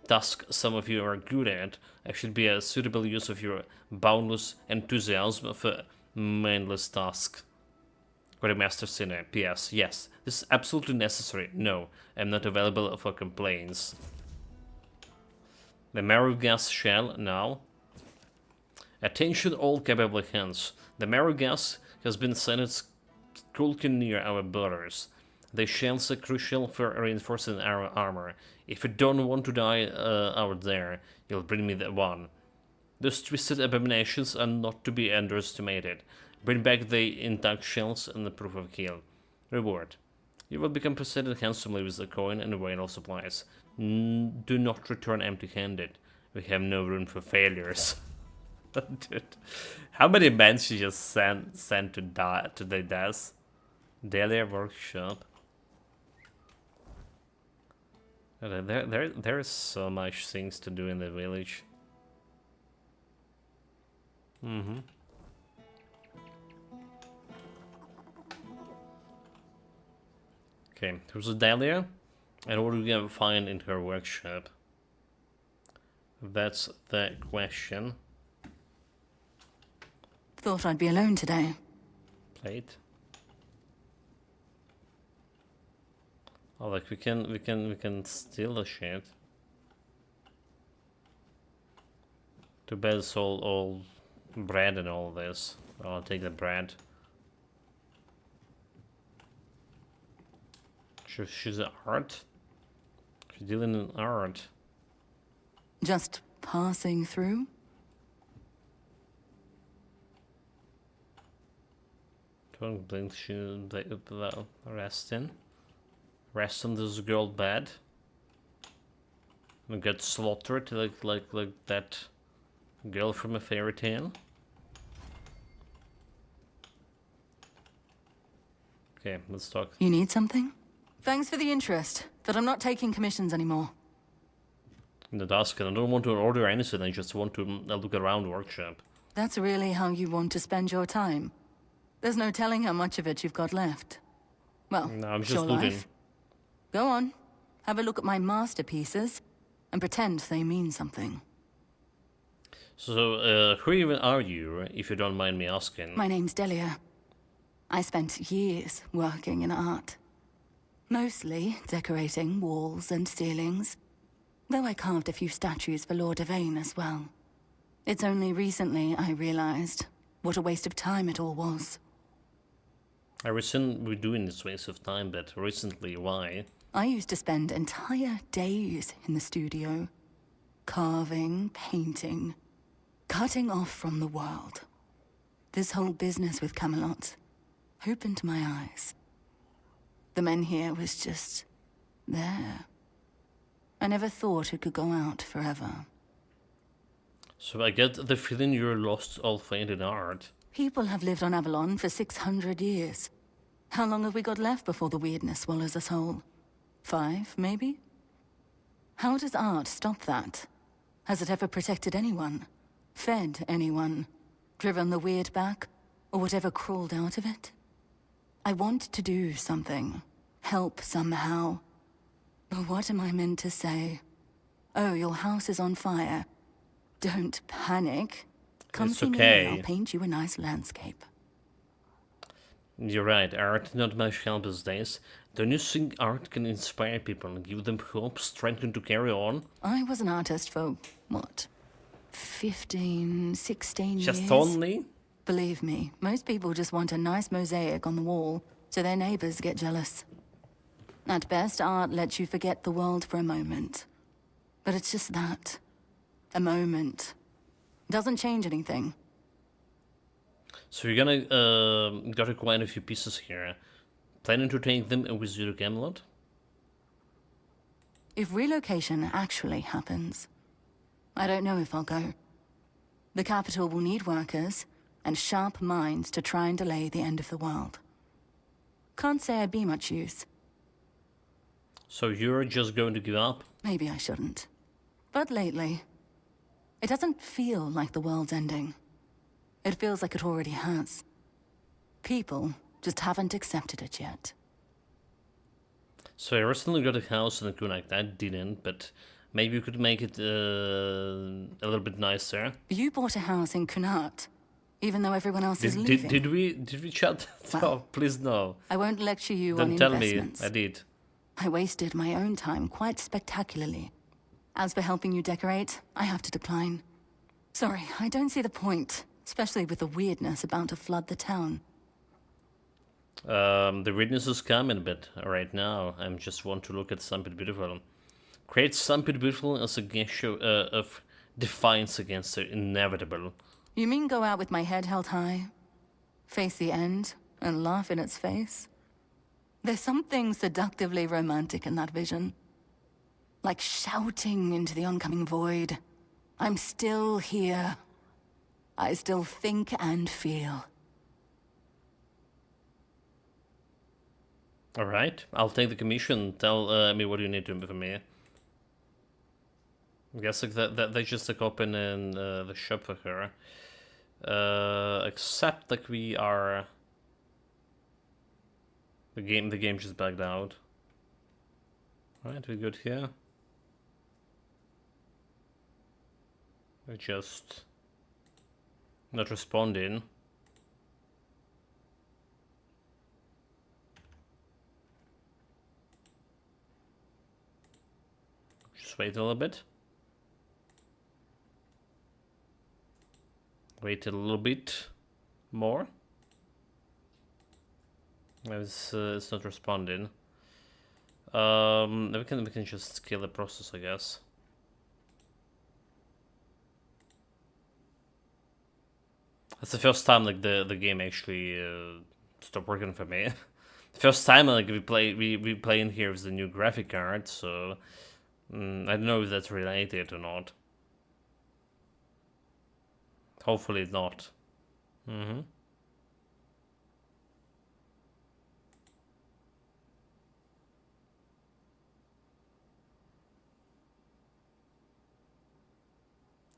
task some of you are good at, I should be a suitable use of your boundless enthusiasm for mindless task. Quartermaster Sinner. P.S. Yes, this is absolutely necessary. No, I'm not available for complaints. The marrow gas shell now. Attention all capable hands. The marrow gas has been sent skulking near our borders. The shells are crucial for reinforcing our armor. If you don't want to die out there, you'll bring me the one. Those twisted abominations are not to be underestimated. Bring back the intact shells and the proof of kill. Reward. You will be compensated handsomely with a coin and vital supplies. Do not return empty-handed. We have no room for failures. Dude, how many men she just sent to die to the death? Dahlia workshop. There's so much things to do in the village. Okay, who's Dahlia? And what are we gonna find in her workshop? That's the question. Thought I'd be alone today. Plate. Oh, like we can steal the shit. Too bad it's all bread and all this. I'll take the bread. She's an art. She's dealing in art. Just passing through? Don't think she resting. Rest on this girl bed. And get slaughtered like that girl from a fairy tale. Okay, let's talk. You need something? Thanks for the interest, but I'm not taking commissions anymore. In the dusk, and I don't want to order anything, I just want to look around the workshop. That's really how you want to spend your time? There's no telling how much of it you've got left. Well, no, I'm just your looking. life. Go on, have a look at my masterpieces, and pretend they mean something. So, who even are you, if you don't mind me asking? My name's Delia. I spent years working in art. Mostly decorating walls and ceilings, though I carved a few statues for Lord Yvain as well. It's only recently I realized what a waste of time it all was. I recently we're doing this waste of time, but recently, why? I used to spend entire days in the studio, carving, painting, cutting off from the world. This whole business with Camelot opened my eyes. The men here was just there. I never thought it could go out forever. So I get the feeling you're lost all faith in art. People have lived on Avalon for 600 years. How long have we got left before the weirdness swallows us whole? 5, maybe? How does art stop that? Has it ever protected anyone? Fed anyone? Driven the weird back? Or whatever crawled out of it? I want to do something. Help somehow. But what am I meant to say? Oh, your house is on fire. Don't panic. Come It's see okay. me, I'll paint you a nice landscape. You're right, art not much help these days. Don't you think art can inspire people and give them hope, strength to carry on? I was an artist for, what, 15, 16 years? Just only? Believe me, most people just want a nice mosaic on the wall so their neighbors get jealous. At best, art lets you forget the world for a moment. But it's just that. A moment. Doesn't change anything. So you're gonna got quite a few pieces here. Planning to take them with you to Camelot? If relocation actually happens, I don't know if I'll go. The capital will need workers and sharp minds to try and delay the end of the world. Can't say I'd be much use. So you're just going to give up? Maybe I shouldn't. But lately, it doesn't feel like the world's ending. It feels like it already has. People just haven't accepted it yet. So I recently got a house in the Kunak. That didn't, but maybe you could make it a little bit nicer. You bought a house in Kunart, even though everyone else is leaving. Did we chat? No, please no. I won't lecture you Don't on tell investments. me I did. I wasted my own time quite spectacularly. As for helping you decorate, I have to decline. Sorry, I don't see the point, especially with the weirdness about to flood the town. The weirdness is coming a bit right now. I just want to look at something beautiful. Create something beautiful as a gesture of defiance against the inevitable. You mean go out with my head held high, face the end, and laugh in its face? There's something seductively romantic in that vision. Like shouting into the oncoming void. I'm still here. I still think and feel. Alright, I'll take the commission. Tell me what you need to do for me. I guess like that they just like open in the shop for her. Except like we are... The game just backed out. Alright, we're good here. We're just not responding. Just wait a little bit. Wait a little bit more. It's not responding. We can just kill the process, I guess. That's the first time like the game actually stopped working for me. The first time like we play in here with the new graphic card, so I don't know if that's related or not. Hopefully not.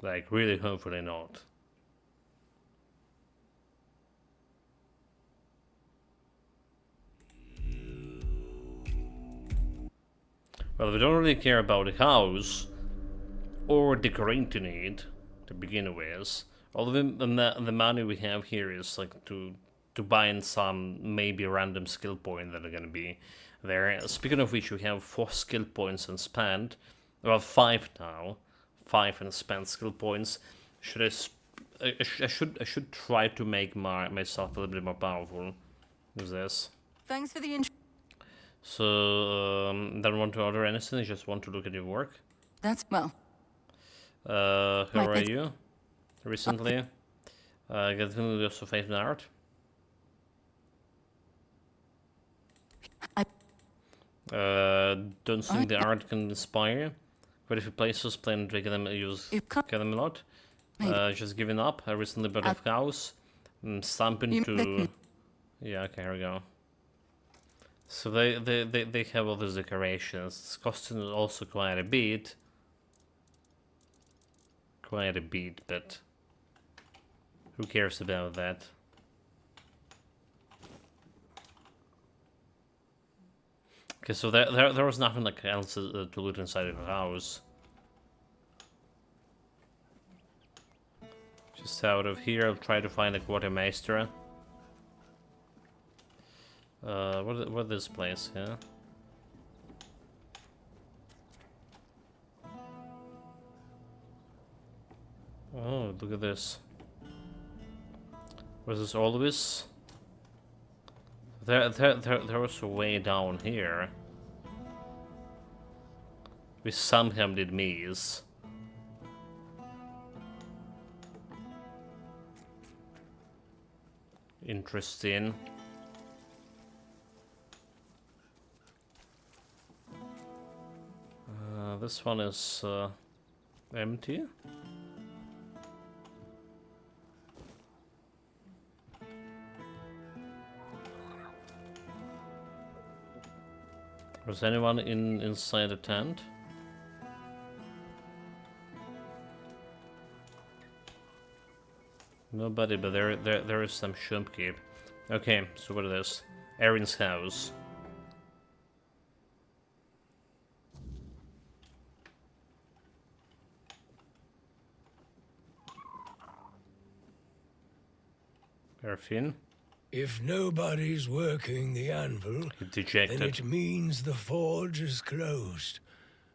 Like really hopefully not. Well, we don't really care about the house or decorating it to begin with. All of the money we have here is like to buy in some maybe random skill point that are gonna be there. Speaking of which, we have 4 skill points unspent. Well, 5 now. 5 unspent skill points. I should try to make myself a little bit more powerful with this. Thanks for the intro. So, don't want to order anything, I just want to look at your work. That's well. How are you? Recently? Got feeling also faith in art? Don't think the art can inspire. But if you play sus play and get them a lot. Just giving up. I recently bought a house. Stamping to... Yeah, okay, here we go. So they have all these decorations. It's costing also quite a bit. But who cares about that? Okay, so there was nothing like else to loot inside of the house. Just out of here, I'll try to find a quartermaster. What this place, yeah? Oh, look at this. Was this always? There was a way down here. We somehow did miss. Interesting. This one is empty. Was anyone inside the tent? Nobody, but there is some shumpkeep. Okay, so what is this? Erin's house. Erfin. If nobody's working the anvil, Dejected. then it means the forge is closed,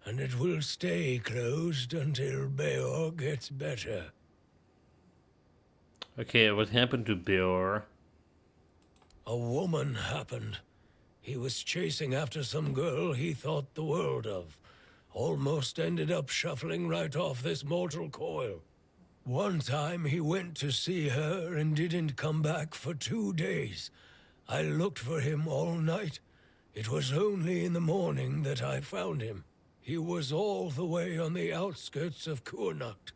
and it will stay closed until Beor gets better. Okay, what happened to Beor? A woman happened. He was chasing after some girl he thought the world of. Almost ended up shuffling right off this mortal coil. One time he went to see her and didn't come back for 2 days. I looked for him all night. It was only in the morning that I found him. He was all the way on the outskirts of Kurnacht.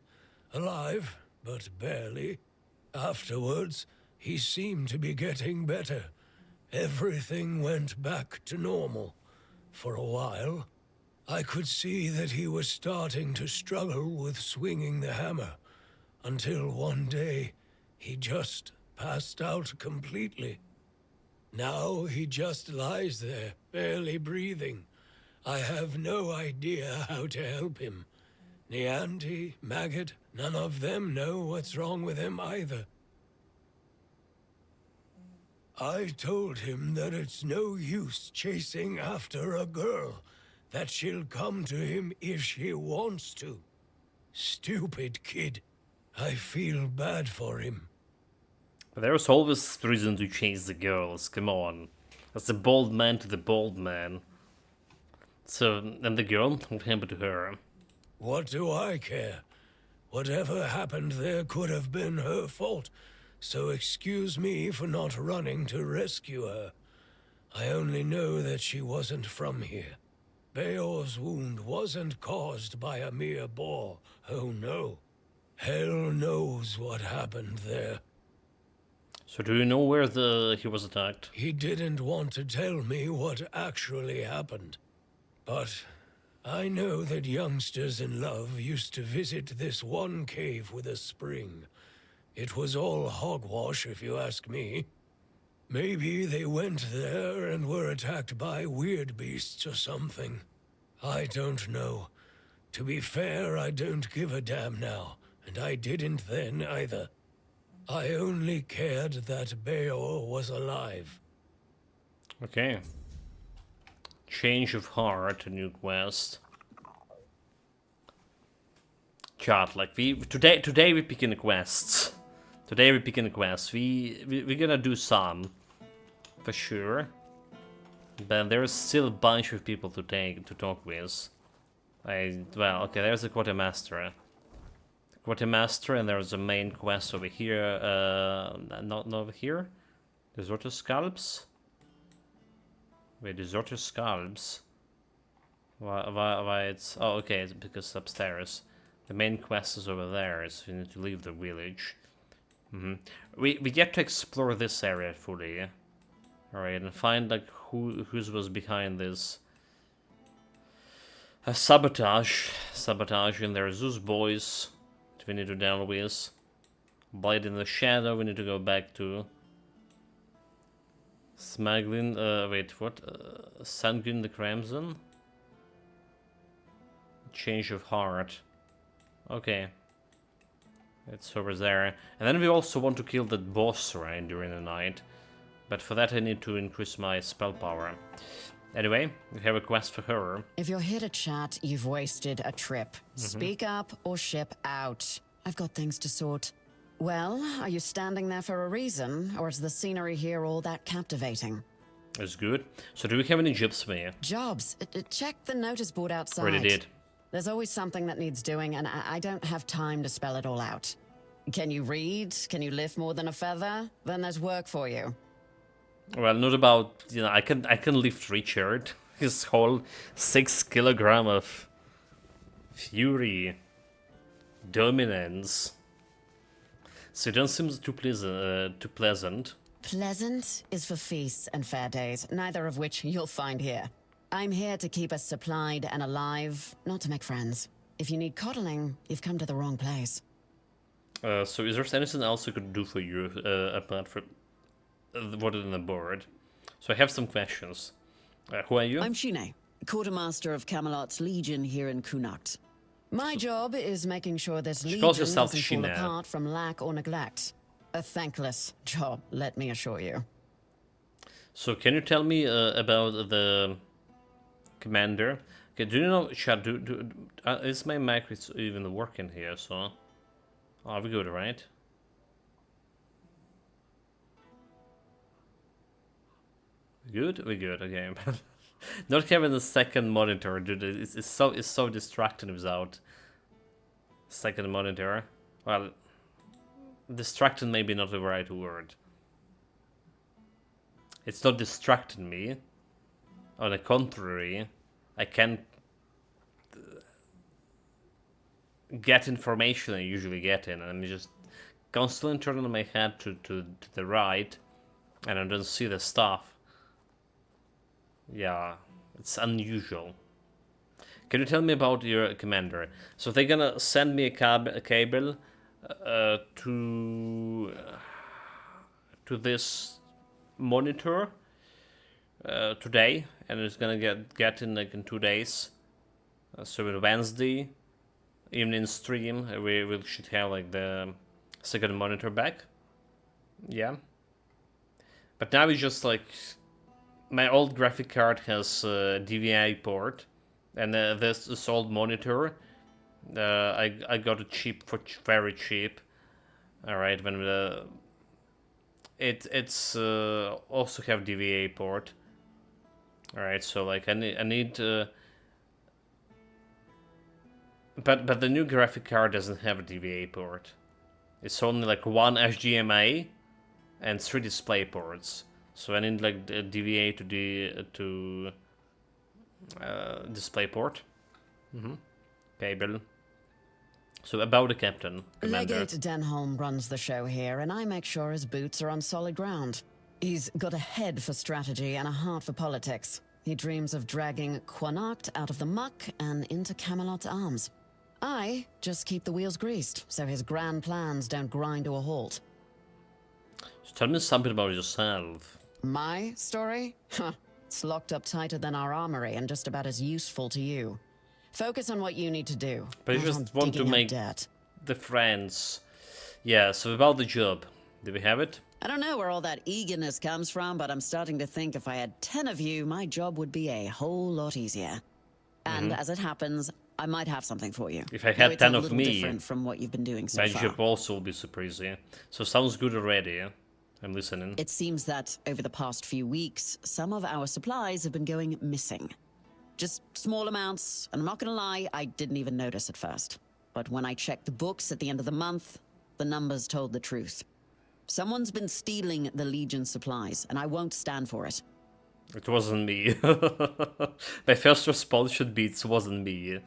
Alive, but barely. Afterwards, he seemed to be getting better. Everything went back to normal. For a while, I could see that he was starting to struggle with swinging the hammer. Until one day, he just passed out completely. Now he just lies there, barely breathing. I have no idea how to help him. Nianti, Maggot, none of them know what's wrong with him either. I told him that it's no use chasing after a girl, that she'll come to him if she wants to. Stupid kid. I feel bad for him. But there's always reason to chase the girls, come on. That's the bold man to the bold man. So, and the girl, what happened to her? What do I care? Whatever happened there could have been her fault, so excuse me for not running to rescue her. I only know that she wasn't from here. Beor's wound wasn't caused by a mere boar, oh no. Hell knows what happened there. So do you know where he was attacked? He didn't want to tell me what actually happened. But I know that youngsters in love used to visit this one cave with a spring. It was all hogwash, if you ask me. Maybe they went there and were attacked by weird beasts or something. I don't know. To be fair, I don't give a damn now. And I didn't then either. I only cared that Beor was alive. Okay. Change of heart, a new quest. Chat, like today we begin the quests. Today we begin the quests. We're gonna do some, for sure. But there's still a bunch of people to talk with. Well, okay, there's a quartermaster. Quartermaster, and there's a main quest over here. Not over here. Deserter Scalps. Wait, Deserter Scalps. Why it's... Oh, okay, it's because it's upstairs. The main quest is over there, so you need to leave the village. We get to explore this area fully. Alright, and find like who was behind this sabotage. Sabotage, and there's those boys we need to deal with. Blade in the Shadow, we need to go back to. Smuggling, wait, what? Sanguine the Crimson? Change of heart. Okay. It's over there. And then we also want to kill that boss, right, during the night. But for that I need to increase my spell power. Anyway, we have a quest for her. If you're here to chat, you've wasted a trip. Speak up or ship out. I've got things to sort. Well, are you standing there for a reason, or is the scenery here all that captivating? It's good. So do we have any jobs for me? Jobs? Check the notice board outside. Already did. There's always something that needs doing, and I don't have time to spell it all out. Can you read? Can you lift more than a feather? Then there's work for you. Well, not about, you know, I can lift Richard. His whole 6 kilogram of Fury. Dominance. So it don't seem too pleasant. Pleasant is for feasts and fair days, neither of which you'll find here. I'm here to keep us supplied and alive, not to make friends. If you need coddling, you've come to the wrong place. So is there anything else I could do for you apart from what is on the board? So I have some questions. Who are you? I'm Shine, quartermaster of Camelot's Legion here in Connacht. My job is making sure this Legion doesn't fall apart from lack or neglect. A thankless job, let me assure you. So can you tell me about the commander? Okay, do you know, Chad, is my mic even working here, so... Oh, we good, right? Good? We're good, okay. Not having the second monitor, dude, it's so distracting without second monitor. Well, distracting maybe not the right word. It's not distracting me. On the contrary, I can't get information I usually get in, and I'm just constantly turning my head to the right, and I don't see the stuff. Yeah, it's unusual. Can you tell me about your commander? So they're gonna send me a cable to this monitor today, and it's gonna get in like in 2 days. So on Wednesday evening stream, we should have like the second monitor back. Yeah. But now it's just like my old graphic card has a DVI port, and this old monitor I got it cheap for very cheap. All right, when it's also have DVA port. All right, so like I need but the new graphic card doesn't have a DVA port. It's only like one HDMI and 3 display ports. So I need like the DVA to display port. Cable. So about the captain, commander. Legate Denholm runs the show here, and I make sure his boots are on solid ground. He's got a head for strategy and a heart for politics. He dreams of dragging Connacht out of the muck and into Camelot's arms. I just keep the wheels greased, so his grand plans don't grind to a halt. So tell me something about yourself. My story? Huh. It's locked up tighter than our armory and just about as useful to you. Focus on what you need to do. But you just want to make the friends. Yeah, so about the job. Do we have it? I don't know where all that eagerness comes from, but I'm starting to think if I had 10 of you, my job would be a whole lot easier. And as it happens, I might have something for you. If I had 10 of me, different from what you've been doing so my far. job also will be super easy. So sounds good already. I'm listening. It seems that over the past few weeks, some of our supplies have been going missing. Just small amounts, and I'm not gonna lie, I didn't even notice at first. But when I checked the books at the end of the month, the numbers told the truth. Someone's been stealing the Legion supplies, and I won't stand for it. It wasn't me. My first response should be it wasn't me.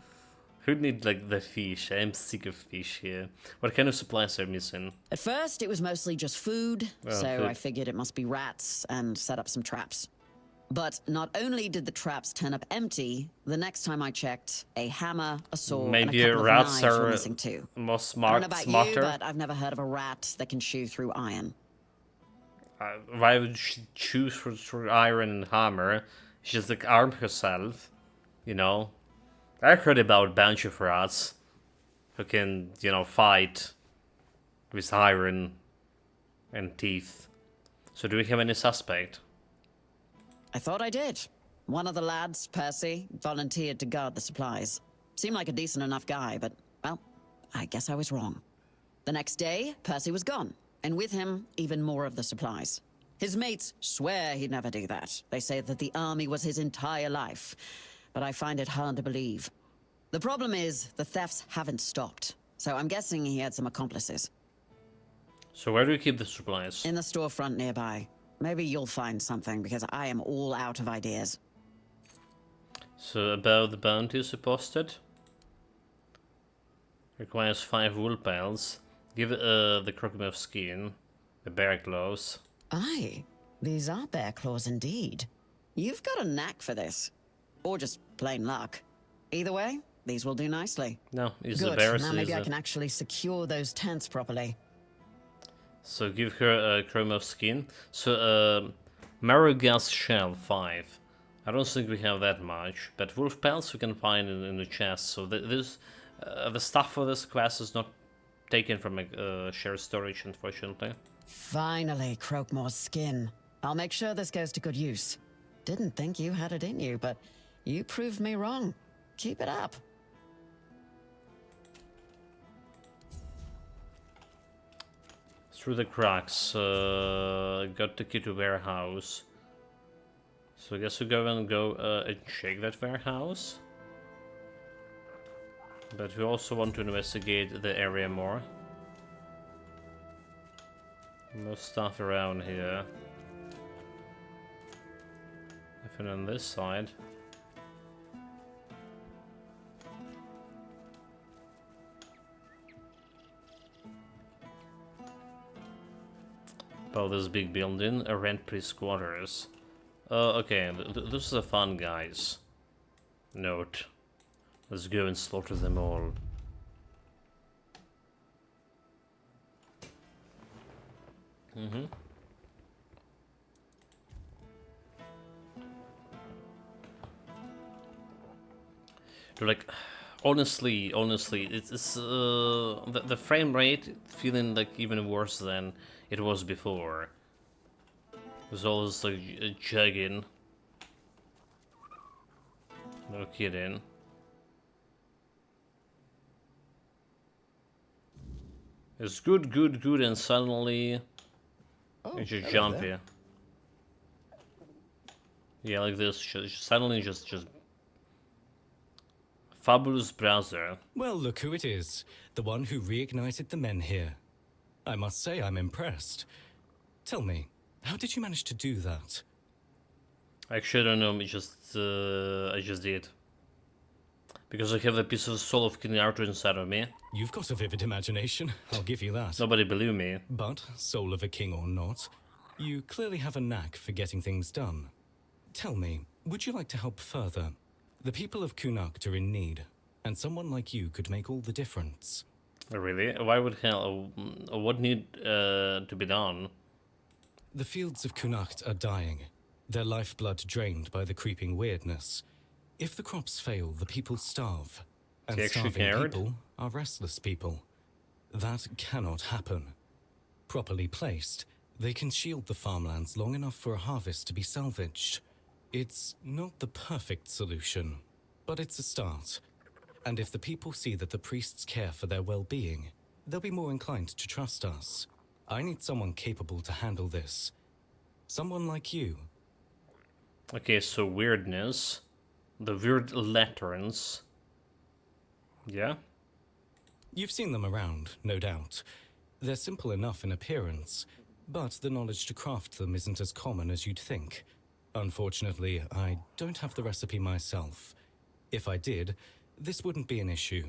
Who need like the fish? I'm sick of fish here. What kind of supplies are missing? At first, it was mostly just food, so I figured it must be rats and set up some traps. But not only did the traps turn up empty, the next time I checked, a hammer, a sword, Maybe and a couple rats of knives are were missing too. more I don't know about smarter. you, but I've never heard of a rat that can chew through iron. Why would she choose for iron and hammer? She just like armed herself, you know. I heard about a bunch of rats who can, you know, fight with iron and teeth. So do we have any suspect? I thought I did. One of the lads, Percy, volunteered to guard the supplies. Seemed like a decent enough guy, but, well, I guess I was wrong. The next day, Percy was gone, and with him, even more of the supplies. His mates swear he'd never do that. They say that the army was his entire life, but I find it hard to believe. The problem is, the thefts haven't stopped, so I'm guessing he had some accomplices. So where do you keep the supplies? In the storefront nearby. Maybe you'll find something, because I am all out of ideas. So about the bounties you posted? Requires 5 wool pals. Give the crocodile skin, the bear claws. Aye, these are bear claws indeed. You've got a knack for this. Or just plain luck. Either way, these will do nicely. No, it's good. the bears. Now maybe I can actually secure those tents properly. So give her a chrome of skin. So Marugas shell 5. I don't think we have that much, but wolf pelts we can find in the chest. So the stuff for this quest is not taken from a shared storage, unfortunately. Finally, Croakmore's skin. I'll make sure this goes to good use. Didn't think you had it in you, but you proved me wrong. Keep it up. Through the cracks, got the key to warehouse. So I guess we go and check that warehouse. But we also want to investigate the area more. More stuff around here. Even on this side. About this big building, a rent-free squatters. Okay, this is fun, guys. Note. Let's go and slaughter them all. Like, honestly, it's the frame rate feeling like even worse than it was before. It was always like jugging. No kidding. It's good, and suddenly you just jump here. Yeah, like this. Suddenly, just fabulous browser. Well, look who it is. The one who reignited the men here. I must say I'm impressed. Tell me, how did you manage to do that? Actually, I don't know. I just did. Because I have a piece of soul of King Arthur inside of me. You've got a vivid imagination, I'll give you that. Nobody believe me. But, soul of a king or not, you clearly have a knack for getting things done. Tell me, would you like to help further? The people of Connacht are in need, and someone like you could make all the difference. Really? Why would what need to be done? The fields of Connacht are dying, their lifeblood drained by the creeping weirdness. If the crops fail, the people starve, and starving people are restless people. That cannot happen. Properly placed, they can shield the farmlands long enough for a harvest to be salvaged. It's not the perfect solution, but it's a start. And if the people see that the priests care for their well-being, they'll be more inclined to trust us. I need someone capable to handle this. Someone like you. Okay, so weirdness. The weird lanterns. Yeah? You've seen them around, no doubt. They're simple enough in appearance, but the knowledge to craft them isn't as common as you'd think. Unfortunately, I don't have the recipe myself. If I did, this wouldn't be an issue.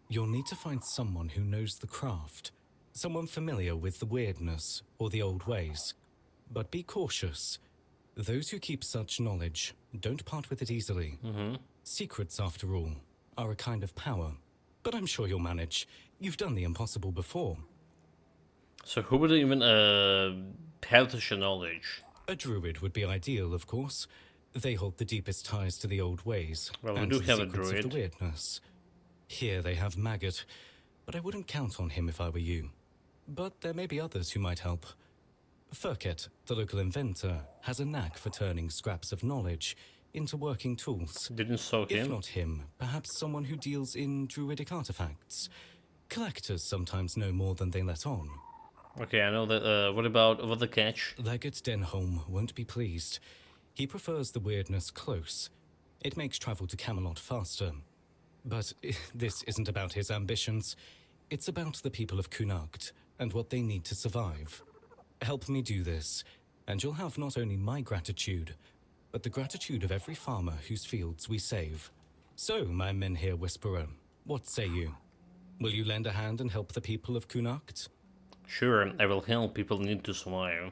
You'll need to find someone who knows the craft, someone familiar with the weirdness or the old ways. But be cautious. Those who keep such knowledge don't part with it easily. Secrets, after all, are a kind of power. But I'm sure you'll manage. You've done the impossible before. So who would even have such knowledge? A druid would be ideal, of course. They hold the deepest ties to the old ways. Well, we and do the have a secrets druid. Of the weirdness. Here they have Maggot, but I wouldn't count on him if I were you. But there may be others who might help. Furket, the local inventor, has a knack for turning scraps of knowledge into working tools. Didn't so him? If not him, perhaps someone who deals in druidic artifacts. Collectors sometimes know more than they let on. Okay, I know that. What about the catch? Legate Denholm won't be pleased. He prefers the weirdness close. It makes travel to Camelot faster. But this isn't about his ambitions. It's about the people of Connacht and what they need to survive. Help me do this, and you'll have not only my gratitude, but the gratitude of every farmer whose fields we save. So, my men here, Whisperer, what say you? Will you lend a hand and help the people of Connacht? Sure, I will help. People need to survive.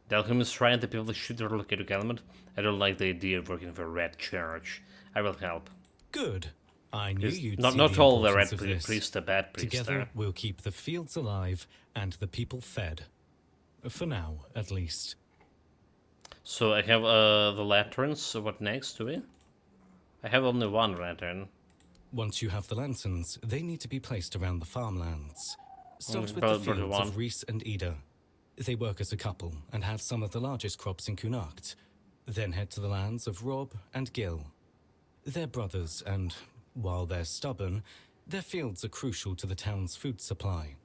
The alchemist right, the people should relocate to Calumet. I don't like the idea of working for a red church. I will help. Good. I knew you'd not see not the all the red importance of this. priests are bad priests. Together, we'll keep the fields alive and the people fed. For now, at least. So I have the lanterns. So what next to it? I have only one lantern. Once you have the lanterns, they need to be placed around the farmlands. Start with but the fields one. of Reese and Ida. They work as a couple and have some of the largest crops in Connacht. Then head to the lands of Rob and Gil. They're brothers, and while they're stubborn, their fields are crucial to the town's food supply.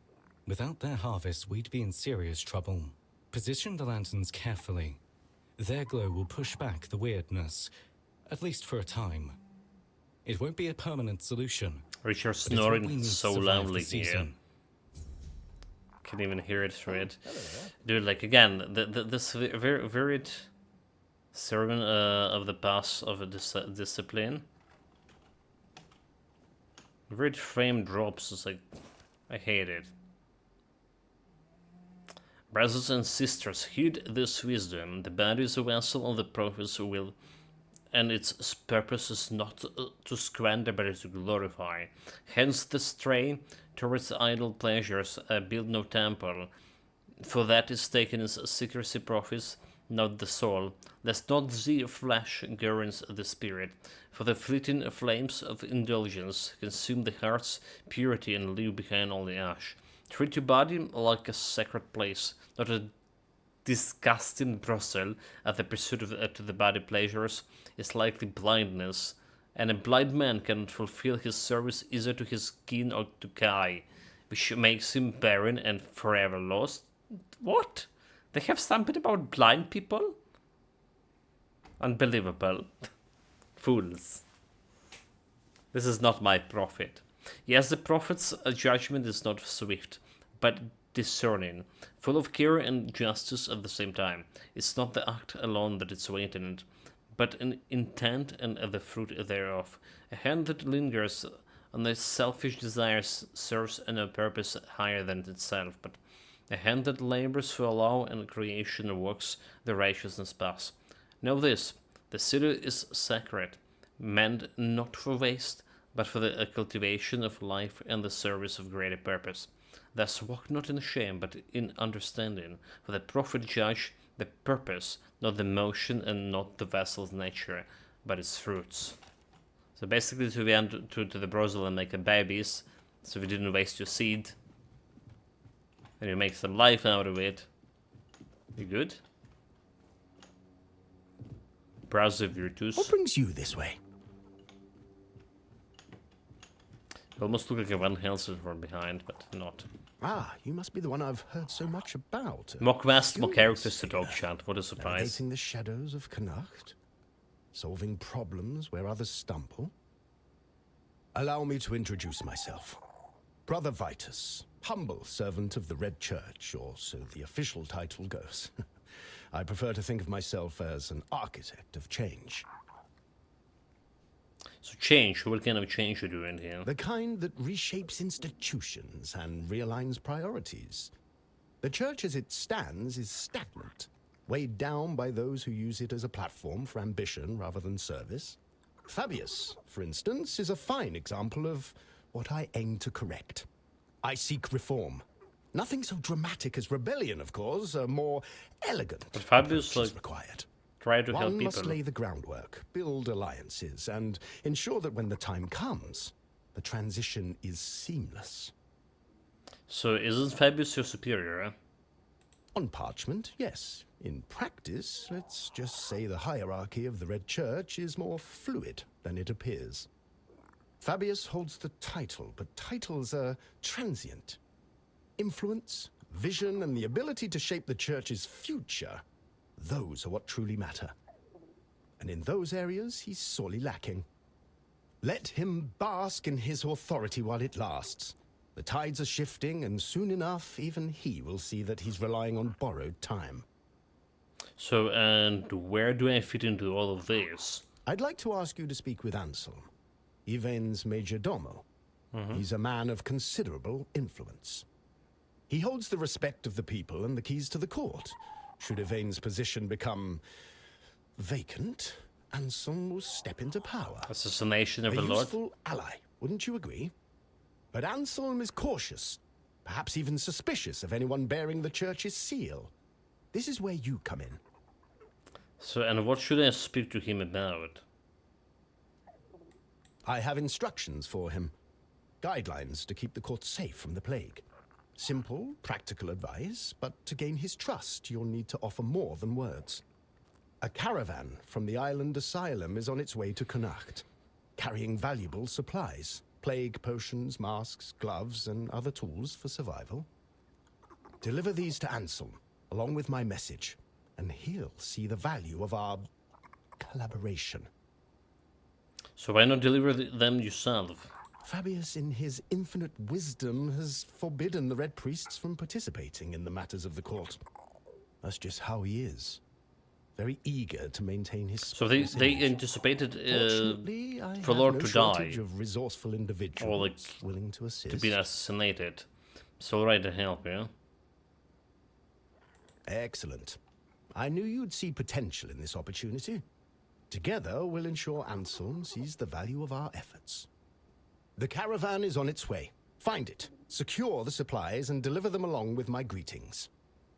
Without their harvest, we'd be in serious trouble. Position the lanterns carefully. Their glow will push back the weirdness, at least for a time. It won't be a permanent solution. Richard snoring so loudly here. Can't even hear it through it. Dude, like again, this very varied sermon of the path of a discipline. Varied frame drops is like, I hate it. Brothers and sisters, heed this wisdom. The body is a vessel of the prophet's will, and its purpose is not to squander but to glorify. Hence the stray towards idle pleasures, build no temple, for that is taken as secrecy profits, not the soul, lest not the flesh governs the spirit, for the fleeting flames of indulgence consume the heart's purity and leave behind only ash. Treat your body like a sacred place, not a disgusting brothel at the pursuit of to the body pleasures is likely blindness, and a blind man cannot fulfill his service either to his kin or to Kai, which makes him barren and forever lost. What? They have something about blind people? Unbelievable. Fools. This is not my prophet. Yes, the prophet's judgment is not swift, but discerning, full of care and justice at the same time. It's not the act alone that is weighted, but an intent and the fruit thereof. A hand that lingers on the selfish desires serves a purpose higher than itself, but a hand that labors for law and creation works the righteousness path. Know this, the city is sacred, meant not for waste, but for the cultivation of life and the service of greater purpose. Thus walk not in shame, but in understanding, for the prophet judge the purpose, not the motion and not the vessel's nature, but its fruits. So basically to the brothel and make babies, so we didn't waste your seed, and you make some life out of it. You good? Browse the virtues. What brings you this way? You almost look like a Van Helsing from behind, but not. Ah, you must be the one I've heard so much about. More quest, more characters to dog chant. What a surprise. Navigating the shadows of Connacht. Solving problems where others stumble. Allow me to introduce myself. Brother Vitus, humble servant of the Red Church, or so the official title goes. I prefer to think of myself as an architect of change. So change, what kind of change are you doing here? The kind that reshapes institutions and realigns priorities. The church as it stands is stagnant, weighed down by those who use it as a platform for ambition rather than service. Fabius, for instance, is a fine example of what I aim to correct. I seek reform. Nothing so dramatic as rebellion, of course, a more elegant but Fabius is required. Try to help One people. must lay the groundwork, build alliances, and ensure that when the time comes, the transition is seamless. So isn't Fabius your superior? Eh? On parchment, yes. In practice, let's just say the hierarchy of the Red Church is more fluid than it appears. Fabius holds the title, but titles are transient. Influence, vision, and the ability to shape the Church's future, those are what truly matter. And in those areas, he's sorely lacking. Let him bask in his authority while it lasts. The tides are shifting, and soon enough, even he will see that he's relying on borrowed time. So, and where do I fit into all of this? I'd like to ask you to speak with Anselm, Yvain's major domo. He's a man of considerable influence. He holds the respect of the people and the keys to the court. Should Yvain's position become vacant, Anselm will step into power. Assassination of a lord. useful ally, wouldn't you agree? But Anselm is cautious, perhaps even suspicious of anyone bearing the church's seal. This is where you come in. So, and what should I speak to him about? I have instructions for him. Guidelines to keep the court safe from the plague. Simple, practical advice, but to gain his trust, you'll need to offer more than words. A caravan from the island asylum is on its way to Connacht, carrying valuable supplies. Plague potions, masks, gloves, and other tools for survival. Deliver these to Anselm, along with my message, and he'll see the value of our collaboration. So why not deliver them yourself? Fabius, in his infinite wisdom, has forbidden the Red Priests from participating in the matters of the court. That's just how he is. Very eager to maintain his. So they anticipated for Lord to die, of resourceful individuals or like willing to assist. To be assassinated. So right to help, yeah. Excellent. I knew you'd see potential in this opportunity. Together, we'll ensure Anselm sees the value of our efforts. The caravan is on its way. Find it, secure the supplies, and deliver them along with my greetings.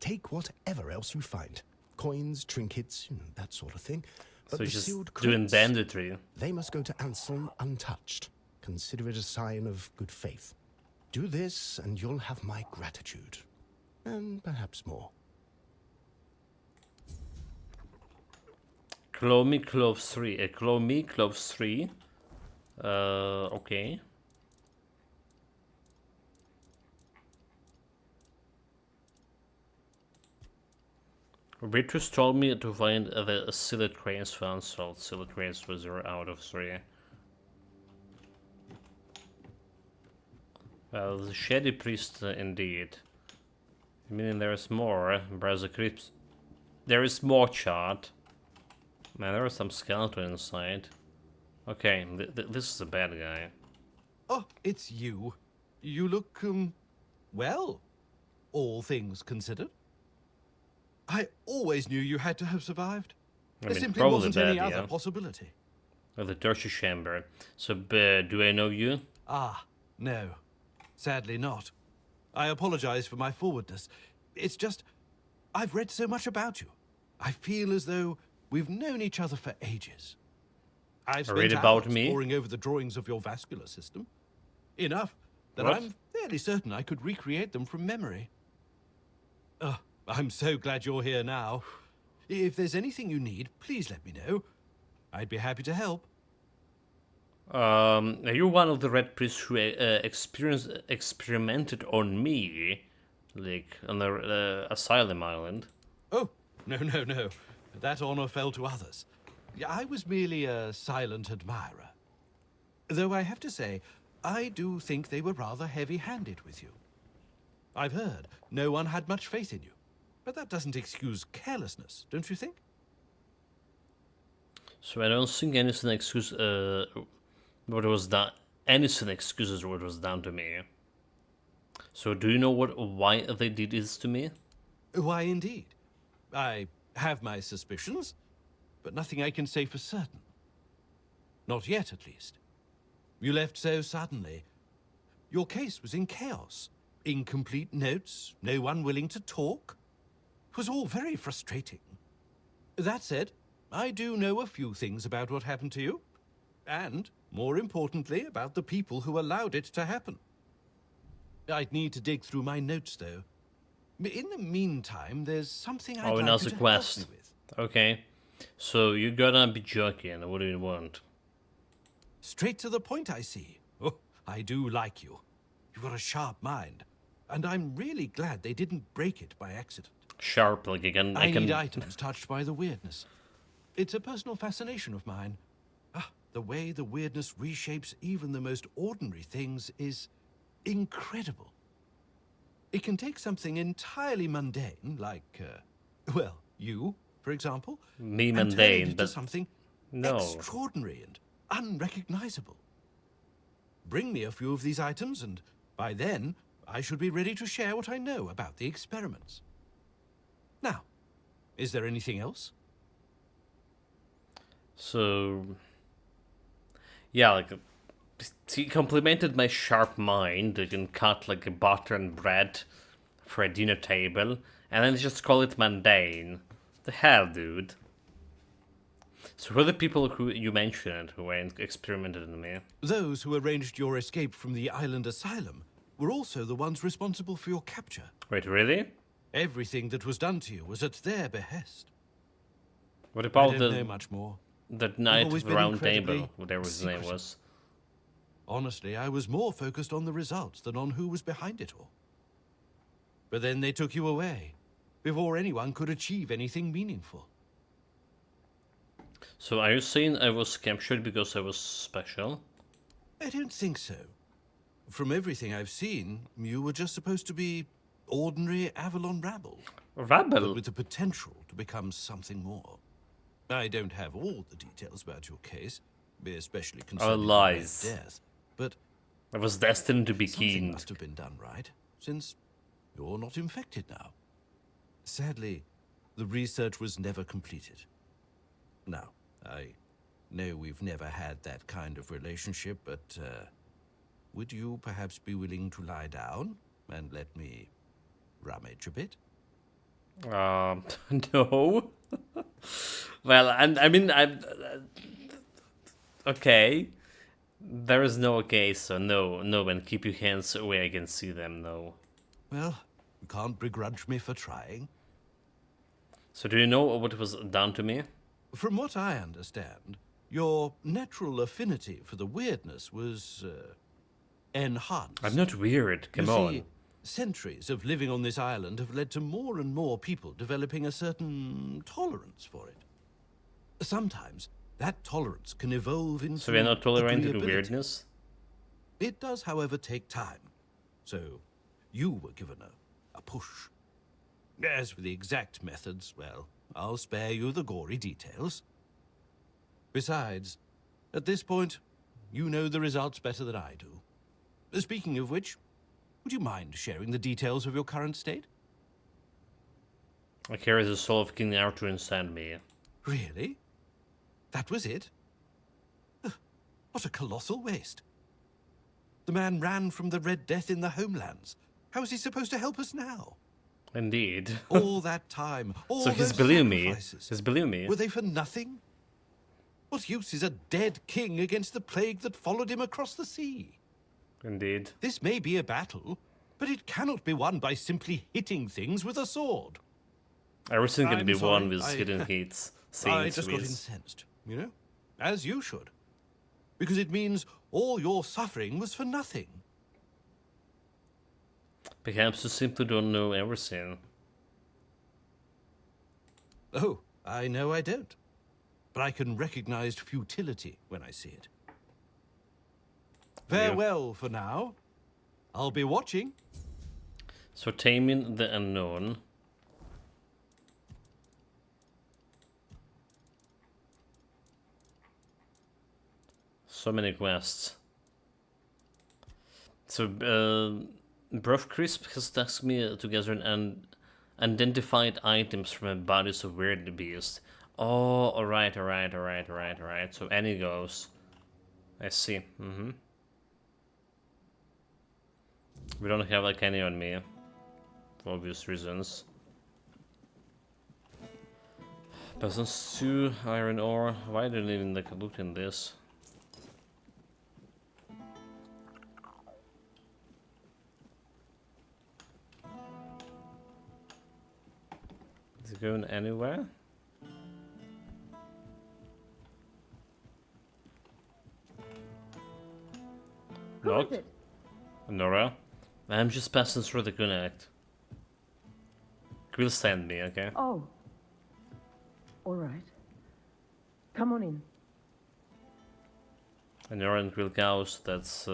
Take whatever else you find. Coins, trinkets, that sort of thing. But so the just sealed doing crates, banditry. they must go to Anselm untouched. Consider it a sign of good faith. Do this, and you'll have my gratitude. And perhaps more. Claw me cloves 3. Claw me cloves 3. Okay. Beatrice told me to find the sealed cranes for unsold. Sealed cranes was 0 out of 3. Well, the shady priest indeed. Meaning there is more. Browser crypts. There is more chart. Man, there is some skeleton inside. Okay, this is a bad guy. Oh, it's you. You look, well, all things considered. I always knew you had to have survived. There simply wasn't any other possibility. Oh, the torture chamber. So, do I know you? Ah, no. Sadly not. I apologize for my forwardness. It's just, I've read so much about you. I feel as though we've known each other for ages. I've spent hours poring over the drawings of your vascular system. Enough that I'm fairly certain I could recreate them from memory. I'm so glad you're here now. If there's anything you need, please let me know. I'd be happy to help. Are you one of the Red Priests who experimented on me, like on the Asylum Island? Oh, no. That honor fell to others. I was merely a silent admirer. Though I have to say, I do think they were rather heavy-handed with you. I've heard no one had much faith in you. But that doesn't excuse carelessness, don't you think? So I don't think anything excuses what was done. Anything excuses what was done to me. So do you know why they did this to me? Why, indeed. I have my suspicions, but nothing I can say for certain. Not yet, at least. You left so suddenly. Your case was in chaos. Incomplete notes, no one willing to talk. It was all very frustrating. That said, I do know a few things about what happened to you. And, more importantly, about the people who allowed it to happen. I'd need to dig through my notes, though. In the meantime, there's something I'd like you to help me with. Okay. So you're gonna be joking. What do you want? Straight to the point, I see. Oh, I do like you. You've got a sharp mind. And I'm really glad they didn't break it by accident. Sharp, like again. I need items touched by the weirdness. It's a personal fascination of mine. The way the weirdness reshapes even the most ordinary things is incredible. It can take something entirely mundane, like, well, you, for example. Me mundane, but something extraordinary and unrecognizable. bring me a few of these items, and by then, I should be ready to share what I know about the experiments. Now, is there anything else? So, yeah, like, he complimented my sharp mind. I can cut like a butter and bread for a dinner table, and then just call it mundane. The hell, dude. So who are the people who you mentioned who experimented on me? Those who arranged your escape from the island asylum were also the ones responsible for your capture. Wait, really? Everything that was done to you was at their behest. What about I don't know much more. That Knight of the Round Table, whatever his name was? Honestly, I was more focused on the results than on who was behind it all. But then they took you away, before anyone could achieve anything meaningful. So are you saying I was captured because I was special? I don't think so. From everything I've seen, you were just supposed to be ordinary Avalon rabble. Rabble? But with the potential to become something more. I don't have all the details about your case, especially concerning lies. your death, but I was destined to be something keen. must have been done right, since you're not infected now. Sadly, the research was never completed. Now, I know we've never had that kind of relationship, but would you perhaps be willing to lie down and let me rummage a bit? No. Well, I mean, okay. There is no okay, so no, and keep your hands away, I can see them, no. Well, you can't begrudge me for trying. So do you know what was done to me? From what I understand, your natural affinity for the weirdness was enhanced. I'm not weird, come you on. See, centuries of living on this island have led to more and more people developing a certain tolerance for it. Sometimes that tolerance can evolve into So we're not tolerant to agreeability. weirdness? It does, however, take time. So you were given a push. As for the exact methods, well, I'll spare you the gory details. Besides, at this point, you know the results better than I do. Speaking of which, would you mind sharing the details of your current state? I carry the soul of King Arthur inside me. Really? That was it? Ugh, what a colossal waste. The man ran from the Red Death in the homelands. How is he supposed to help us now? Indeed. All that time, all So those he's believe me. sacrifices. He's believe me. Were they for nothing? What use is a dead king against the plague that followed him across the sea? Indeed. This may be a battle, but it cannot be won by simply hitting things with a sword. Everything can I'm be sorry, won with I- hidden hits. I Scenes just got with... incensed, you know? As you should. Because it means all your suffering was for nothing. Perhaps you simply don't know everything. Oh, I know I don't. But I can recognize futility when I see it. Farewell for now. I'll be watching. So taming the unknown. So many quests. So, Bruv Crisp has tasked me to gather an unidentified items from the bodies of weird beasts. Oh, alright. So any goes. I see. We don't have like any on me, for obvious reasons. Peasants 2, iron ore. Why didn't I even like look in this? Is it going anywhere? Locked? Nora? I'm just passing through the connect. Will send me, okay? Oh. All right. Come on in. And Nora and Will Gauss, that's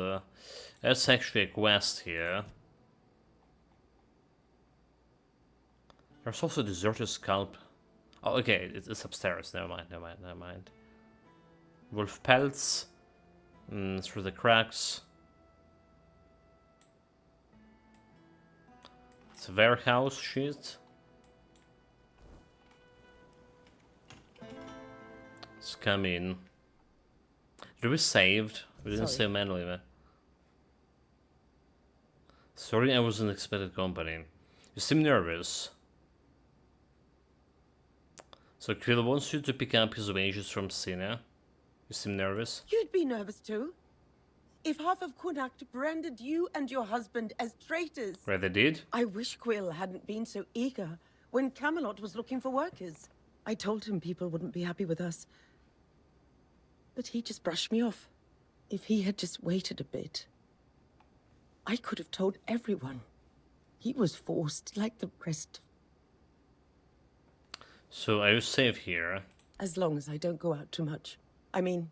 actually a quest here. There's also a deserted scalp. Oh, okay, it's upstairs. Never mind. Wolf pelts. Through the cracks. It's a warehouse shit. Let's come in. Did we saved? We didn't save manually, man. Sorry, I wasn't expected company. You seem nervous. So Krill wants you to pick up his wages from Sina. You seem nervous? You'd be nervous too. If half of Connacht branded you and your husband as traitors. Right, they did? I wish Quill hadn't been so eager when Camelot was looking for workers. I told him people wouldn't be happy with us. But he just brushed me off. If he had just waited a bit, I could have told everyone. He was forced like the rest. So are you safe here? As long as I don't go out too much. I mean,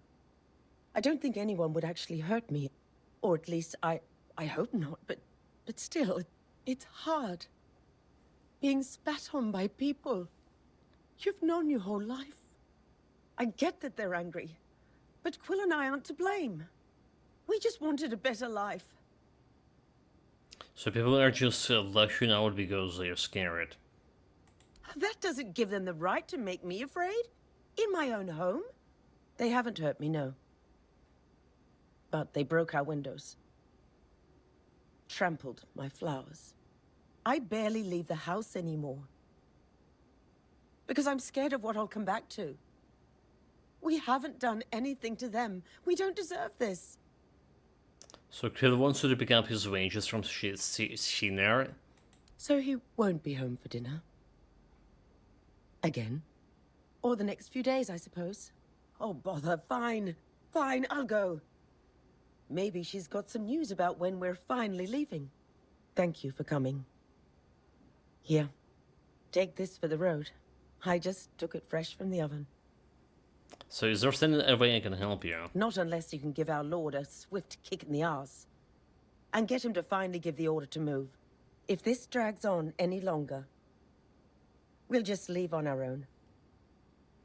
I don't think anyone would actually hurt me. Or at least I hope not, but still, it's hard. Being spat on by people you've known your whole life. I get that they're angry, but Quill and I aren't to blame. We just wanted a better life. So people are just lashing out because they're scared. That doesn't give them the right to make me afraid. In my own home. They haven't hurt me, no. But they broke our windows. Trampled my flowers. I barely leave the house anymore. Because I'm scared of what I'll come back to. We haven't done anything to them. We don't deserve this. So Krill wants you to pick up his wages from Shiner. So he won't be home for dinner? Again? Or the next few days, I suppose. Oh, bother. Fine. Fine, I'll go. Maybe she's got some news about when we're finally leaving. Thank you for coming. Here. Take this for the road. I just took it fresh from the oven. So is there any way I can help you? Not unless you can give our lord a swift kick in the arse. And get him to finally give the order to move. If this drags on any longer, we'll just leave on our own.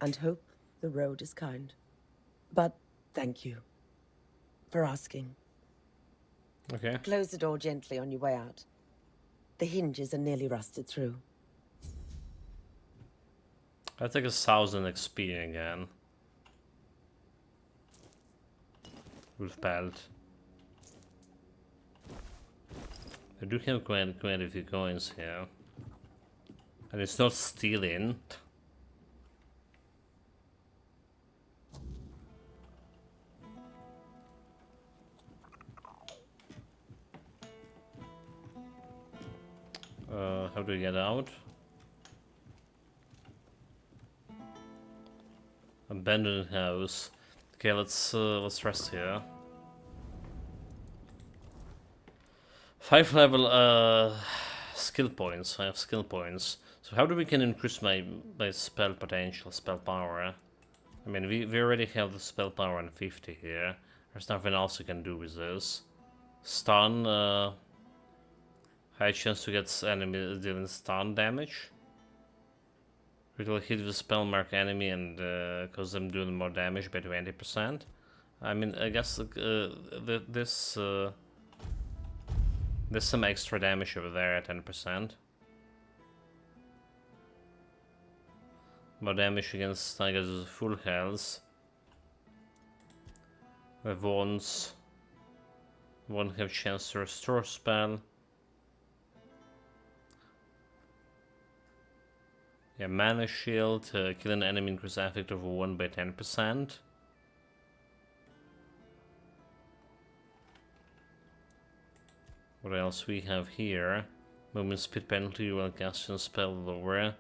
And hope the road is kind. But thank you for asking. Okay. Close the door gently on your way out. The hinges are nearly rusted through. I take 1,000 XP again. With belt. I do have quite a few coins here. And it's not stealing. How do we get out? Abandoned house. Okay, let's rest here. 5 level skill points. I have skill points. So how do we can increase my spell potential, spell power? I mean, we already have the spell power on 50 here. There's nothing else we can do with this. Stun. High chance to get enemy dealing stun damage. Critical hit with spell mark enemy and cause them doing more damage by 20%. I mean, I guess there's some extra damage over there at 10%. More damage against tigers with full health. With wands. Won't have chance to restore spell. Yeah, mana shield, kill an enemy increase affect over 1 by 10%. What else we have here? Movement speed penalty while casting a spell lower,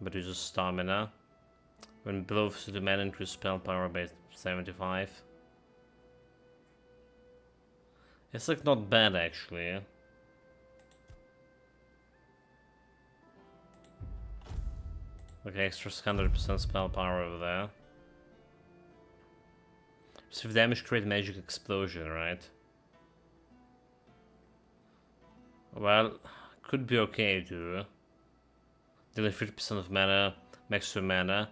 but uses stamina. When below the mana increase spell power by 75. It's like not bad actually. Okay, extra 100% spell power over there. Receive damage, create magic explosion, right? Well, could be okay too. Dealing 50% of mana, maximum mana.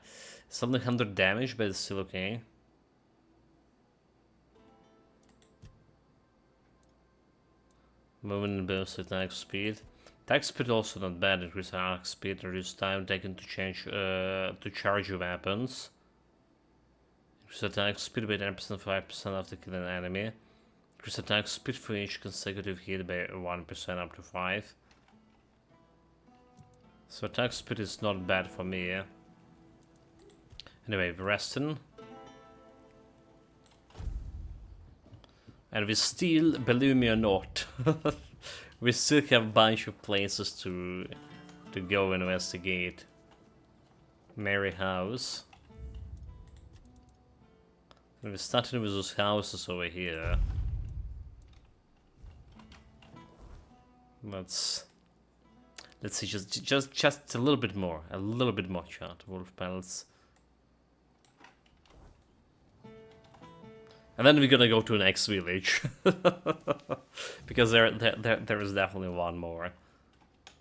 Something 100 damage, but it's still okay. Movement and bonus attack speed. Attack speed also not bad. Increase attack speed, reduce time taken to charge your weapons. Increase attack speed by 10%, 5% after killing an enemy. Increase attack speed for each consecutive hit by 1% up to 5. So attack speed is not bad for me. Anyway, Reston. And we still, believe me or not, we still have a bunch of places to go investigate. Mary House. And we're starting with those houses over here. Let's see, just a little bit more, chat. Wolf pelts. And then we're gonna go to the next village. Because there is definitely one more.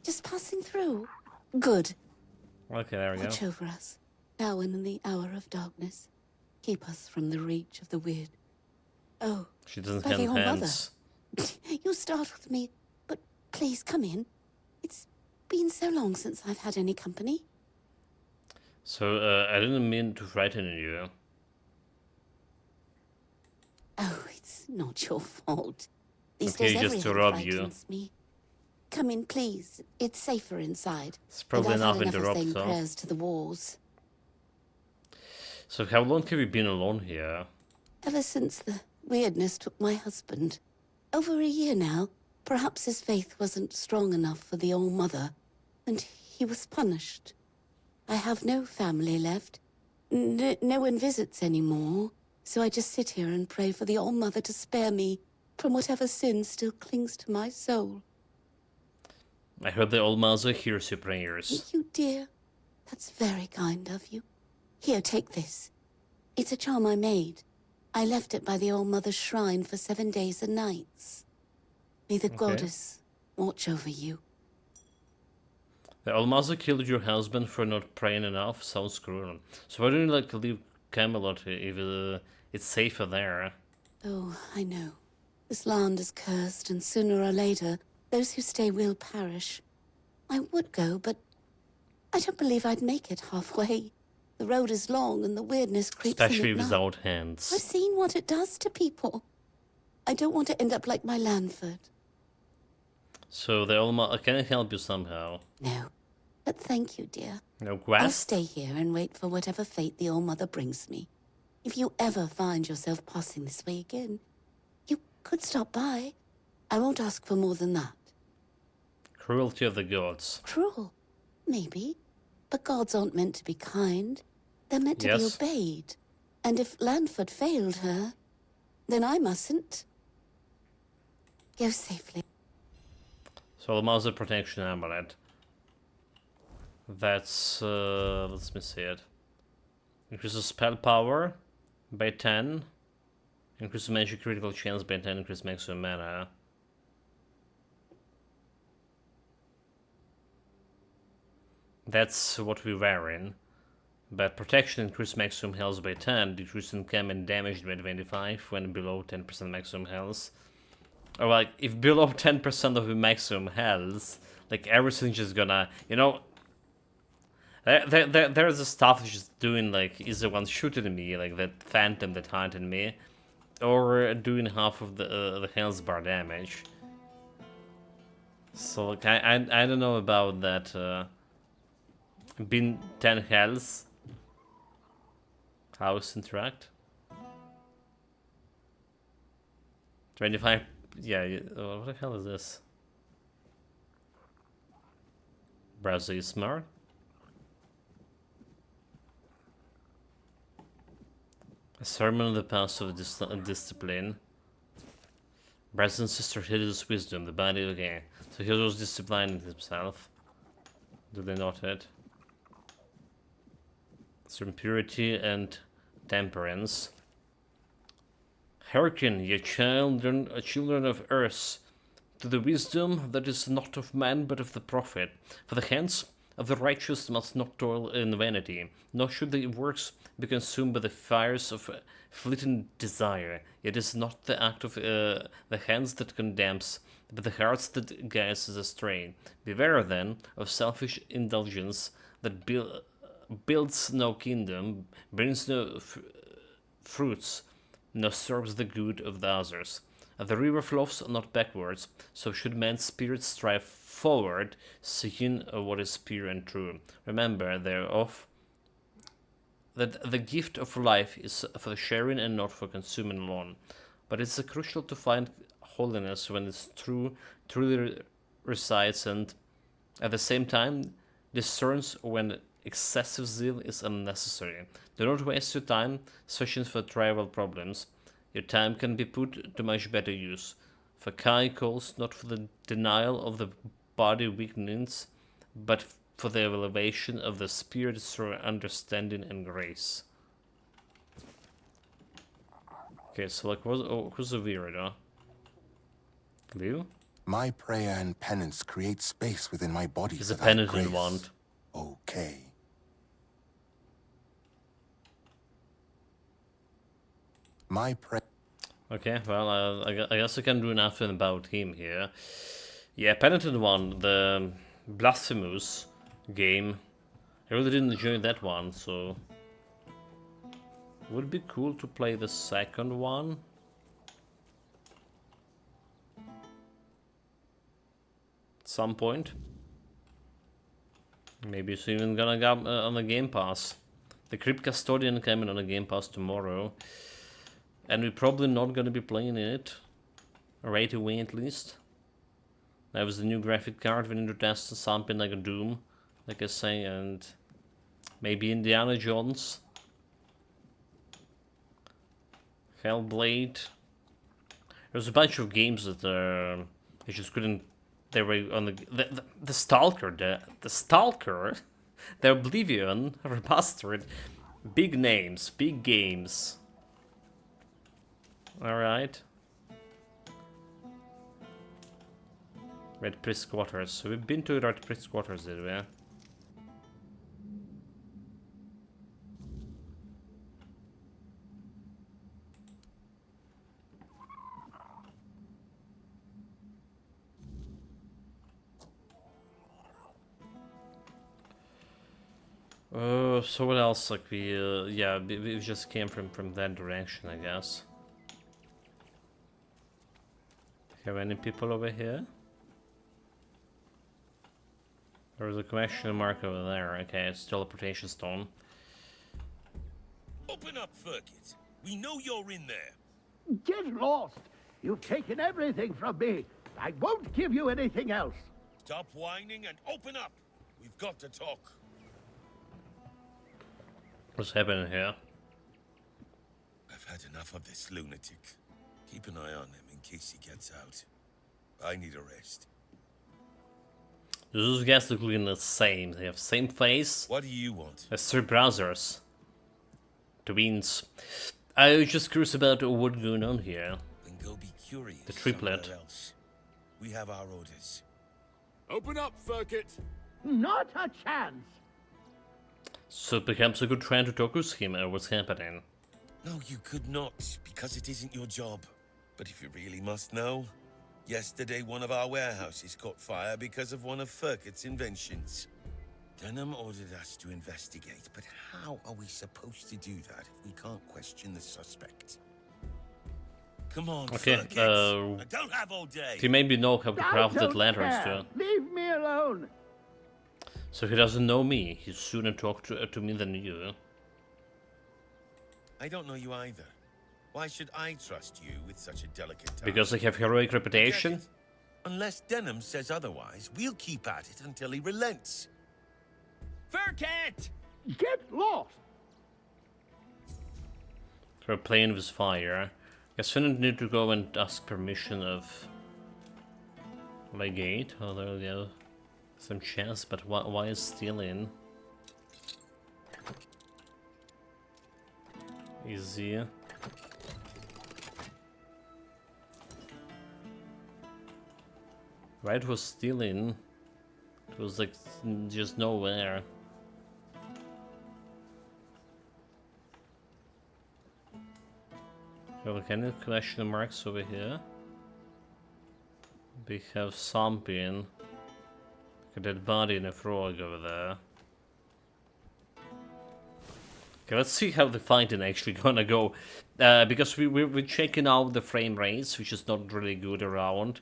Just passing through. Good. Okay, there we Watch go. over us, now and in the hour of darkness. Keep us from the reach of the weird. Oh, She doesn't by have the All hands. Mother. You startled me, but please come in. It's been so long since I've had any company. So, I didn't mean to frighten you. Oh, it's not your fault. These Okay, days just to everything rob you. frightens me. Come in, please. It's safer inside. It's probably and I've enough had enough of interrupt, saying though. prayers to the walls. So how long have you been alone here? Ever since the weirdness took my husband. Over a year now. Perhaps his faith wasn't strong enough for the All Mother, and he was punished. I have no family left. No one visits anymore, so I just sit here and pray for the All Mother to spare me from whatever sin still clings to my soul. I hope the Old Mother hears your prayers. Thank you, dear. That's very kind of you. Here, take this. It's a charm I made. I left it by the All Mother's shrine for 7 days and nights. May the Okay. goddess watch over you. The Old Mother killed your husband for not praying enough? Sounds cruel. So why don't you like leave Camelot if it's safer there? Oh, I know. This land is cursed, and sooner or later, those who stay will perish. I would go, but I don't believe I'd make it halfway. The road is long, and the weirdness creeps Especially in at night. without hands. I've seen what it does to people. I don't want to end up like my Lanford. So the Old Mother can I help you somehow? No, but thank you, dear. No I'll quest? stay here and wait for whatever fate the All Mother brings me. If you ever find yourself passing this way again, you could stop by. I won't ask for more than that. Cruelty of the gods. Cruel, maybe. But gods aren't meant to be kind. They're meant to Yes. be obeyed. And if Lanford failed her, then I mustn't. Go safely. So Old Mother Protection Amulet. That's let me see it. Increases spell power by 10. Increases magic critical chance by 10, increase maximum mana. That's what we're wearing. But protection increases maximum health by 10, decreasing cam and damage by 25 when below 10% maximum health. Or like, if below 10% of the maximum health, like everything's just gonna, you know... There's a stuff that's just doing like, is the one shooting me, like that phantom that hunted me, or doing half of the health bar damage. So like, I don't know about that, being 10 health. House interact. 25, yeah, what the hell is this? Browser is smart. A sermon on the path of discipline. Brazen's sister hid his wisdom, the body okay. So he was disciplining himself. Do they not it? Some purity and temperance. Hearken, ye children of earth, to the wisdom that is not of man but of the prophet. For the hands of the righteous must not toil in vanity, nor should their works be consumed by the fires of fleeting desire. It is not the act of the hands that condemns, but the hearts that guides us astray. Beware, then, of selfish indulgence that builds no kingdom, brings no fruits, nor serves the good of the others. The river flows not backwards, so should man's spirit strive forward, seeking what is pure and true. Remember, thereof, that the gift of life is for sharing and not for consuming alone. But it's crucial to find holiness when it's truly resides, and at the same time discerns when excessive zeal is unnecessary. Do not waste your time searching for trivial problems. Your time can be put to much better use. For Kai calls not for the denial of the body weakness, but for the elevation of the spirit through understanding and grace. Okay, so like, who's the weirdo? Leo? My prayer and penance create space within my body. He's a penitent one. Okay. My prayer. Okay, well, I guess I can do nothing about him here. Yeah, penitent one, the blasphemous game. I really didn't enjoy that one, so would be cool to play the second one. At some point. Maybe it's even gonna go on the Game Pass. The Crypt Custodian coming on the Game Pass tomorrow. And we're probably not gonna be playing it. Right away at least. That was the new graphic card, we need to test something like a Doom, like I say, and maybe Indiana Jones. Hellblade. There's a bunch of games that I just couldn't. They were on the Stalker, the Stalker, the Oblivion remastered. Big names, big games. All right. Red Priest Quarters. So we've been to Red Priest Quarters, did we? So what else? Like yeah, we just came from that direction, I guess. Have any people over here? There's a question mark over there. Okay, it's teleportation stone. Open up, Ferkit. We know you're in there. Get lost! You've taken everything from me. I won't give you anything else. Stop whining and open up. We've got to talk. What's happening here? I've had enough of this lunatic. Keep an eye on him in case he gets out. I need a rest. Those guys look the same. They have same face. What do you want? As three brothers. Twins. I was just curious about what's going on here. Then go be curious. The triplet. Else. We have our orders. Open up, Ferkit. Not a chance. So it becomes a good friend to talk with him. What's happening? No, you could not, because it isn't your job. But if you really must know, yesterday one of our warehouses caught fire because of one of Ferkit's inventions. Denham ordered us to investigate, but how are we supposed to do that if we can't question the suspect? Come on, okay, Ferkit. I don't have all day. He maybe know how to craft that letters too. Leave me alone. So he doesn't know me. He'll sooner talk to me than you. I don't know you either. Why should I trust you with such a delicate task? Because I have heroic reputation? Unless Denham says otherwise, we'll keep at it until he relents. Ferkit! Get lost! We're playing with fire. Guess we need to go and ask permission of my gate. Oh, there we go. Some chance, but why is still in? Easy. Right was still in. It was like just nowhere. Okay, any question marks over here? We have something. Look at that body and a frog over there. Okay, let's see how the fighting actually gonna go. Because we're checking out the frame rates, which is not really good around.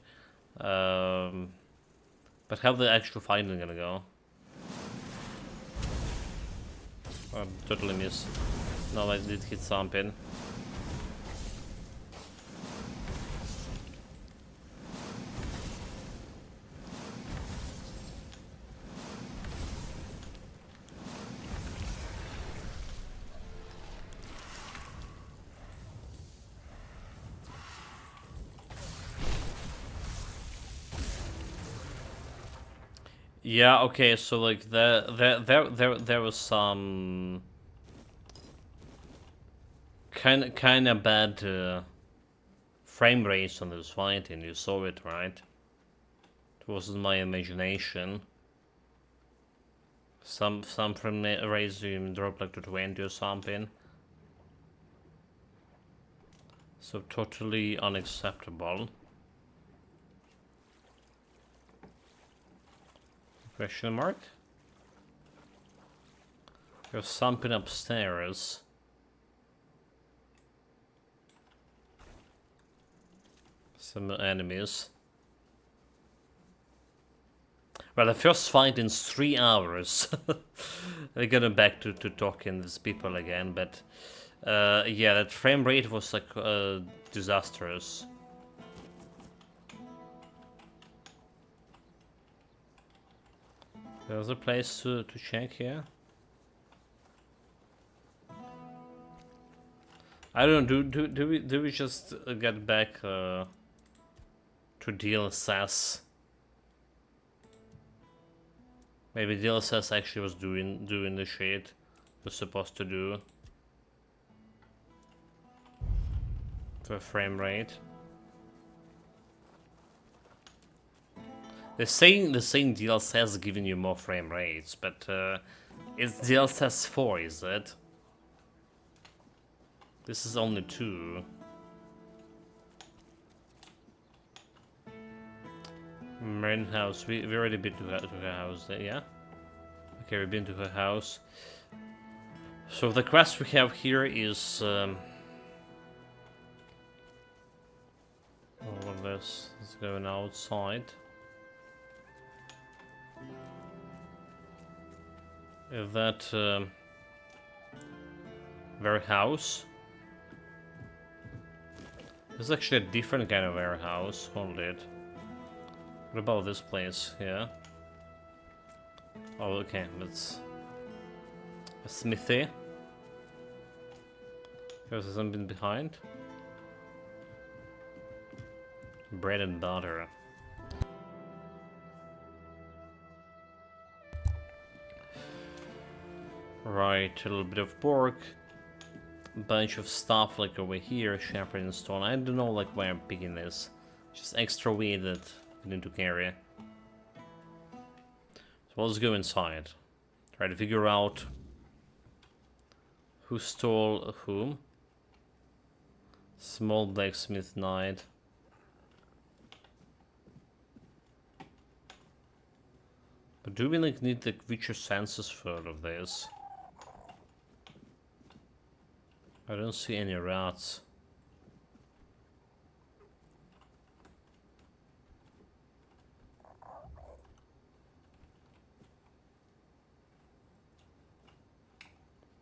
But how the actual fighting gonna go? Oh, totally missed. No, I did hit something. Yeah, okay, so like there was some kind of bad frame rates on this fighting. You saw it, right? It wasn't my imagination. Some frame rates even dropped like to 20 or something. So totally unacceptable. Question mark? There's something upstairs. Some enemies. Well, the first fight in 3 hours. We're getting back to talking to these people again, but yeah, that frame rate was like disastrous. There's a place to check here. I don't know. Do we just get back to DLSS? Maybe DLSS actually was doing the shit it was supposed to do for frame rate. They're saying DLSS is giving you more frame rates, but it's DLSS 4, is it? This is only 2. Main house. We already been to her house, yeah? Okay, we've been to her house. So the quest we have here is all of this is going outside. That warehouse. This is actually a different kind of warehouse. Hold it. What about this place? Yeah. Oh, okay. That's a smithy. There's something behind. Bread and butter. Right, a little bit of pork. A bunch of stuff like over here, shepherd and stone. I don't know like why I'm picking this. Just extra weight that I need to carry. So let's go inside. Try to figure out who stole whom. Small blacksmith knight. But do we like need the creature senses for all of this? I don't see any rats.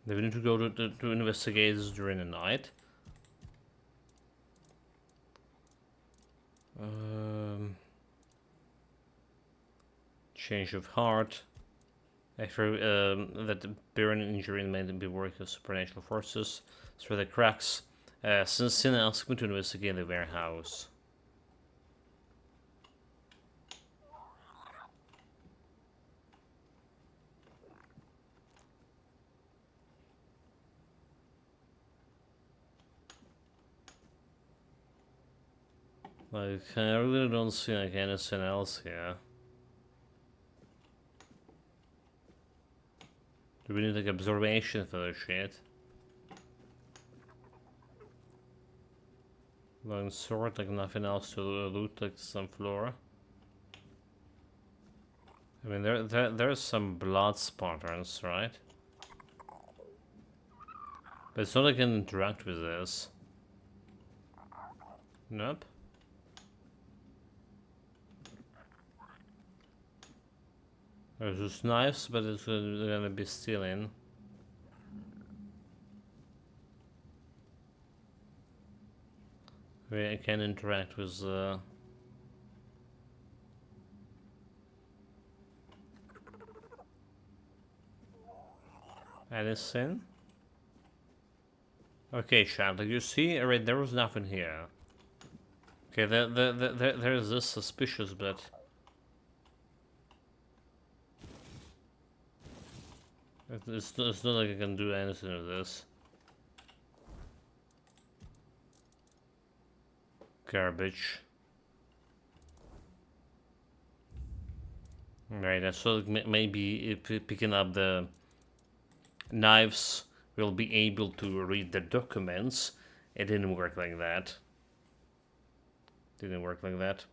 Do we need to go to investigate this during the night? Change of heart. After that the burn injury may be work of supernatural forces through the cracks. Since Sin asked me to investigate the warehouse. Like, I really don't see like anything else here. Do we need like observation for this shit? Long sword, like nothing else to loot, like some flora. I mean, there's some blood patterns, right? But it's not like I can interact with this. Nope. There's just knives, but it's gonna be stealing. I can interact with anything. Okay, chat, like you see, alright, there was nothing here. Okay, there's this suspicious bit. It's not like I can do anything with this. Garbage. Right, I thought maybe if picking up the knives we'll be able to read the documents. It didn't work like that. Didn't work like that.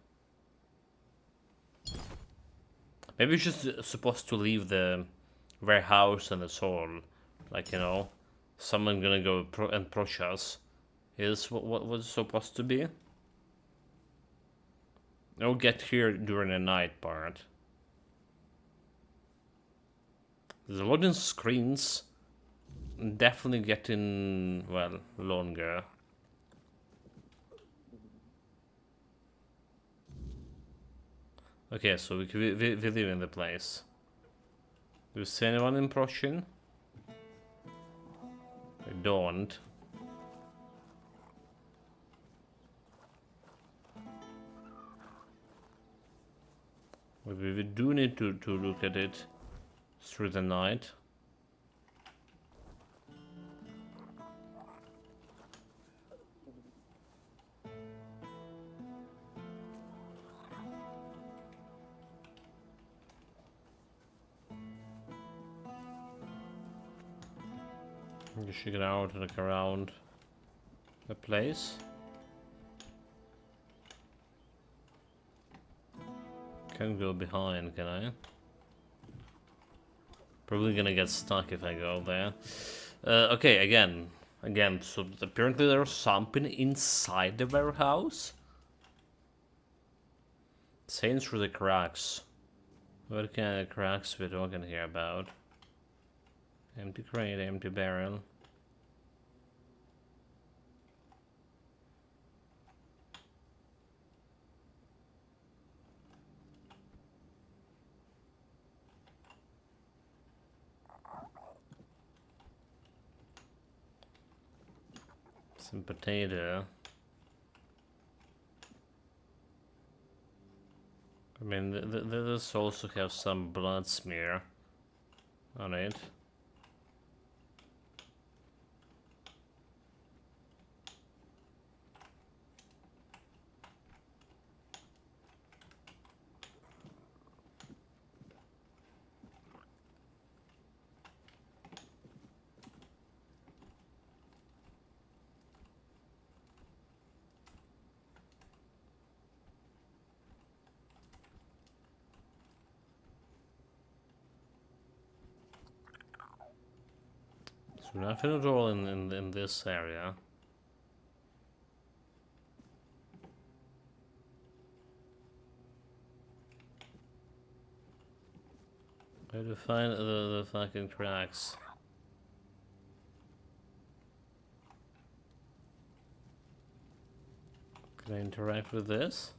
Maybe we're just supposed to leave the warehouse and that's all. Like, you know, someone gonna go and approach us. Is what was supposed to be? I'll get here during the night part. The loading screens definitely getting, well, longer. Okay, so we live in the place. Do you see anyone approaching? I don't. But we do need to look at it through the night. You should get out and look around the place. Can't go behind, can I? Probably gonna get stuck if I go there. Okay, again, so apparently there's something inside the warehouse. Saying through the cracks. What kind of cracks we're talking here about? Empty crate, empty barrel. Some potato. I mean, this also have some blood smear on it. So nothing at all in this area. Where to find the fucking cracks? Can I interact with this?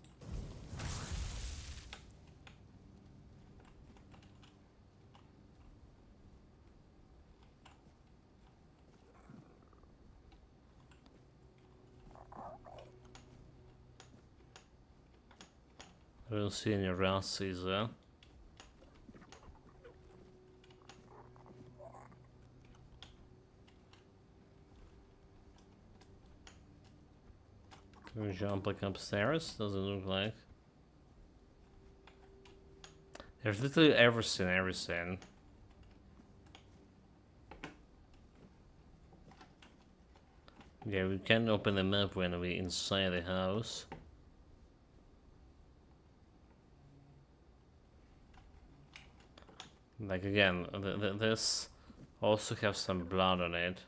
I don't see any Rassies there. Can we jump like upstairs? Doesn't look like. There's literally everything. Yeah, we can open the map when we're inside the house. Like again, this also have some blood on it.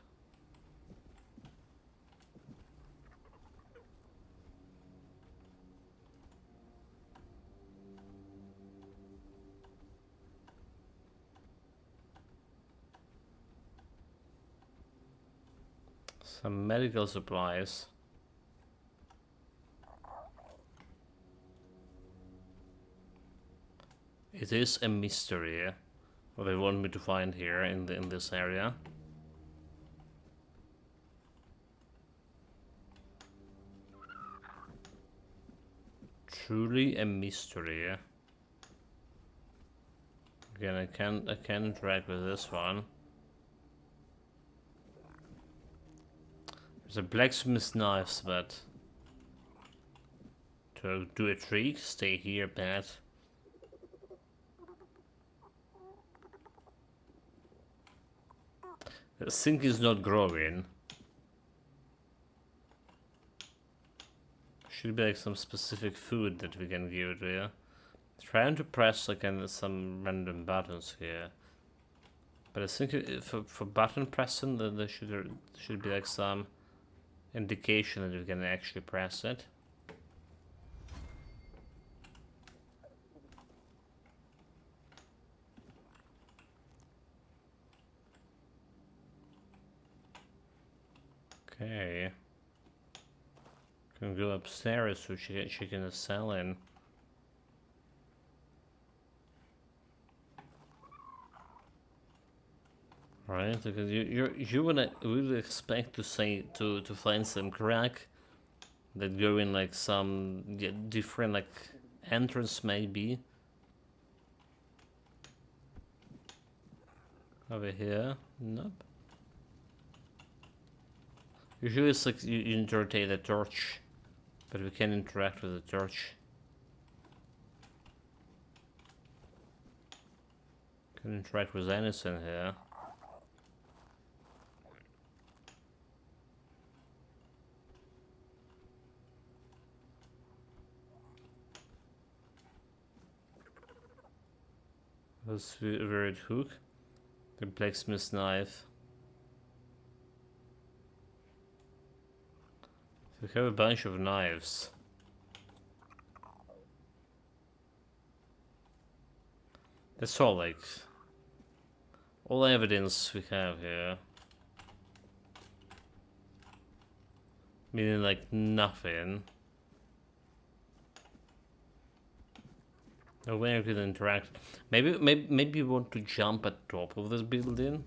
Some medical supplies. It is a mystery what they want me to find here in this area. Truly a mystery. Again, I can interact with this one. There's a blacksmith's knives, but to do a trick, stay here, Pat. The sink is not growing. Should be like some specific food that we can give to you. Trying to press like some random buttons here, but I think for button pressing, there should be like some indication that we can actually press it. Okay. Can go upstairs so she can sell in. Right, because you would expect to find some crack that go in like some different like entrance maybe. Over here, nope. Usually it's like you rotate the torch, but we can interact with the torch. Can interact with anything here. That's a weird hook. The blacksmith's knife. We have a bunch of knives. That's all, like, all evidence we have here. Meaning like nothing. No way I could interact. Maybe you want to jump at top of this building.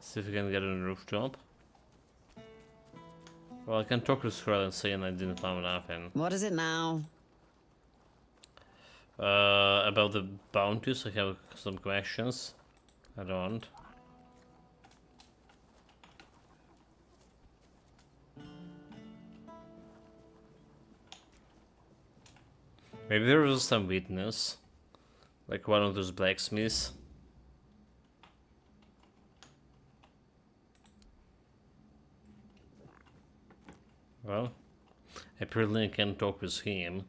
See if we can get on the rooftop. Well, I can talk to Skrull and say I didn't find nothing. What is it now? About the bounties, I have some questions. I don't. Maybe there was some witness, like one of those blacksmiths. Well, apparently I can talk with him.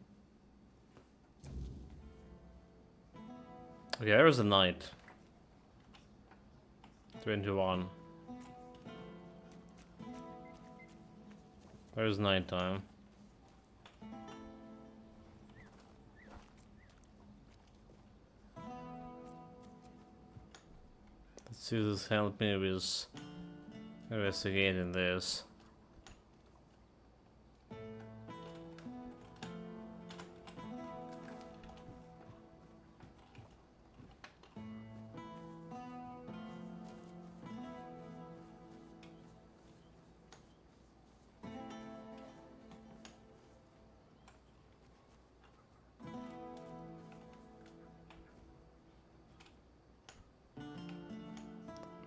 Okay, there's a night. 21. There's nighttime. Let's see if this help me with investigating this.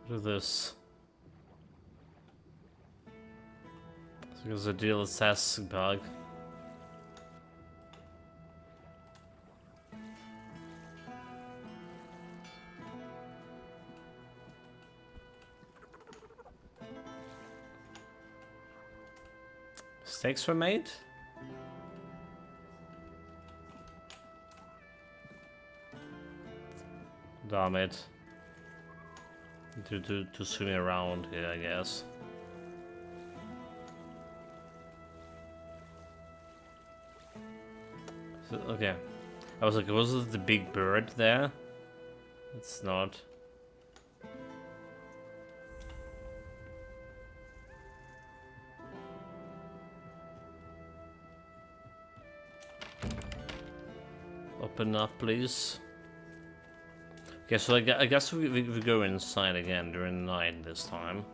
Look at this. Because the deal is task bug. Mistakes were made? Damn it. To swim around here, I guess. So, okay. I was like, was it the big bird there? It's not. Open up, please. Okay, so I guess we go inside again during the night this time.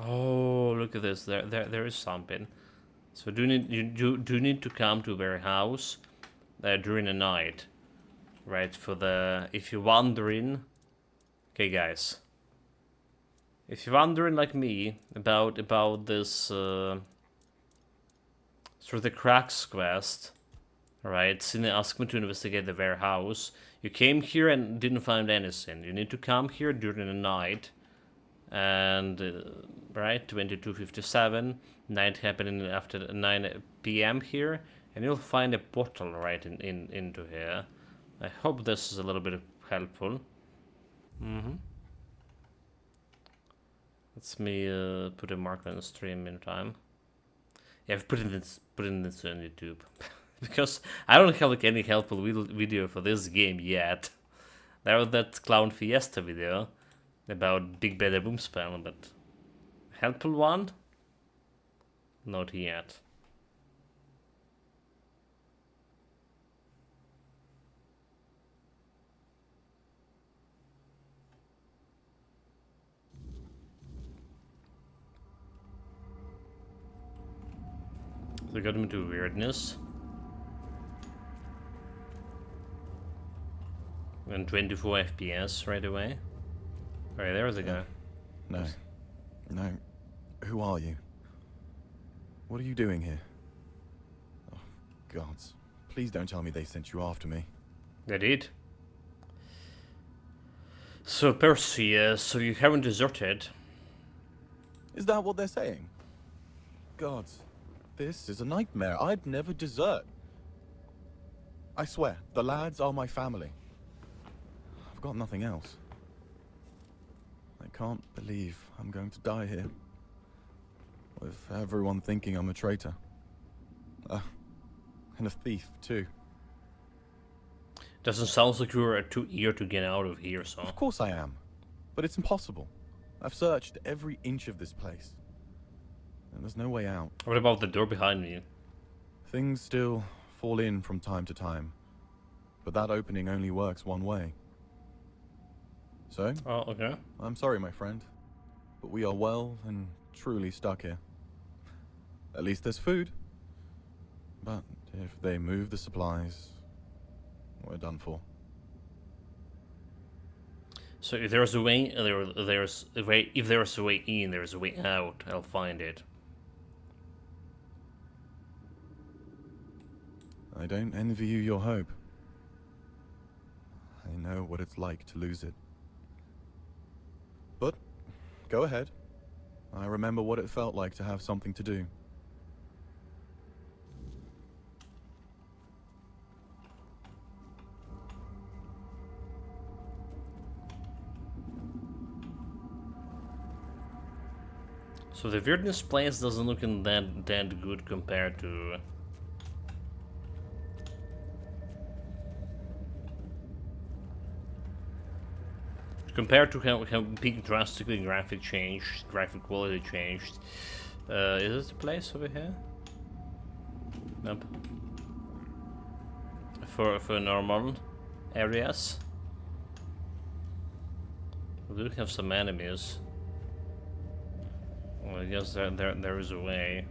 Oh, look at this! There is something. So you do need to come to their house during the night, right? For the if you're wondering, okay, guys. If you're wondering like me about this sort of the cracks quest, right? Cine asked me to investigate the warehouse. You came here and didn't find anything. You need to come here during the night, and right, 22:57. Night happening after 9 p.m. here, and you'll find a bottle right into here. I hope this is a little bit helpful. Let's me put a mark on the stream in time. Yeah, I've put in this on YouTube because I don't have like any helpful video for this game yet. There was that Clown Fiesta video about Big Bad Boom Spell, but helpful one? Not yet. So got him into weirdness. And 24 FPS right away. Alright, there's a guy. No. No. Who are you? What are you doing here? Oh, gods. Please don't tell me they sent you after me. They did. So, Percy, so you haven't deserted. Is that what they're saying? Gods. This is a nightmare. I'd never desert. I swear, the lads are my family. I've got nothing else. I can't believe I'm going to die here. With everyone thinking I'm a traitor. And a thief, too. Doesn't sound like you're too eager to get out of here, so... Of course I am. But it's impossible. I've searched every inch of this place. And there's no way out. What about the door behind you? Things still fall in from time to time. But that opening only works one way. So? Oh, okay. I'm sorry, my friend. But we are well and truly stuck here. At least there's food. But if they move the supplies, we're done for. So if there's a way, there's a way. If there's a way in, there's a way out. I'll find it. I don't envy you your hope. I know what it's like to lose it. But go ahead. I remember what it felt like to have something to do. So the weirdness place doesn't look that good compared to... Compared to how big drastically graphic quality changed. Is this the place over here? Nope. For normal areas. We do have some enemies. Well, I guess there is a way.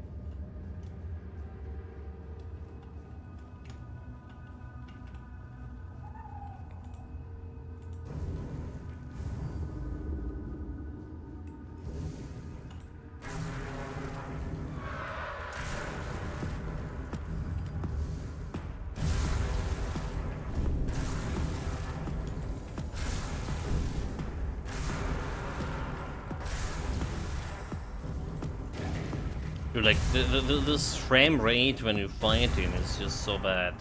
Dude, like, this frame rate when you're fighting is just so bad.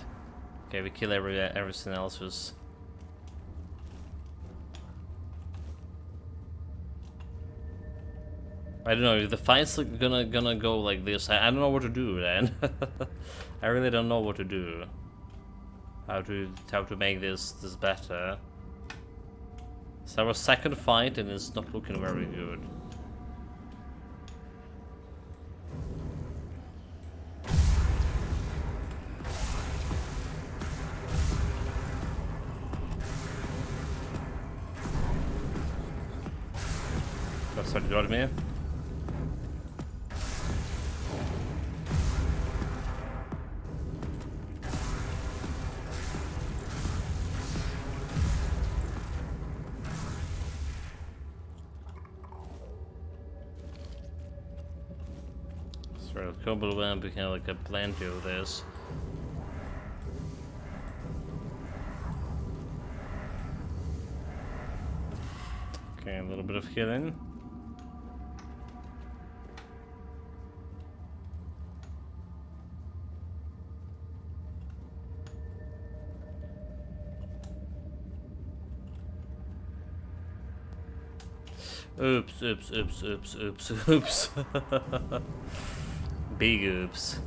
Okay, we kill everything else who's... I don't know, if the fight's gonna go like this, I don't know what to do then. I really don't know what to do. How to make this better. So our second fight and it's not looking very good. That's what you got me. Combo Lamp became like a plenty of this. Okay, a little bit of healing. Oops, oops, oops, oops, oops, oops. Big oops.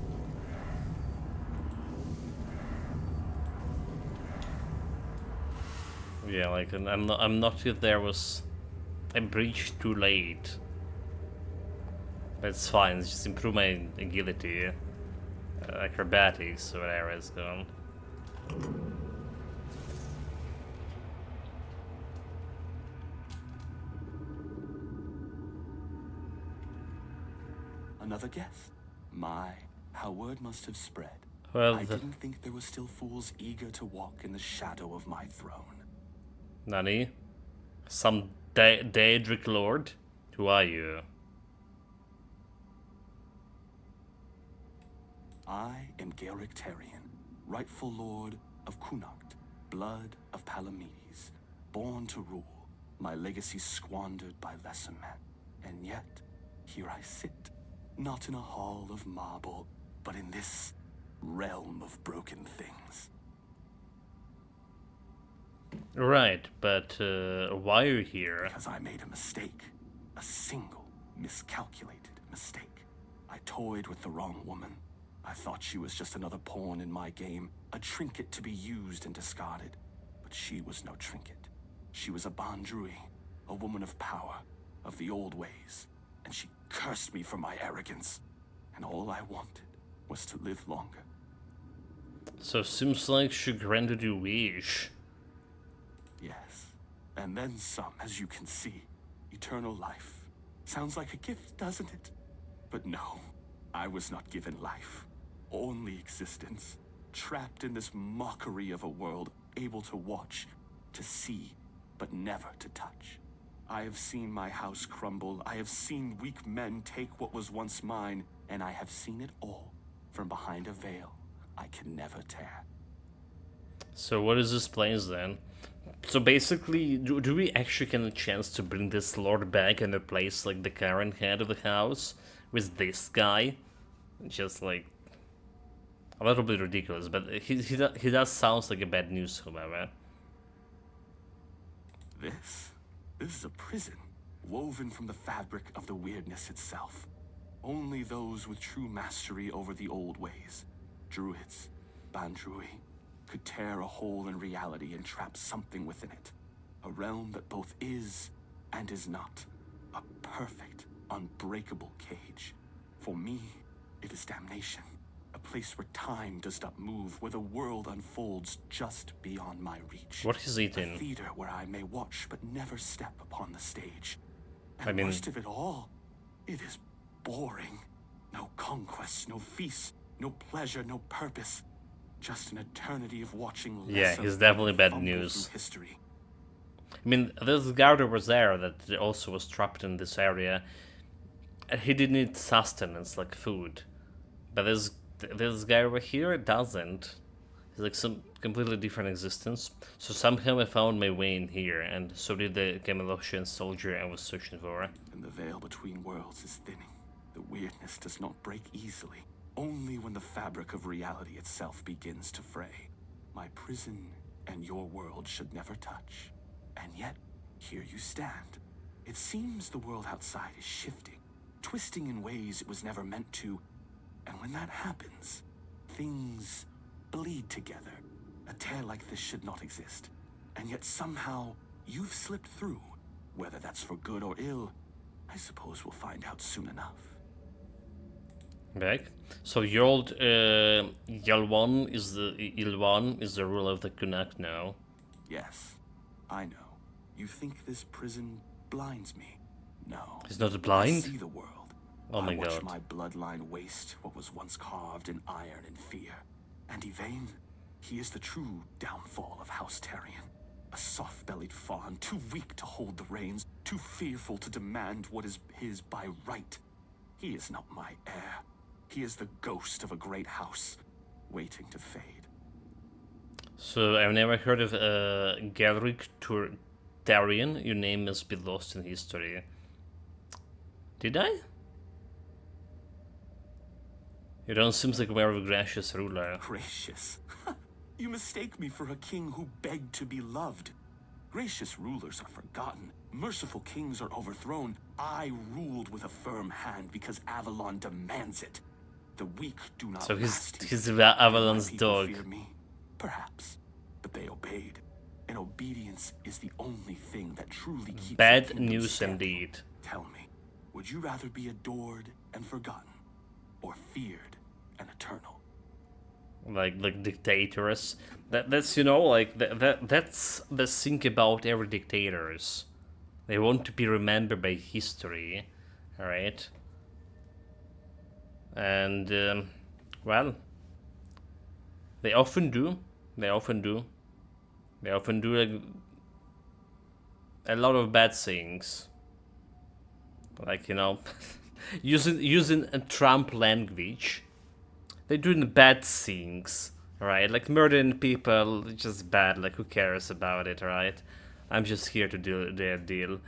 Yeah, like I'm not sure there was a breach too late. But it's fine, it's just improve my agility, acrobatics, whatever it's gone. Another guess? My, how word must have spread. Well, I didn't think there were still fools eager to walk in the shadow of my throne. Nani? Some Daedric Lord? Who are you? I am Garrick Tarion, rightful lord of Connacht, blood of Palamedes, born to rule, my legacy squandered by lesser men. And yet, here I sit, not in a hall of marble, but in this realm of broken things. Right, but why are you here? Because I made a mistake. A single, miscalculated mistake. I toyed with the wrong woman. I thought she was just another pawn in my game, a trinket to be used and discarded. But she was no trinket. She was a Bandrui, a woman of power, of the old ways. And she cursed me for my arrogance. And all I wanted was to live longer. So seems like she granted you wish. Yes, and then some, as you can see. Eternal life. Sounds like a gift, doesn't it? But no, I was not given life. Only existence. Trapped in this mockery of a world, able to watch, to see, but never to touch. I have seen my house crumble. I have seen weak men take what was once mine, and I have seen it all from behind a veil I can never tear. So what is this place then? So basically, do we actually get a chance to bring this lord back and replace like the current head of the house with this guy? Just like a little bit ridiculous, but he does sounds like a bad news, however. This is a prison, woven from the fabric of the weirdness itself. Only those with true mastery over the old ways, druids, Bandrui, could tear a hole in reality and trap something within it. A realm that both is and is not. A perfect, unbreakable cage. For me, it is damnation. A place where time does not move, where the world unfolds just beyond my reach. What is eating? A theater where I may watch but never step upon the stage. And I mean, worst of it all, it is boring. No conquests, no feasts, no pleasure, no purpose. Just an eternity of watching. Yeah, it's definitely bad news. History. I mean, this guy that was there that also was trapped in this area. And he did need sustenance, like food. But this guy over here doesn't. He's like some completely different existence. So somehow I found my way in here, and so did the Camelosian soldier I was searching for. And the veil between worlds is thinning. The weirdness does not break easily, only when the fabric of reality itself begins to fray. My prison and your world should never touch. And yet, here you stand. It seems the world outside is shifting, twisting in ways it was never meant to. And when that happens, things bleed together. A tale like this should not exist. And yet somehow, you've slipped through. Whether that's for good or ill, I suppose we'll find out soon enough. Back. So your old Ilwan is the ruler of the Kunak now. Yes, I know. You think this prison blinds me? No. He's not blind? I see the world. Oh my I watch god. my bloodline waste what was once carved in iron and fear. And Yvain, he is the true downfall of House Taryon. A soft-bellied fawn, too weak to hold the reins, too fearful to demand what is his by right. He is not my heir. He is the ghost of a great house, waiting to fade. So I've never heard of Galric Taryon. Your name must be lost in history. Did I? You don't seem like a very gracious ruler. Gracious? You mistake me for a king who begged to be loved. Gracious rulers are forgotten. Merciful kings are overthrown. I ruled with a firm hand because Avalon demands it. The weak do not So last he's here. Avalon's My people dog. fear me? Perhaps. But they obeyed. And obedience is the only thing that truly keeps Bad the kingdom news standing. indeed. Tell me, would you rather be adored and forgotten, or feared and eternal? Like dictators. That's you know like that's the thing about every dictators. They want to be remembered by history, all right? And well, they often do. They often do like a lot of bad things. Like, you know, using a Trump language. They're doing bad things, right? Like murdering people, just bad. Like, who cares about it, right? I'm just here to do their deal.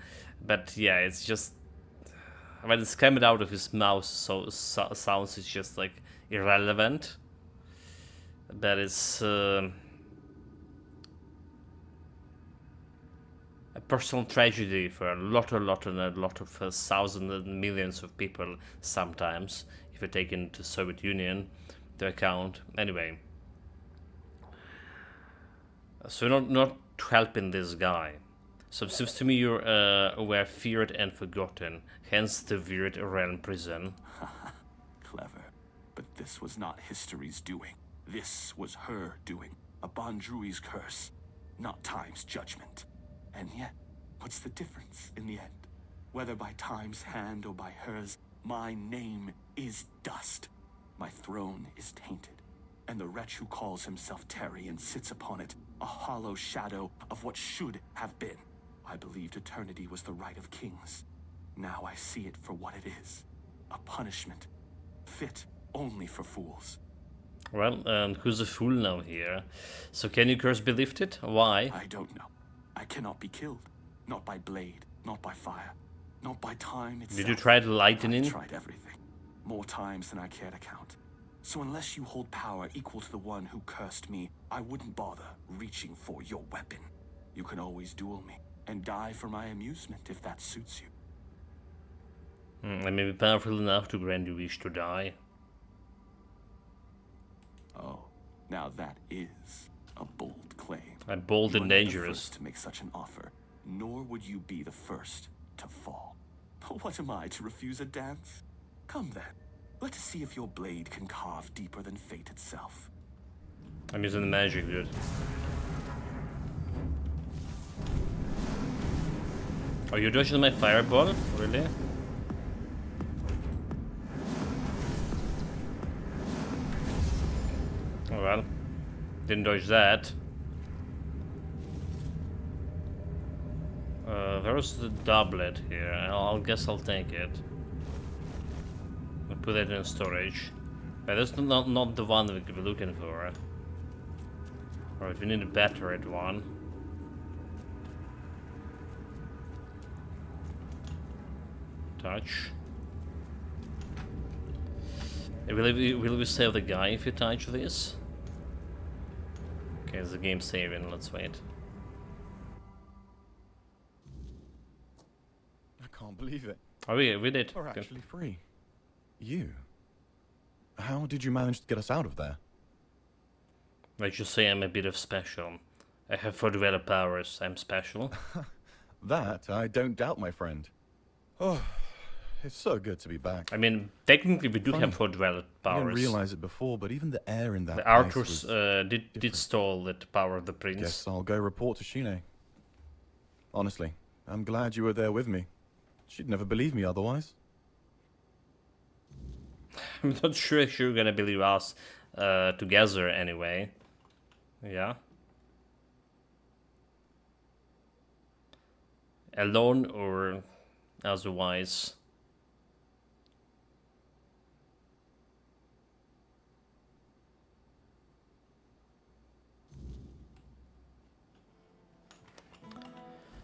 But yeah, it's just when it's coming out of his mouth, sounds it's just like irrelevant. But it's a personal tragedy for a lot of thousands and millions of people sometimes, if you take into Soviet Union to account. Anyway, so not helping this guy. So it seems to me you were feared and forgotten, hence the weird realm prison. Clever. But this was not history's doing. This was her doing. A Bondrui's curse, not time's judgment. And yet, what's the difference in the end? Whether by time's hand or by hers, my name is dust. My throne is tainted, and the wretch who calls himself Taryon sits upon it, a hollow shadow of what should have been. I believed eternity was the right of kings. Now I see it for what it is. A punishment, fit only for fools. Well, and who's a fool now here? So can your curse be lifted? Why? I don't know. I cannot be killed. Not by blade, not by fire, not by time itself. Did you try lightning? I've tried everything. More times than I care to count. So unless you hold power equal to the one who cursed me, I wouldn't bother reaching for your weapon. You can always duel me, and die for my amusement if that suits you. I may be powerful enough to grant you wish to die. Oh, now that is a bold claim. I'm bold and dangerous. You are not the first to make such an offer, nor would you be the first to fall. What am I, to refuse a dance? Come then, let us see if your blade can carve deeper than fate itself. I'm using the magic, dude. Are you dodging my fireball? Really? Oh well. Didn't dodge that. There's the doublet here. I guess I'll take it. I'll put it in storage. But that's not the one we could be looking for. Alright, we need a battered one. Touch. Will we save the guy if we touch this? Okay, it's the game saving. Let's wait. I can't believe it. Oh, we did. We're Good. actually free. You? How did you manage to get us out of there? Let's just say I'm a bit of special. I have 4 developed powers. I'm special. That I don't doubt, my friend. Oh, it's so good to be back. I mean, technically we do Funny. have 4 developed I powers. didn't realize it before, but even the air in that The place Arthurs was did stole the power of the prince. Guess I'll go report to Shine. Honestly, I'm glad you were there with me. She'd never believe me otherwise. I'm not sure if you're gonna believe us together anyway. Yeah. Alone or otherwise.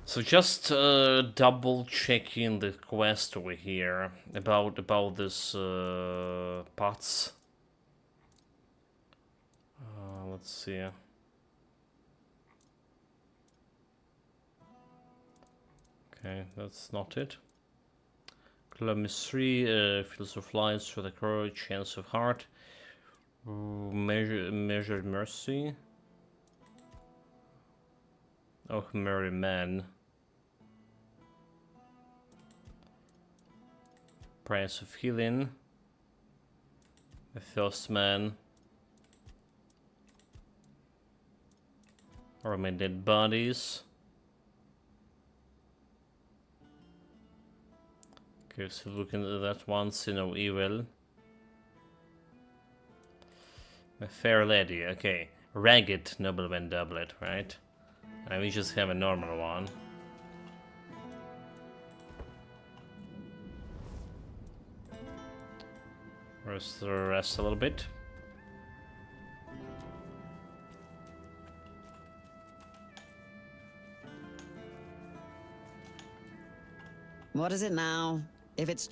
So just double checking the quest over here about this pots. Let's see. Okay, that's not it. Chemistry, Fields of Lights for the Crow, Chance of Heart, Measured Mercy. Oh, Merry Man. Price of Healing. The Thirst Man. Or my Dead Bodies. Okay, so looking at that one, See No Evil. A Fair Lady, okay. Ragged Nobleman Doublet, right? And we just have a normal one. Rest a little bit. What is it now? If it's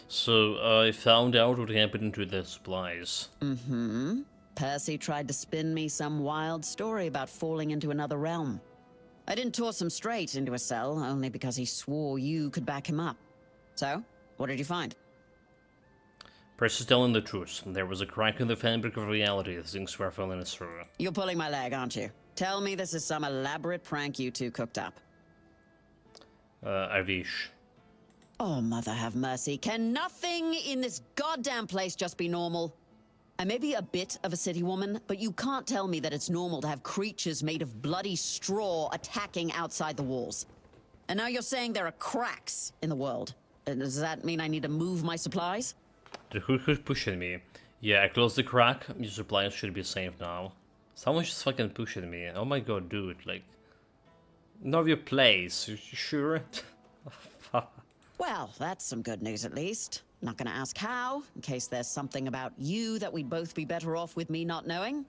So I found out what happened to the supplies. Mm-hmm. Percy tried to spin me some wild story about falling into another realm. I didn't toss him straight into a cell, only because he swore you could back him up. So, what did you find? Percy's telling the truth. There was a crack in the fabric of reality. Things were falling through. You're pulling my leg, aren't you? Tell me this is some elaborate prank you two cooked up. I wish. Oh, mother have mercy. Can nothing in this goddamn place just be normal? I may be a bit of a city woman, but you can't tell me that it's normal to have creatures made of bloody straw attacking outside the walls. And now you're saying there are cracks in the world. Does that mean I need to move my supplies? Who's pushing me? Yeah, I closed the crack. Your supplies should be safe now. Someone's just fucking pushing me. Oh my god, dude, like... Know your place, you sure? Well, that's some good news at least. Not gonna ask how, in case there's something about you that we'd both be better off with me not knowing.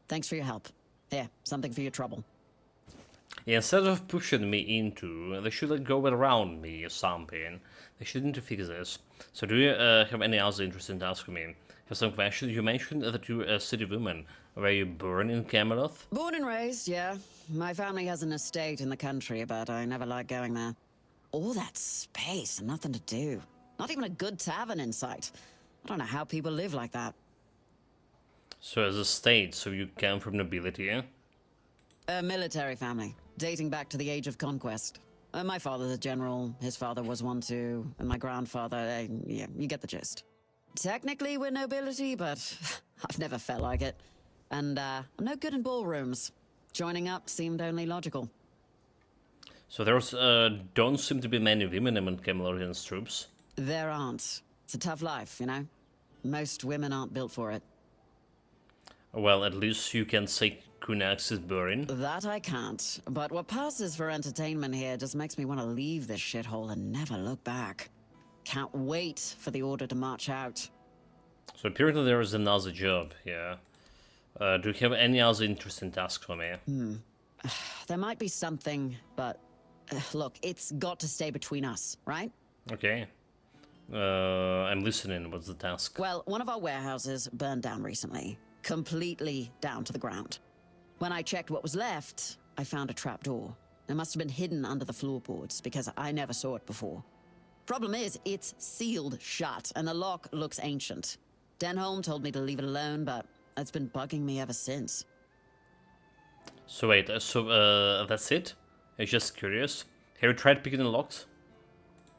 Thanks for your help. Here, something for your trouble. Yeah, instead of pushing me into, they should go around me or something. They shouldn't fix this. So do you have any other interesting tasks for me? Have some questions? You mentioned that you're a city woman. Were you born in Camelot? Born and raised, yeah. My family has an estate in the country, but I never liked going there. All that space and nothing to do. Not even a good tavern in sight. I don't know how people live like that. So as a state, so you come from nobility, yeah? A military family, dating back to the Age of Conquest. My father's a general, his father was one too, and my grandfather, yeah, you get the gist. Technically we're nobility, but I've never felt like it. And I'm no good in ballrooms. Joining up seemed only logical. So there's don't seem to be many women among Camelottian's troops. There aren't. It's a tough life, you know? Most women aren't built for it. Well, at least you can say Kunax is burning. That I can't. But what passes for entertainment here just makes me want to leave this shithole and never look back. Can't wait for the order to march out. So apparently there is another job, yeah. Do you have any other interesting tasks for me? There might be something, but look, it's got to stay between us, right? Okay. I'm listening. What's the task? Well, one of our warehouses burned down recently. Completely down to the ground. When I checked what was left, I found a trapdoor. It must have been hidden under the floorboards, because I never saw it before. Problem is, it's sealed shut, and the lock looks ancient. Denholm told me to leave it alone, but it's been bugging me ever since. So wait, that's it? I'm just curious. Have you tried picking the locks?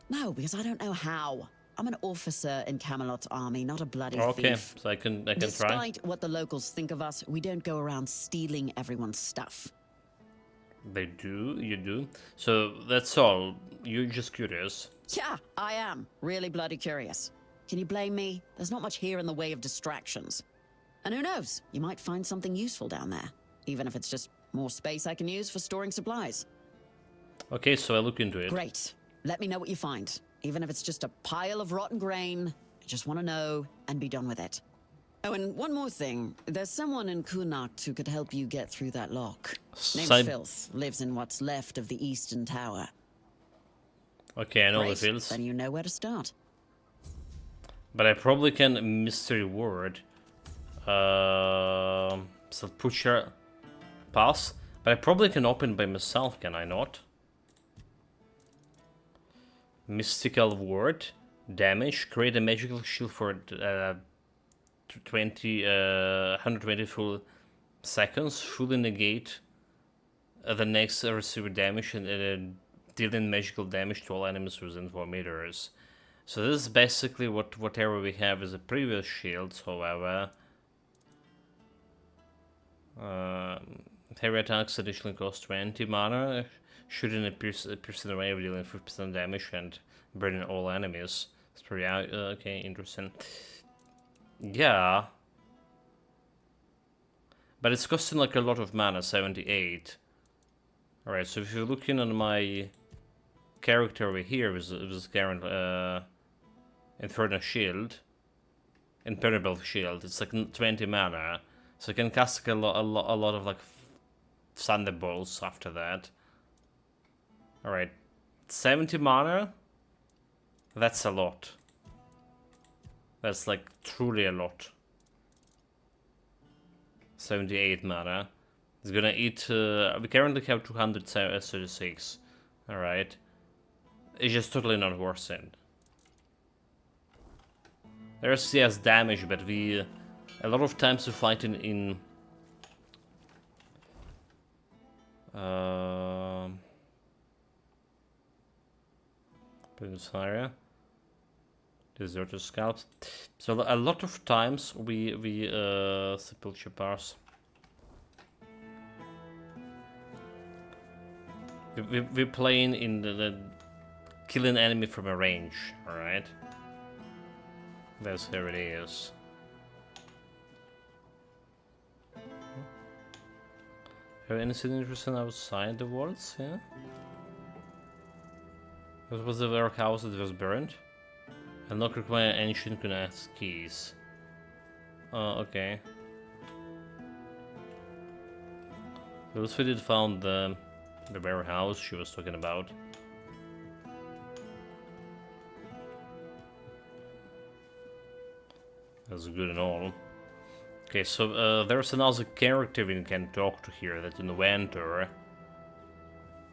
No, because I don't know how. I'm an officer in Camelot's army, not a bloody okay, thief. so I can try. Despite what the locals think of us, we don't go around stealing everyone's stuff. They do, you do. So that's all. You're just curious. Yeah, I am. Really bloody curious. Can you blame me? There's not much here in the way of distractions. And who knows? You might find something useful down there. Even if it's just more space I can use for storing supplies. Okay, so I look into it. Great. Let me know what you find. Even if it's just a pile of rotten grain. I just want to know and be done with it. Oh, and one more thing. There's someone in Connacht who could help you get through that lock. Name's Filth. Lives in what's left of the Eastern Tower. Okay, I know Great. the Filth. Then you know where to start. But I probably can mystery word. So pusher pass. But I probably can open by myself, can I not? Mystical word. Damage. Create a magical shield for 120 full seconds. Fully negate the next receiver damage and dealing magical damage to all enemies within 4 meters. So this is basically whatever we have as a previous shield, however. Heavy attacks additionally cost 20 mana. Shooting a piercing array of dealing 50% damage and burning all enemies. It's pretty okay, interesting. Yeah. But it's costing like a lot of mana, 78. Alright, so if you're looking at my character over here with current Inferno Shield, Impermeable Shield, it's like 20 mana. So you can cast like a lot of like Thunderbolts after that. Alright, 70 mana? That's a lot. That's like truly a lot. 78 mana. It's gonna eat. We currently have 236. Alright. It's just totally not worth it. There's CS damage, but we. A lot of times we fight in this area. Deserter scalps. So a lot of times we sepulture bars. We're playing in the killing enemy from a range, alright? That's how it is. Have anything interesting outside the walls, yeah? What was the warehouse that was burned? Unlock require ancient Connacht keys. Okay. We did found the warehouse she was talking about. That's good and all. Okay, so there's another character we can talk to here, that inventor.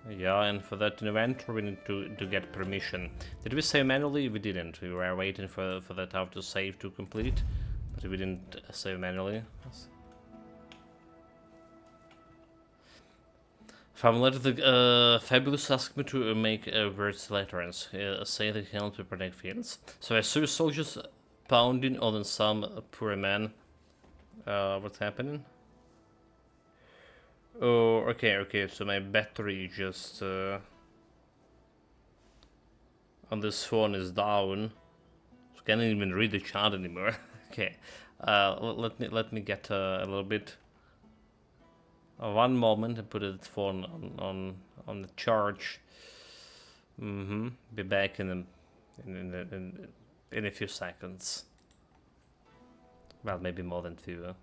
Yeah, and for that inventor we need to get permission. Did we save manually? We didn't. We were waiting for that auto save to complete, but we didn't save manually. Family, the Fabulous asked me to make words letters. Say they help to protect fields. So I saw soldiers pounding on some poor man. What's happening? Oh, okay, so my battery just on this phone is down. So I can't even read the chat anymore. Okay, let me get a little bit. One moment and put the phone on the charge. Be back in a few seconds. Well, maybe more than few.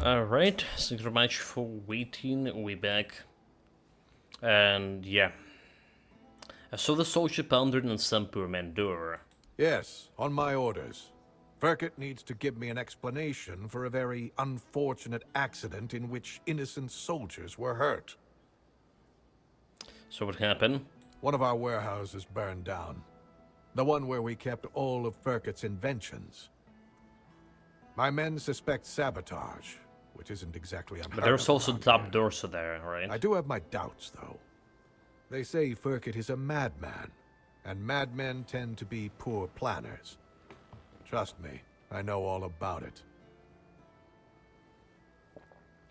Alright, thank you very much for waiting. We back. And yeah. I saw the soldier pounded and some poor man door. Yes, on my orders. Firkett needs to give me an explanation for a very unfortunate accident in which innocent soldiers were hurt. So what happened? One of our warehouses burned down. The one where we kept all of Firkett's inventions. My men suspect sabotage, which isn't exactly unheard of. But there's also top doors there, right? I do have my doubts, though. They say Firkett is a madman, and madmen tend to be poor planners. Trust me, I know all about it.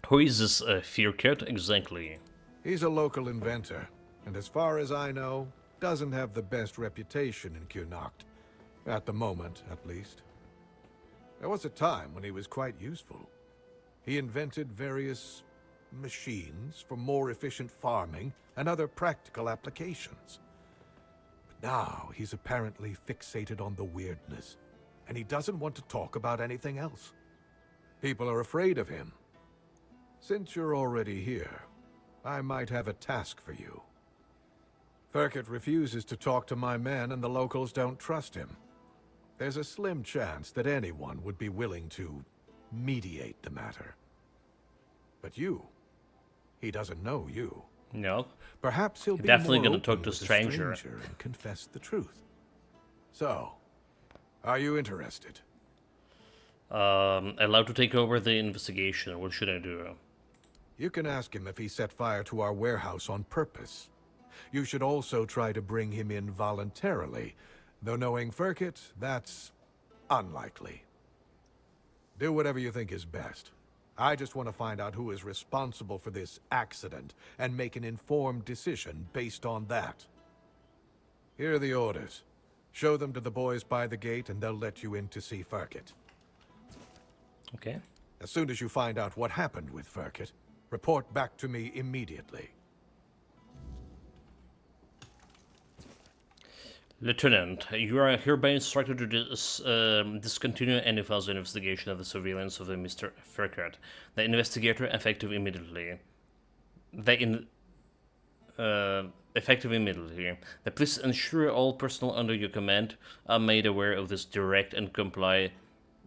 Who is this Firkett exactly? He's a local inventor, and as far as I know, doesn't have the best reputation in Connacht. At the moment, at least. There was a time when he was quite useful. He invented various machines for more efficient farming and other practical applications. But now he's apparently fixated on the weirdness, and he doesn't want to talk about anything else. People are afraid of him. Since you're already here, I might have a task for you. Firkett refuses to talk to my men, and the locals don't trust him. There's a slim chance that anyone would be willing to mediate the matter. But you, he doesn't know you. No. Perhaps he'll be definitely more gonna talk open to a with stranger. And confess the truth. So, are you interested? Allowed to take over the investigation. What should I do? You can ask him if he set fire to our warehouse on purpose. You should also try to bring him in voluntarily, though knowing Firkett, that's unlikely. Do whatever you think is best. I just want to find out who is responsible for this accident and make an informed decision based on that. Here are the orders. Show them to the boys by the gate and they'll let you in to see Firkett. Okay. As soon as you find out what happened with Firkett, report back to me immediately. Lieutenant, you are hereby instructed to discontinue any further investigation of the surveillance of the Mr. Firkett. The investigator effective immediately. Effective immediately. Please ensure all personnel under your command are made aware of this directive and comply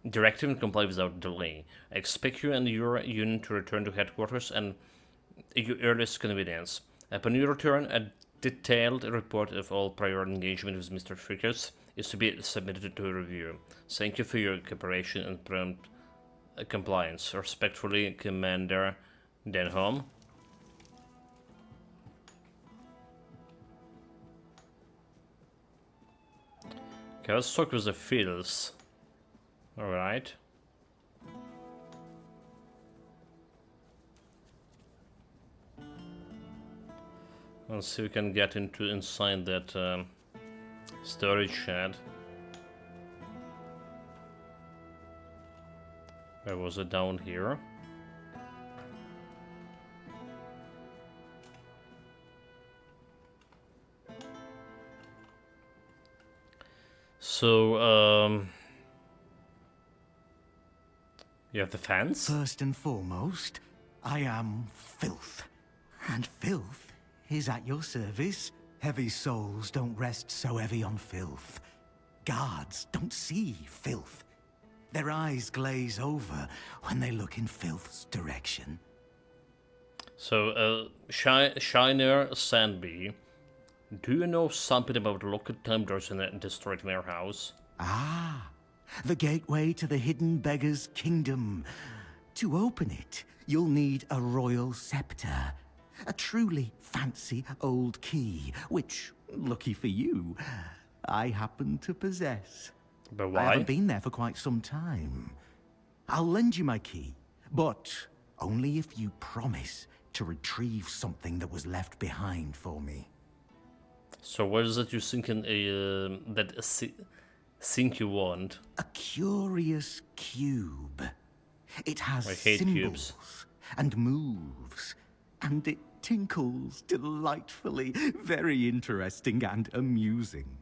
without delay. I expect you and your unit to return to headquarters and your earliest convenience. Upon your return, a detailed report of all prior engagement with Mr. Firkett is to be submitted to review. Thank you for your cooperation and prompt compliance. Respectfully, Commander Denholm. Okay, let's talk with the fields. Alright. Let's see if we can get inside that storage shed. Where was it? Down here? So, you have the fence? First and foremost, I am filth. And filth is at your service. Heavy souls don't rest so heavy on filth. Guards don't see filth. Their eyes glaze over when they look in filth's direction. So, Shiner Sandby, do you know something about local tumblers in the destroyed warehouse? Ah, the gateway to the hidden beggar's kingdom. To open it, you'll need a royal scepter. A truly fancy old key, which, lucky for you, I happen to possess. But why? I haven't been there for quite some time. I'll lend you my key, but only if you promise to retrieve something that was left behind for me. So what is it you think think you want? A curious cube. It has I hate symbols cubes. and moves, and it tinkles delightfully. Very interesting and amusing.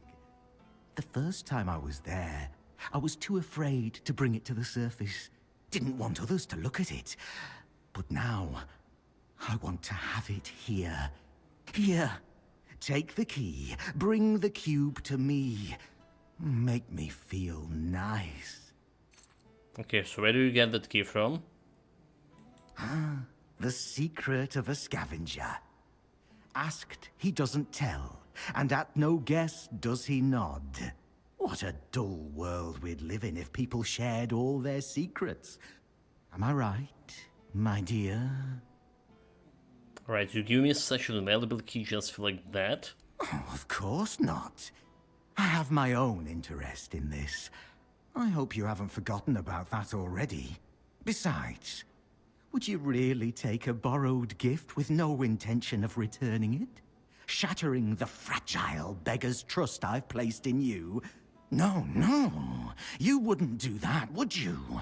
The first time I was there, I was too afraid to bring it to the surface. didn't want others to look at it. But now, I want to have it here. Here. Take the key. Bring the cube to me. Make me feel nice. Okay, so where do you get that key from? The secret of a scavenger. Asked, he doesn't tell. And at no guess does he nod. What a dull world we'd live in if people shared all their secrets. Am I right, my dear? Right, you give me such an valuable key just for like that? Oh, of course not. I have my own interest in this. I hope you haven't forgotten about that already. Besides, would you really take a borrowed gift with no intention of returning it? Shattering the fragile beggar's trust I've placed in you? No, no. You wouldn't do that, would you?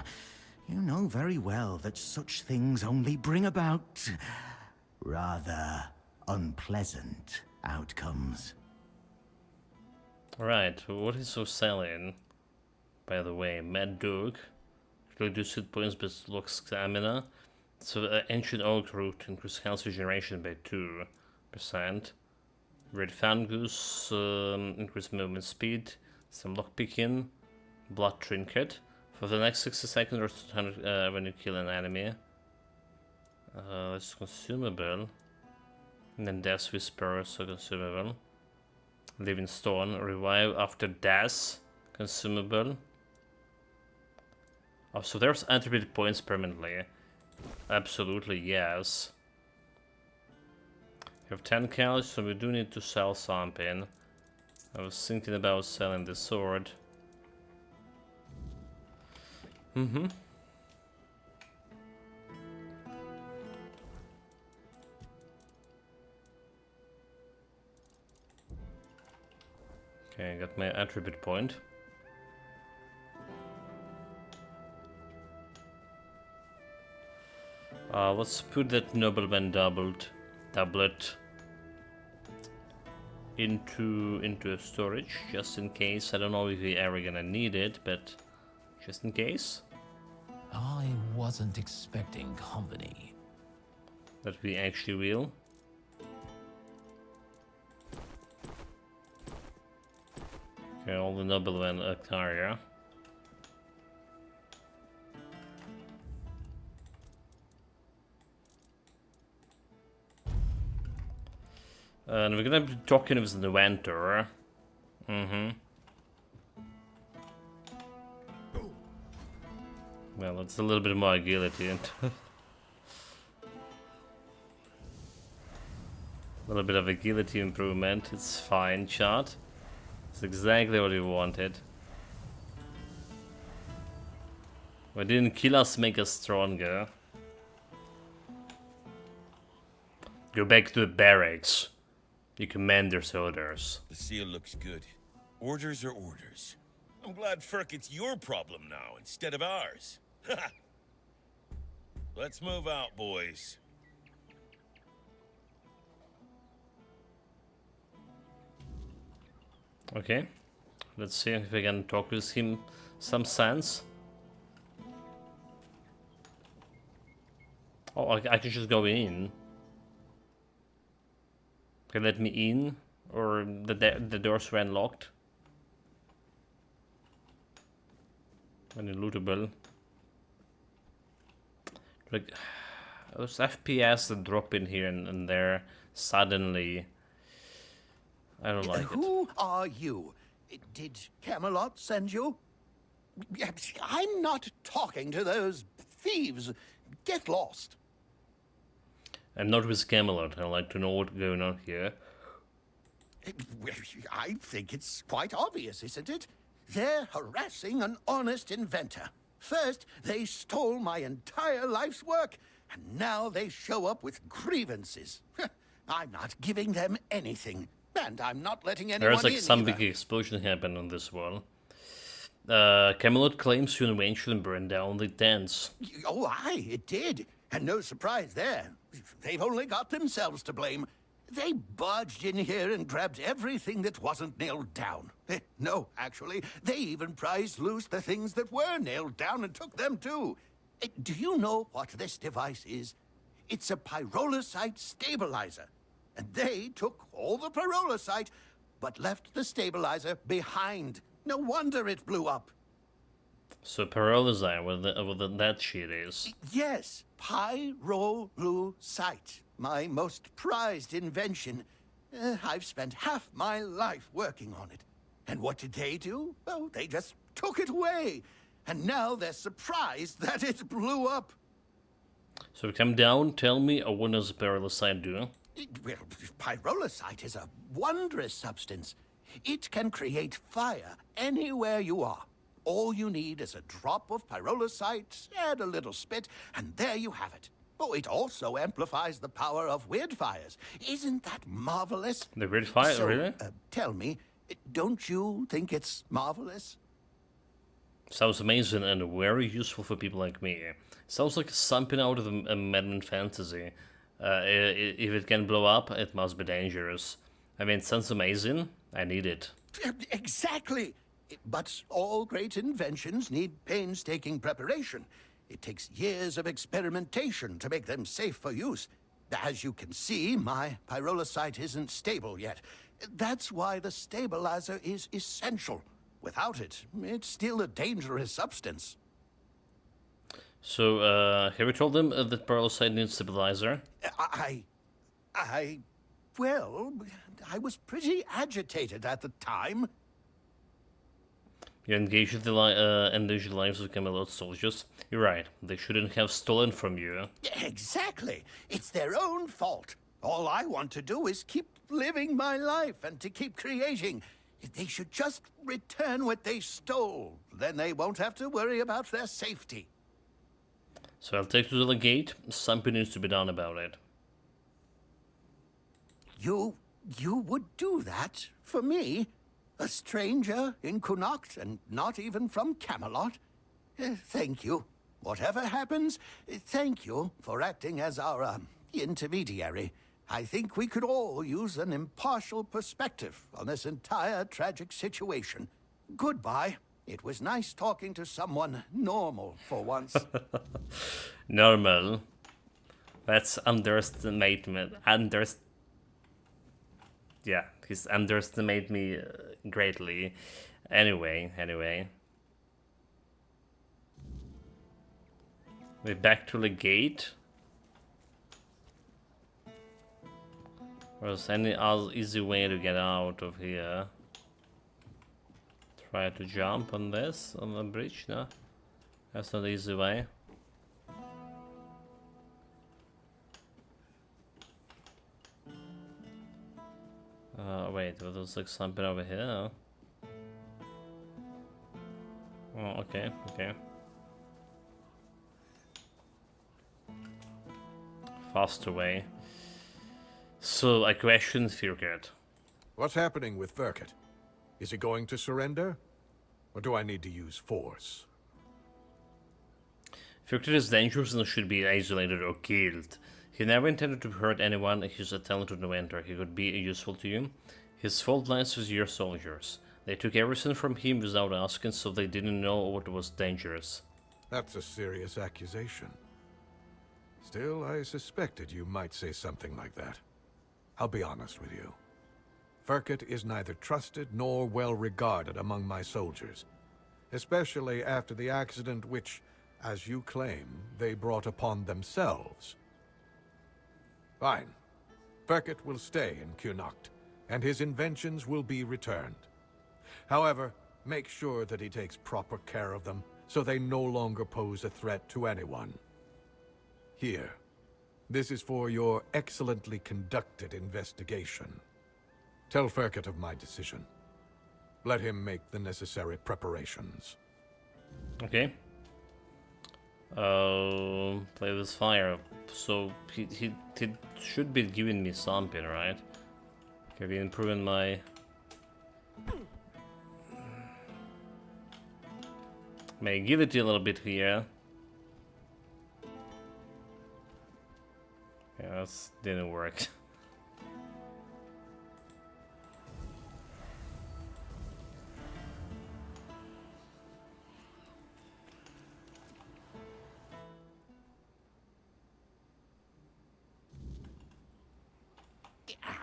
You know very well that such things only bring about rather unpleasant outcomes. Right, what is so selling? By the way, Mad Dog. Reduce hit points but locks stamina. So ancient oak root increase health regeneration by 2%. Red fungus, increase movement speed. Some lockpicking. Blood trinket. For the next 60 seconds or 200 when you kill an enemy. It's consumable. And then Death Whisper, also consumable. Living Stone, revive after death, consumable. Oh, so there's attribute points permanently. Absolutely, yes. We have 10 calories, so we do need to sell something. I was thinking about selling the sword. Okay, I got my attribute point. Let's put that nobleman doublet into a storage, just in case. I don't know if we're ever gonna need it, but just in case. I wasn't expecting company. That we actually will. Okay, all the noblemen are Actaria. And we're gonna be talking with the inventor. Well, it's a little bit more agility and a little bit of agility improvement. It's fine, chat. It's exactly what we wanted. What didn't kill us, make us stronger. Go back to the barracks. You command their soldiers. The seal looks good. Orders are orders. I'm glad, Ferk, it's your problem now instead of ours. Let's move out, boys. Okay. Let's see if we can talk with him some sense. Oh, I can just go in. Can let me in, or the doors were unlocked. Any lootable. Like those FPS that drop in here and there suddenly. I don't like it. Who are you? Did Camelot send you? I'm not talking to those thieves. Get lost. I'm not with Camelot. I'd like to know what's going on here. I think it's quite obvious, isn't it? They're harassing an honest inventor. First, they stole my entire life's work, and now they show up with grievances. I'm not giving them anything, and I'm not letting anyone in. There's like some big explosion happened on this one. Camelot claims to eventually burn down the tents. Oh, aye, it did. And no surprise there. They've only got themselves to blame. They barged in here and grabbed everything that wasn't nailed down. No, actually, they even prized loose the things that were nailed down and took them too. Do you know what this device is? It's a pyrolusite stabilizer. And they took all the pyrolusite, but left the stabilizer behind. No wonder it blew up. So Paralysite, what that shit is. Yes, pyrolusite. My most prized invention. I've spent half my life working on it. And what did they do? Oh, they just took it away. And now they're surprised that it blew up. So come down, tell me, what does Paralysite do? Well, pyrolusite is a wondrous substance. It can create fire anywhere you are. All you need is a drop of pyrolusite, add a little spit, and there you have it. Oh, it also amplifies the power of weird fires. Isn't that marvelous? The weird fire, So, really? Tell me, don't you think it's marvelous? Sounds amazing and very useful for people like me. Sounds like something out of a modern fantasy. If it can blow up, it must be dangerous. I mean, it sounds amazing. I need it. Exactly. But all great inventions need painstaking preparation. It takes years of experimentation to make them safe for use. As you can see, my pyrolusite isn't stable yet. That's why the stabilizer is essential. Without it, it's still a dangerous substance. So, have you told them that Paralysite needs stabilizer? Well, I was pretty agitated at the time. You engaged the endangered lives of Camelot soldiers. You're right, they shouldn't have stolen from you. Exactly. It's their own fault. All I want to do is keep living my life and to keep creating. They should just return what they stole. Then they won't have to worry about their safety. So I'll take you to the gate. Something needs to be done about it. You would do that for me? A stranger in Connacht and not even from Camelot? Thank you. Whatever happens, thank you for acting as our intermediary. I think we could all use an impartial perspective on this entire tragic situation. Goodbye. It was nice talking to someone normal for once. Normal. That's underestimate me. Yeah, he's underestimated me greatly. Anyway. We're back to the gate. There's any easy way to get out of here? Try to jump on this, on the bridge, no? That's not the easy way. Wait, there's like something over here. Oh, okay. Faster way. So, I question Firket. What's happening with Firket? Is he going to surrender? Or do I need to use force? Firket is dangerous and should be isolated or killed. He never intended to hurt anyone. He's a talented inventor. He could be useful to you. His fault lies with your soldiers. They took everything from him without asking, so they didn't know what was dangerous. That's a serious accusation. Still, I suspected you might say something like that. I'll be honest with you. Firket is neither trusted nor well regarded among my soldiers, especially after the accident which, as you claim, they brought upon themselves. Fine. Firket will stay in Connacht, and his inventions will be returned. However, make sure that he takes proper care of them, so they no longer pose a threat to anyone. Here. This is for your excellently conducted investigation. Tell Firket of my decision. Let him make the necessary preparations. Okay. Play with fire. So he should be giving me something, right? Have you improving my... May give it to you a little bit here. Yeah, that didn't work.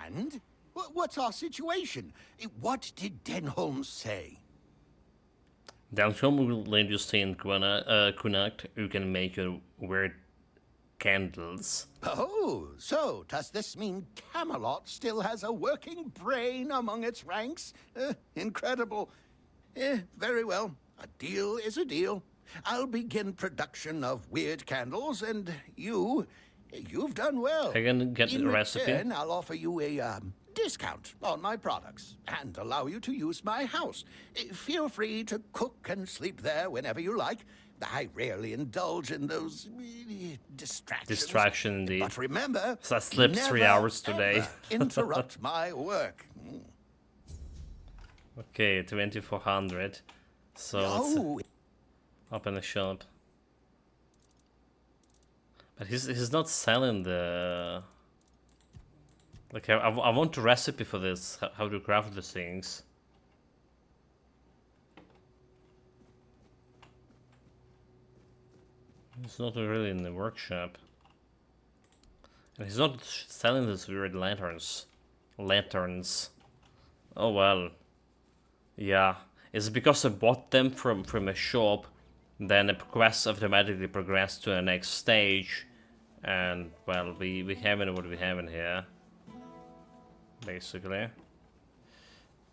understand. What's our situation? What did Denholm say? Denholm will let you stay in Connacht. You can make your weird candles. Oh, so does this mean Camelot still has a working brain among its ranks? Incredible. Very well. A deal is a deal. I'll begin production of weird candles, and you've done well. I can get In the recipe. return, I'll offer you a discount on my products and allow you to use my house. Feel free to cook and sleep there whenever you like. I rarely indulge in those distractions. Distraction indeed. But remember, so I slept 3 hours today. interrupt my work. Okay, 2400. So let's open the shop. But he's not selling the. Like I want a recipe for this. How to craft the things. He's not really in the workshop. And he's not selling these weird lanterns. Oh well. Yeah. It's because I bought them from a shop, then the quest automatically progressed to the next stage. And well, we haven't what we have in here. Basically.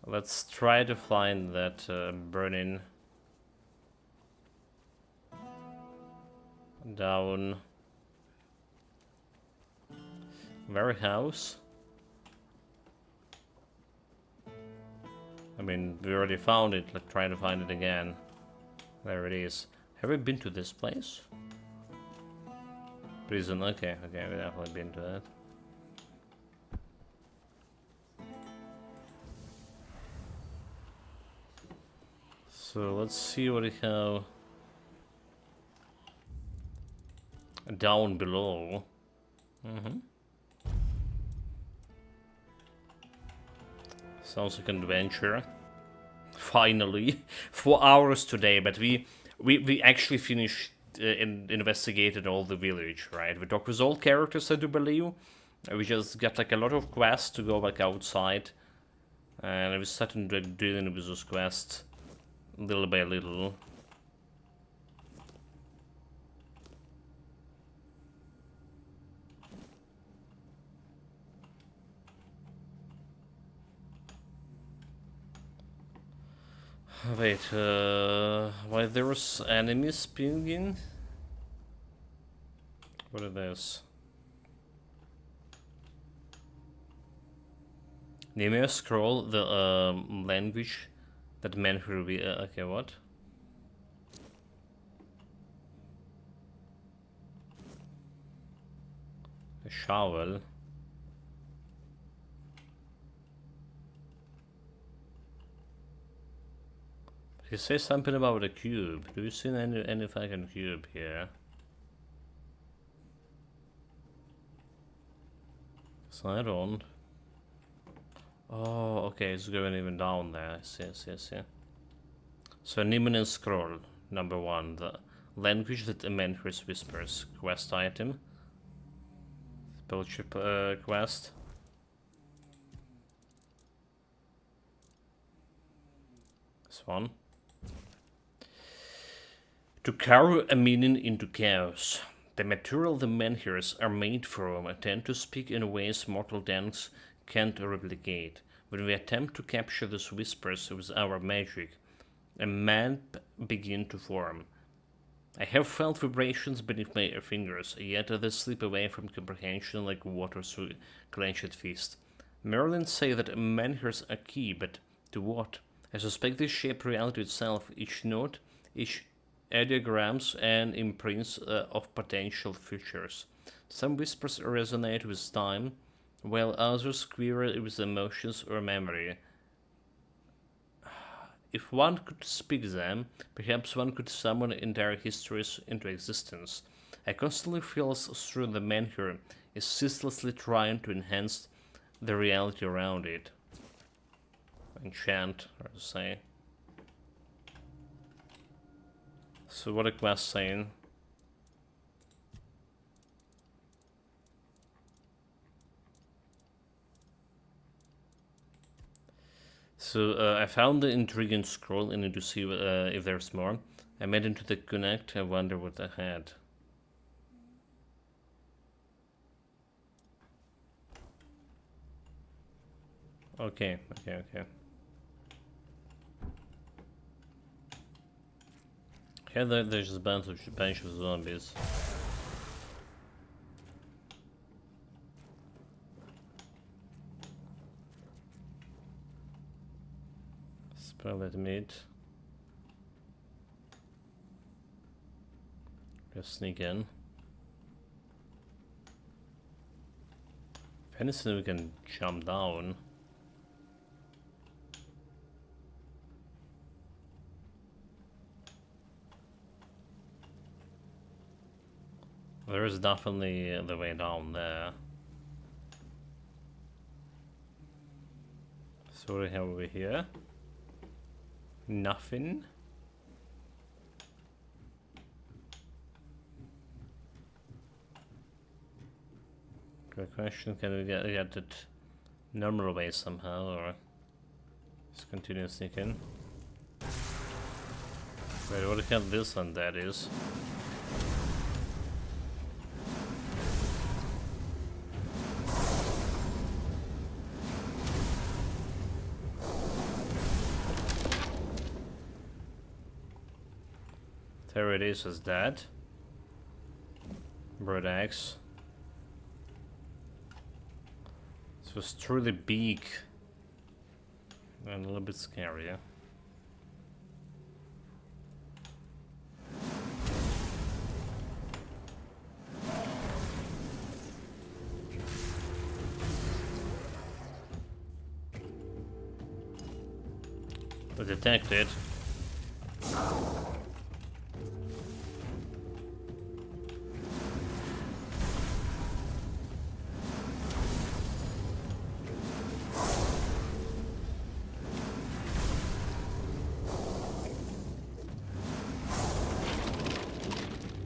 Let's try to find that burning down warehouse. I mean, we already found it, like trying to find it again. There it is. Have we been to this place? Prison, okay, we definitely been to that. So let's see what we have down below. Sounds like an adventure. Finally, 4 hours today, but we actually finished investigated all the village, right? We talked with all characters, I do believe. We just got like a lot of quests to go like outside, and we started dealing with those quests little by little. Wait, why there was enemies pinging? What are those? Name scroll the language that men who be okay, what? A shovel. He says something about a cube. Do you see any fucking cube here? So I don't. Oh, okay, it's going even down there. I see. So Niminen scroll, number 1, the language that Amenhurst whispers, quest item. Spellship quest. This one. To carry a meaning into chaos. The material the menhirs are made from tend to speak in ways mortal tongues can't replicate. When we attempt to capture these whispers with our magic, a map begins to form. I have felt vibrations beneath my fingers, yet they slip away from comprehension like water through clenched fist. Merlin say that menhirs are key, but to what? I suspect they shape reality itself, each note, each ideograms and imprints of potential futures. Some whispers resonate with time, while others query with emotions or memory. If one could speak them, perhaps one could summon entire histories into existence. I constantly feel through the menhir is ceaselessly trying to enhance the reality around it. Enchant, or to say. So what a quest saying? So I found the intriguing scroll and need to see if there's more. I made into the connect. I wonder what I had. Okay. Yeah, there's a bunch of zombies. Spelled meat. Just sneak in. If anything, we can jump down. There is definitely the way down there. So what do we have over here? Nothing. Good question. Can we get it normal way somehow, or just continue sneaking? Wait, what the hell this one that is? There it is that. Bird axe. This was truly big and a little bit scary, yeah? Detected.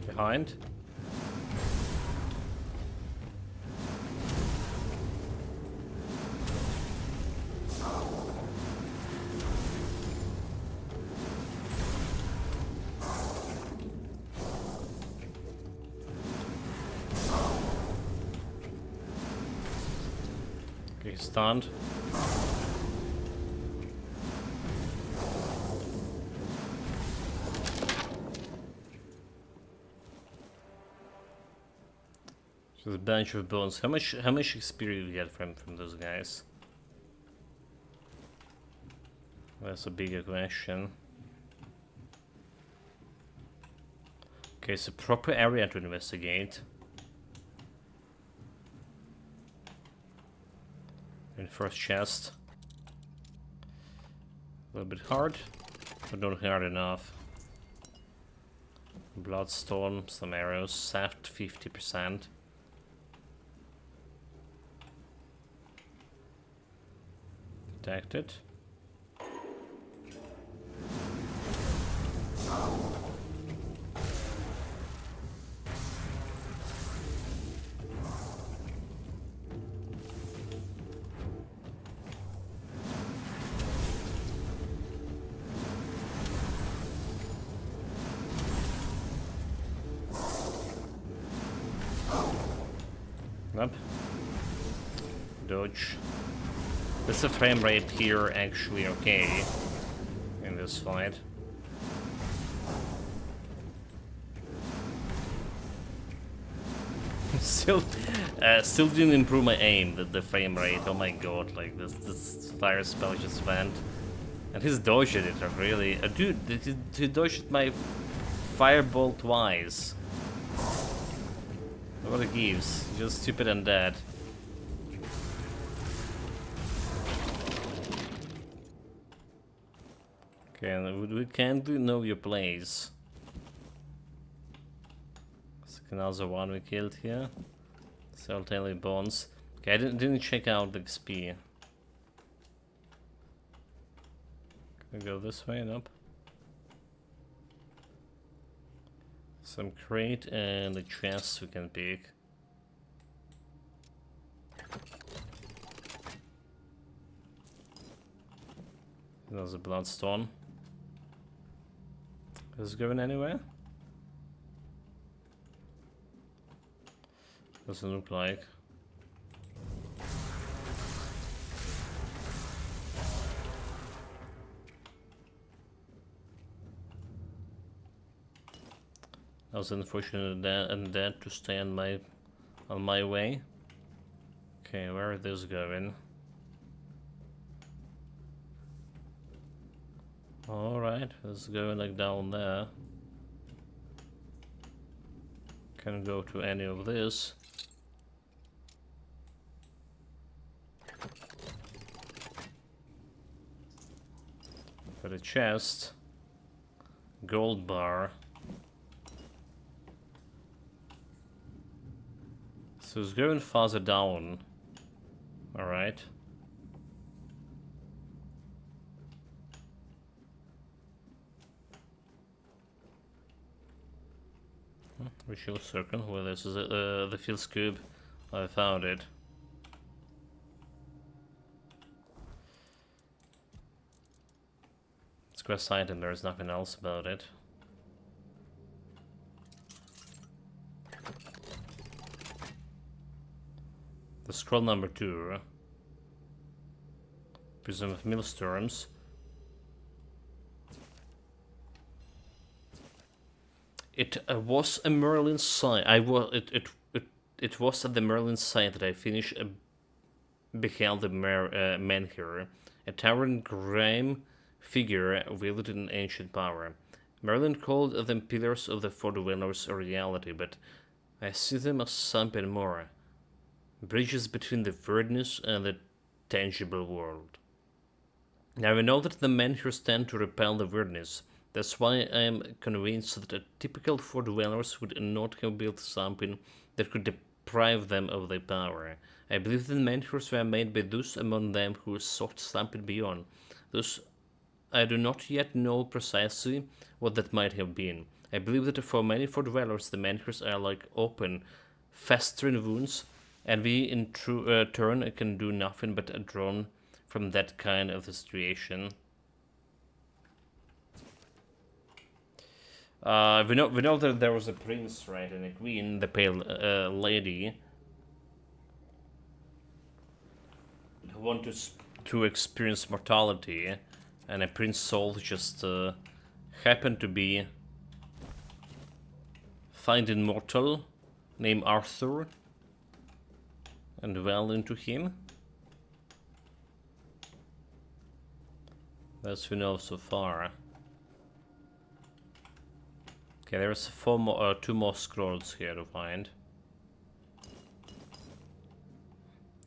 Behind. Okay, stunned. Just a bunch of bones. How much experience you get from those guys? That's a bigger question. Okay, it's a proper area to investigate. In first chest. A little bit hard, but not hard enough. Bloodstone, some arrows, saft 50%. Detected. Up. Dodge. Is the frame rate here actually okay in this fight? Still didn't improve my aim. The frame rate. Oh my god! Like this fire spell just went, and he's dodged it really. Dude, he dodged my fireball twice. What it gives? Just stupid and dead. Okay, and we can't know your place. It's another one we killed here. Certainly bones. Okay, I didn't check out the XP. Can we go this way? Nope. Some crate and a chest we can pick. There's a bloodstone. Is it going anywhere? Doesn't look like. I was unfortunate and dead to stay on my way. Okay, where is this going? Alright, it's going like down there. Can go to any of this. For the chest. Gold bar. So it's going farther down. Alright. Visual circle. Well, this is the field scoop. I found it. It's quest item. There's nothing else about it. The scroll number 2. Prism of Millstorms. It was a Merlin site. It was at the Merlin site that I finished beheld the menhir, a towering grim figure wielded an ancient power. Merlin called them pillars of the Fordwellers' reality, but I see them as something more. Bridges between the weirdness and the tangible world. Now we know that the menhirs tend to repel the weirdness. That's why I am convinced that a typical Fordwellers would not have built something that could deprive them of their power. I believe the menhirs were made by those among them who sought something beyond. Thus, I do not yet know precisely what that might have been. I believe that for many Fordwellers, the menhirs are like open, festering wounds, and we in turn can do nothing but drawn from that kind of situation. We know that there was a prince, right, and a queen, the pale lady, who wanted to experience mortality, and a prince soul just happened to be find immortal named Arthur and well into him. That's we know so far. Okay, there's 2 more scrolls here to find.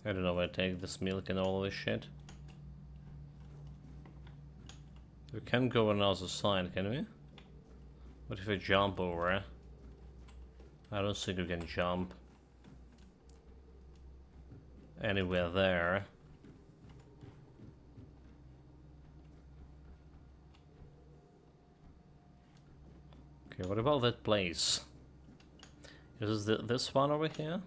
I don't know where to take this milk and all this shit. We can't go on the other side, can we? What if we jump over? I don't think we can jump anywhere there. Okay, what about that place? Is this one over here?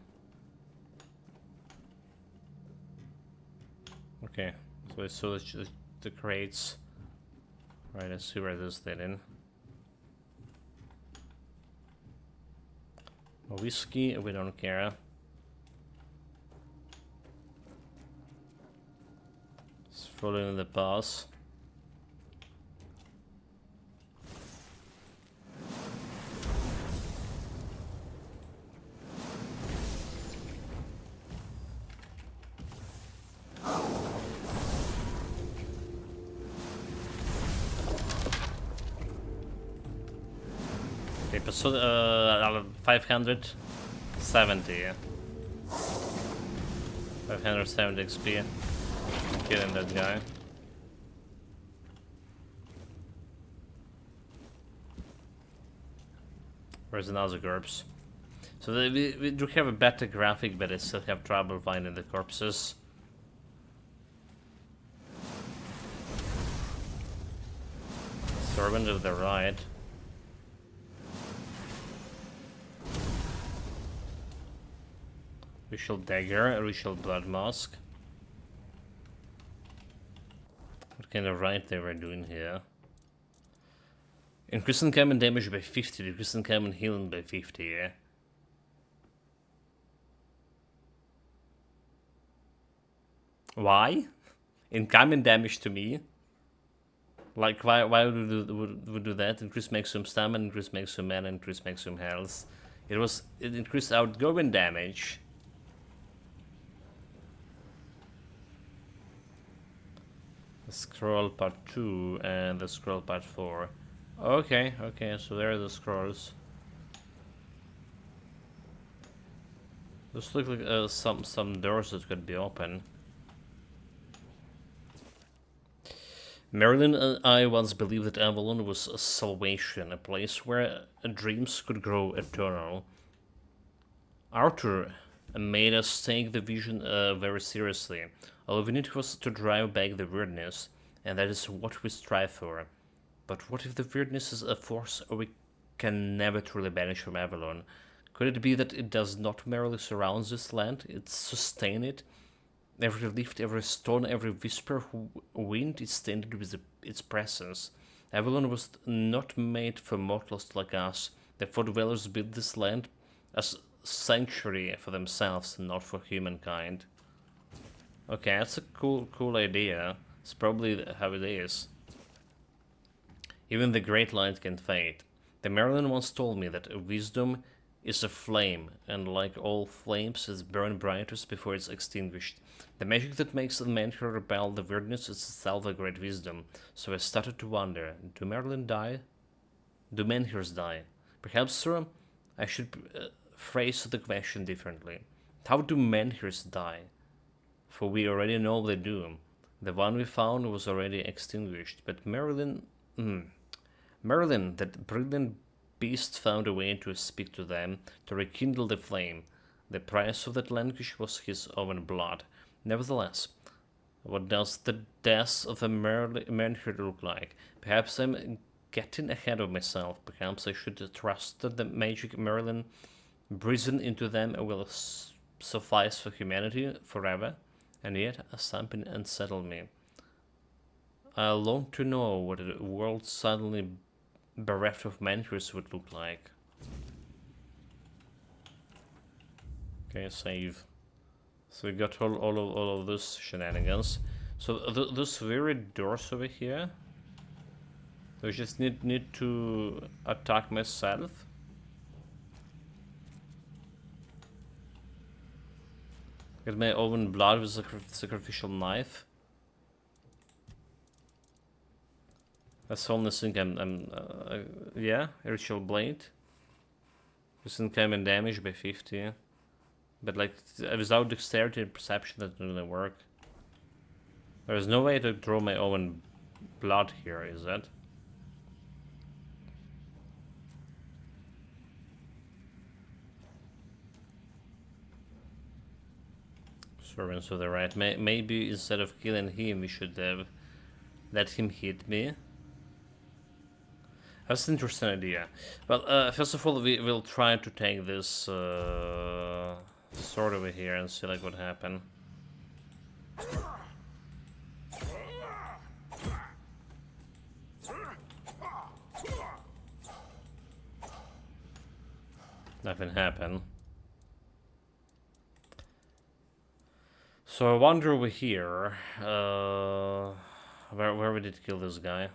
Okay, so it's just the crates. Right, let's see where this is in. A whiskey, we don't care. It's following the pass. Okay, so 570. 570 XP. Killing that guy. Where's another corpse? So we do have a better graphic, but I still have trouble finding the corpses. Servant of the right. Ritual dagger, a ritual blood mask. What What kind of right they were doing here? Increase incoming damage by 50, decrease incoming healing by 50, yeah? Why? Incoming damage to me? Like, why would we do that? Increase maximum stamina, increase maximum mana, increase maximum health. It increased outgoing damage. The scroll part 2 and the scroll part 4. Okay, so there are the scrolls. Those look like some doors that could be open. Marilyn and I once believed that Avalon was a salvation, a place where dreams could grow eternal. Arthur made us take the vision very seriously. All we needed was to drive back the weirdness, and that is what we strive for. But what if the weirdness is a force we can never truly banish from Avalon? Could it be that it does not merely surround this land, it sustains it? Every leaf, every stone, every whisper of wind is tainted with its presence. Avalon was not made for mortals like us. The Four Dwellers built this land as sanctuary for themselves, not for humankind. Okay, that's a cool idea. It's probably how it is. Even the great light can fade. The Merlin once told me that wisdom is a flame, and like all flames, it burns brightest before it's extinguished. The magic that makes the mentor repel the weirdness is itself a great wisdom. So I started to wonder, do Merlin die? Do menhirs die? Perhaps, sir, I should phrase the question differently. How do menhirs die? For we already know they do. The one we found was already extinguished, but Merlin, that brilliant beast, found a way to speak to them, to rekindle the flame. The price of that language was his own blood. Nevertheless, what does the death of a menhir look like? Perhaps I'm getting ahead of myself. Perhaps I should trust that the magic Merlin breathing into them will suffice for humanity forever. And yet, something unsettled me. I long to know what a world suddenly bereft of menhirs would look like. Okay, save. So we got all of those shenanigans. So those very doors over here, I just need to attack myself. Get my own blood with a sacrificial knife. That's the only thing yeah, ritual blade. Just incoming damage by 50. But like, without dexterity and perception, that doesn't really work. There's no way to draw my own blood here, is that? Servants of the right. Maybe instead of killing him, we should have let him hit me. That's an interesting idea. Well, first of all, we will try to take this sword over here and see like what happened. Nothing happened. So I wonder over here, where we did kill this guy.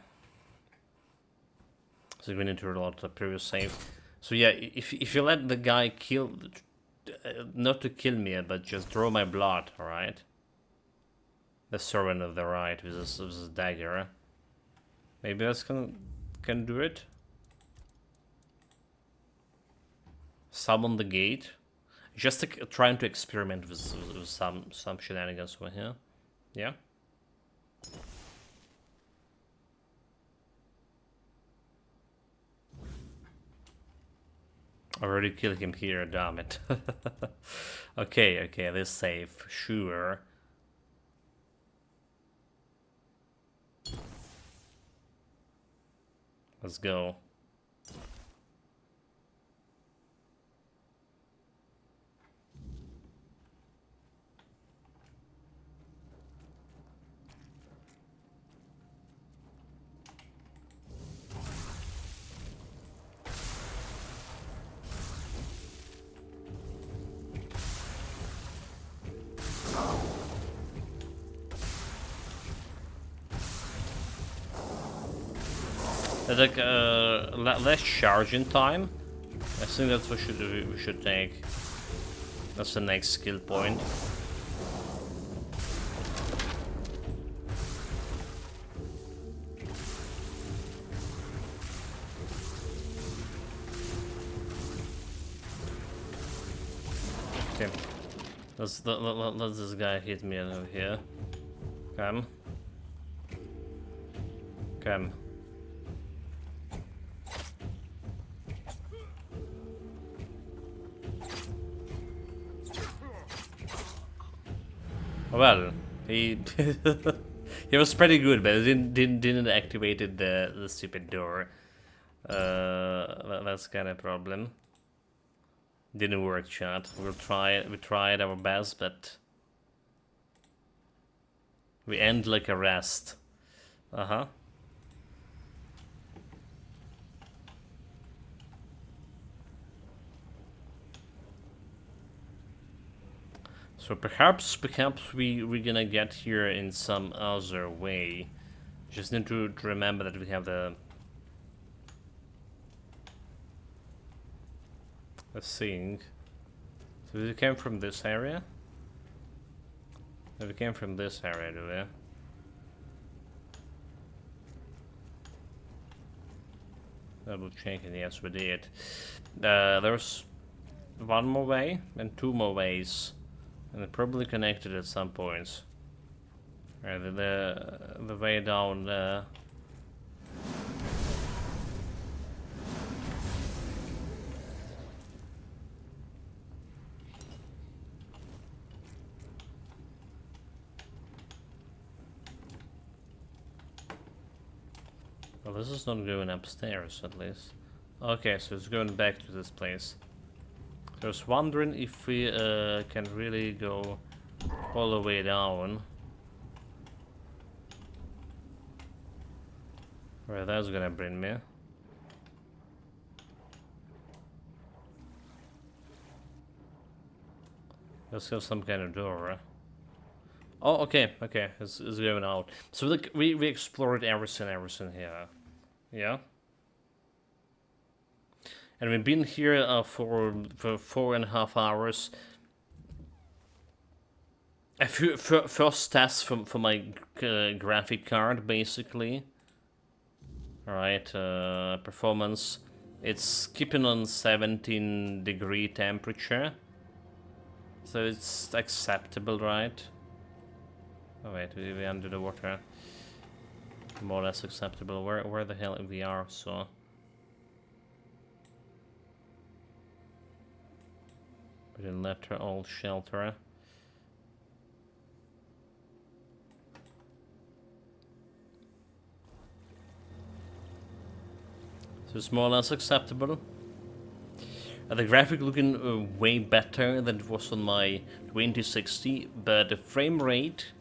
So we need to reload the previous save. So yeah, if you let the guy kill, not to kill me, but just draw my blood, alright? The servant of the right with this dagger. Maybe that's can do it. Summon the gate. Just trying to experiment with some shenanigans over here. Yeah. Already killed him here, damn it. Okay, this safe, sure. Let's go. Like less charging time. I think that's what we should take. That's the next skill point. Okay. Let this guy hit me over here. Come. Come. Well, he he was pretty good, but it didn't activated the stupid door. That's kind of a problem. Didn't work, chat. We tried our best, but we end like a rest. Uh-huh. So perhaps we're gonna get here in some other way. Just need to remember that we have the thing. So we came from this area? No, we came from this area, do we? Double checking, yes we did. There's one more way and two more ways. And they're probably connected at some points. Right, the way down there. Well, this is not going upstairs, at least. Okay, so it's going back to this place. I was wondering if we can really go all the way down. Where that's gonna bring me. Let's have some kind of door. Oh, okay, it's going out. So look, we explored everything here. Yeah? And we've been here for 4.5 hours. A few first tests for my graphic card, basically. Alright, performance. It's keeping on 17-degree temperature. So it's acceptable, right? Oh wait, we're under the water. More or less acceptable. Where the hell we are, so... We didn't let her all shelter. So it's more or less acceptable. The graphic looking way better than it was on my 2060, but the frame rate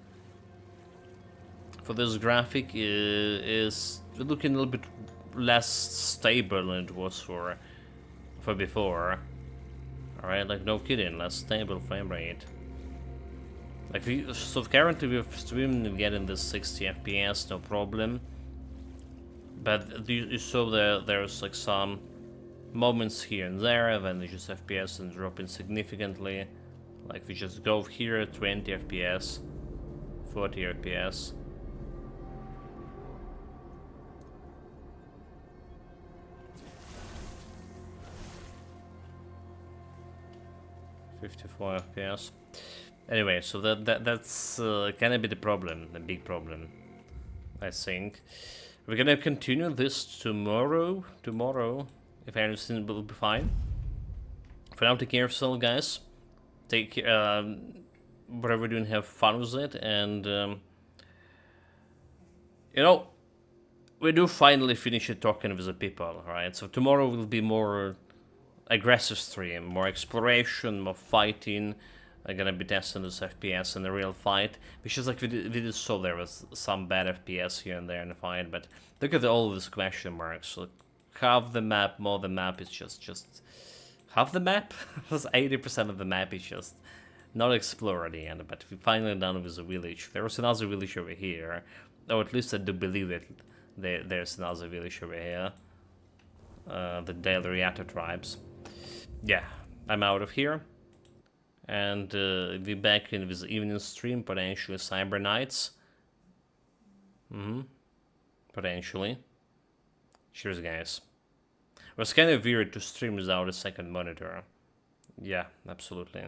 for this graphic is looking a little bit less stable than it was for before. Alright, like no kidding, less stable frame rate. Like so currently we're streaming getting this 60 FPS, no problem. But you saw there's like some moments here and there, then they just FPS and dropping significantly. Like we just go here, 20 FPS, 40 FPS. $54 FPS. Anyway, so that's gonna be the problem, the big problem, I think. We're gonna continue this tomorrow. If everything will be fine. For now, take care of yourself, guys. Take whatever you're doing, have fun with it, and you know, we do finally finish it talking with the people, right? So tomorrow will be more aggressive stream, more exploration, more fighting. I'm gonna be testing this FPS in a real fight, which is like we did so there was some bad FPS here and there in the fight, but look at all of these question marks. Like half the map, more the map is just half the map. 80% of the map is just not explored at the end. But we finally done with the village. There was another village over here, or at least I do believe there's another village over here. The Delriata tribes. Yeah, I'm out of here. And we'll be back in this evening stream, potentially Cyber Nights. Potentially. Cheers, guys. It was kind of weird to stream without a second monitor. Yeah, absolutely.